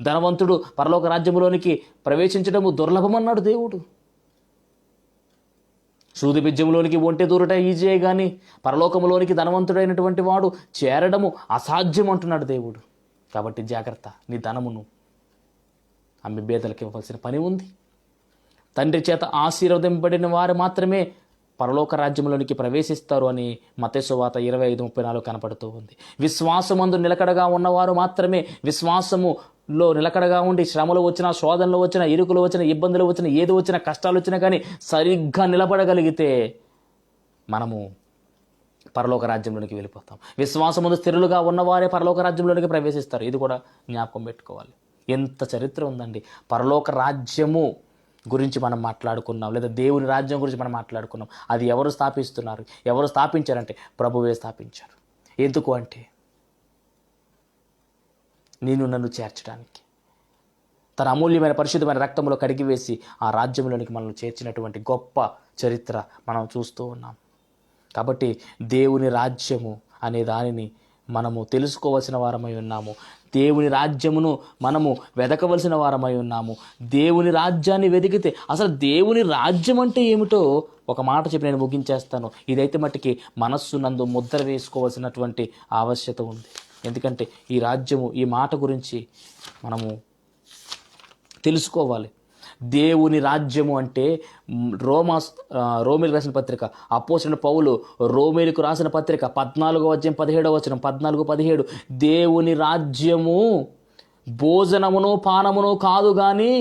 ధనవంతుడు పరలోక రాజ్యంలోనికి ప్రవేశించడము దుర్లభమన్నాడు దేవుడు. సూది బిజ్యంలోనికి ఒంటె దూరట ఈజీయే కానీ పరలోకంలోనికి ధనవంతుడైనటువంటి వాడు చేరడము అసాధ్యం అంటున్నాడు దేవుడు. కాబట్టి జాగ్రత్త. నీ ధనమును అమ్మి బేదలకు ఇవ్వాల్సిన పని ఉంది. తండ్రి చేత ఆశీర్వదింపబడిన వారు మాత్రమే పరలోక రాజ్యంలోనికి ప్రవేశిస్తారు అని మత్తయి సువార్త 25:34 కనపడుతూ ఉంది. విశ్వాసమందు నిలకడగా ఉన్నవారు మాత్రమే, విశ్వాసములో నిలకడగా ఉండి శ్రమలు వచ్చినా, శోధనలు వచ్చినా, ఇరుకులు వచ్చినా, ఇబ్బందులు వచ్చినా, ఏది వచ్చినా, కష్టాలు వచ్చినా కానీ సరిగ్గా నిలబడగలిగితే మనము పరలోక రాజ్యంలోనికి వెళ్ళిపోతాం. విశ్వాసమందు స్థిరులుగా ఉన్నవారే పరలోక రాజ్యంలోనికి ప్రవేశిస్తారు. ఇది కూడా జ్ఞాపకం పెట్టుకోవాలి. ఎంత చరిత్ర ఉందండి. పరలోక రాజ్యము గురించి మనం మాట్లాడుకున్నాం, లేదా దేవుని రాజ్యం గురించి మనం మాట్లాడుకున్నాం. అది ఎవరు స్థాపిస్తున్నారు? ఎవరు స్థాపించారంటే ప్రభువే స్థాపించారు. ఎందుకు అంటే నన్ను చేర్చడానికి తన అమూల్యమైన పరిశుద్ధమైన రక్తంలో కడిగివేసి ఆ రాజ్యంలోనికి మనల్ని చేర్చినటువంటి గొప్ప చరిత్ర మనం చూస్తూ ఉన్నాం. కాబట్టి దేవుని రాజ్యము అనే దానిని మనము తెలుసుకోవలసిన వారమై ఉన్నాము. దేవుని రాజ్యమును మనము వెదకవలసిన వారమై ఉన్నాము. దేవుని రాజ్యాన్ని వెతికితే అసలు దేవుని రాజ్యం అంటే ఏమిటో ఒక మాట చెప్పి నేను ముగించేస్తాను. ఇదైతే మట్టికి మనస్సు నందు ముద్ర వేసుకోవాల్సినటువంటి ఆవశ్యకత ఉంది. ఎందుకంటే ఈ రాజ్యము, ఈ మాట గురించి మనము తెలుసుకోవాలి. దేవుని రాజ్యము అంటే రోమేలు రాసిన పత్రిక, అపోస్తలుడైన పౌలు రోమేలుకు రాసిన పత్రిక 14:17 14:17 దేవుని రాజ్యము భోజనమును పానమును కాదు కానీ,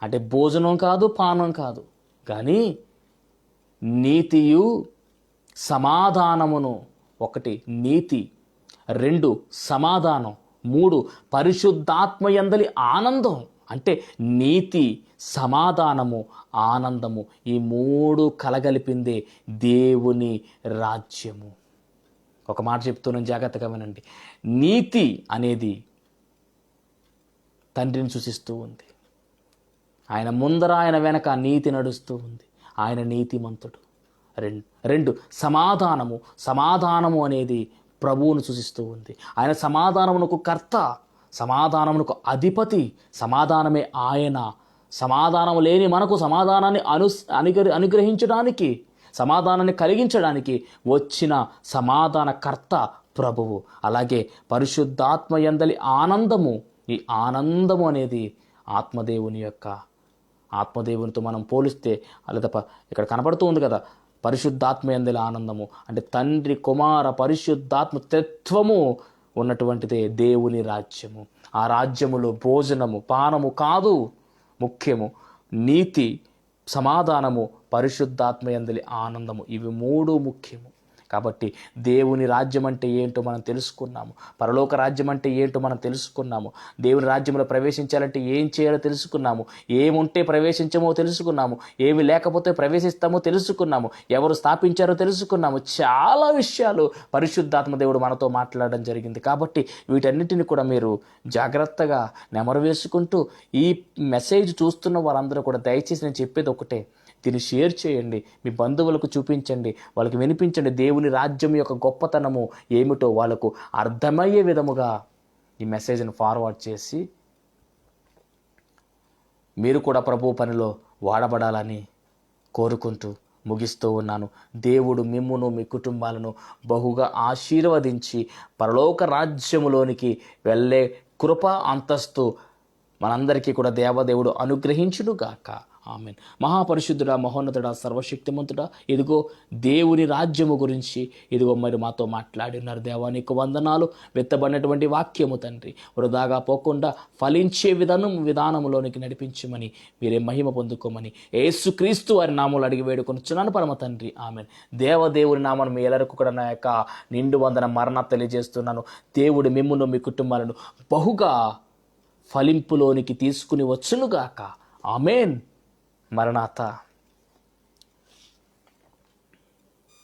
అంటే భోజనం కాదు పానం కాదు కానీ నీతియు సమాధానమును. 1 నీతి, 2 సమాధానం, 3 పరిశుద్ధాత్మయందలి ఆనందం. అంటే నీతి, సమాధానము, ఆనందము, ఈ 3 కలగలిపిందే దేవుని రాజ్యము. ఒక మాట చెప్తున్నాను, జాగ్రత్తగా వినండి. నీతి అనేది తండ్రిని సూచిస్తూ ఉంది. ఆయన ముందర ఆయన వెనక నీతి నడుస్తూ ఉంది. ఆయన నీతిమంతుడు. 2 సమాధానము అనేది ప్రభువును సూచిస్తూ ఉంది. ఆయన సమాధానమునకు కర్త, సమాధానమునకు అధిపతి, సమాధానమే ఆయన. సమాధానం లేని మనకు సమాధానాన్ని అనుగ్రహించడానికి, సమాధానాన్ని కలిగించడానికి వచ్చిన సమాధానకర్త ప్రభువు. అలాగే పరిశుద్ధాత్మయందలి ఆనందము, ఈ ఆనందము అనేది ఆత్మదేవునితో మనం పోలిస్తే లేదా ఇక్కడ కనపడుతూ ఉంది కదా, పరిశుద్ధాత్మయందలి ఆనందము అంటే తండ్రి, కుమార, పరిశుద్ధాత్మ త్రిత్వము ఉన్నటువంటిదే దేవుని రాజ్యము. ఆ రాజ్యములో భోజనము పానము కాదు ముఖ్యము, నీతి, సమాధానము, పరిశుద్ధాత్మయందలి ఆనందము, ఇవి 3 ముఖ్యము. కాబట్టి దేవుని రాజ్యం అంటే ఏంటో మనం తెలుసుకున్నాము. పరలోక రాజ్యం అంటే ఏంటో మనం తెలుసుకున్నాము. దేవుని రాజ్యంలో ప్రవేశించాలంటే ఏం చేయాలో తెలుసుకున్నాము. ఏముంటే ప్రవేశించమో తెలుసుకున్నాము. ఏమి లేకపోతే ప్రవేశిస్తామో తెలుసుకున్నాము. ఎవరు స్థాపించారో తెలుసుకున్నాము. చాలా విషయాలు పరిశుద్ధాత్మ దేవుడు మనతో మాట్లాడడం జరిగింది. కాబట్టి వీటన్నిటిని కూడా మీరు జాగ్రత్తగా నెమరు వేసుకుంటూ, ఈ మెసేజ్ చూస్తున్న వారందరూ కూడా దయచేసి నేను చెప్పేది ఒకటే, దీన్ని షేర్ చేయండి, మీ బంధువులకు చూపించండి, వాళ్ళకి వినిపించండి. దేవుని రాజ్యం యొక్క గొప్పతనము ఏమిటో వాళ్ళకు అర్థమయ్యే విధముగా ఈ మెసేజ్ను ఫార్వర్డ్ చేసి మీరు కూడా ప్రభు పనిలో వాడబడాలని కోరుకుంటూ ముగిస్తూ ఉన్నాను. దేవుడు మిమ్మును, మీ కుటుంబాలను బహుగా ఆశీర్వదించి పరలోక రాజ్యములోనికి వెళ్ళే కృప, అంతస్తు మనందరికీ కూడా దేవదేవుడు అనుగ్రహించునుగాక. ఆమెన్. మహాపరిశుద్ధుడా, మహోన్నతుడా, సర్వశక్తిమంతుడా, ఇదిగో దేవుని రాజ్యము గురించి ఇదిగో మరి మాతో మాట్లాడి ఉన్నారు. దేవా నీకు వందనాలు. వెత్తబడినటువంటి వాక్యము తండ్రి వృధాగా పోకుండా ఫలించే విధానములోనికి నడిపించమని, మీరే మహిమ పొందుకోమని యేసుక్రీస్తు వారి నామములు అడిగి వేడుకొనుచున్నాను పరమ తండ్రి. ఆమెన్. దేవదేవుని నామను మీ ఎల్లరికూ కూడా నా యొక్క నిండు వందన మరణ తెలియజేస్తున్నాను. దేవుడు మిమ్మును, మీ కుటుంబాలను బహుగా ఫలింపులోనికి తీసుకుని వచ్చునుగాక. ఆమెన్. మరణాత.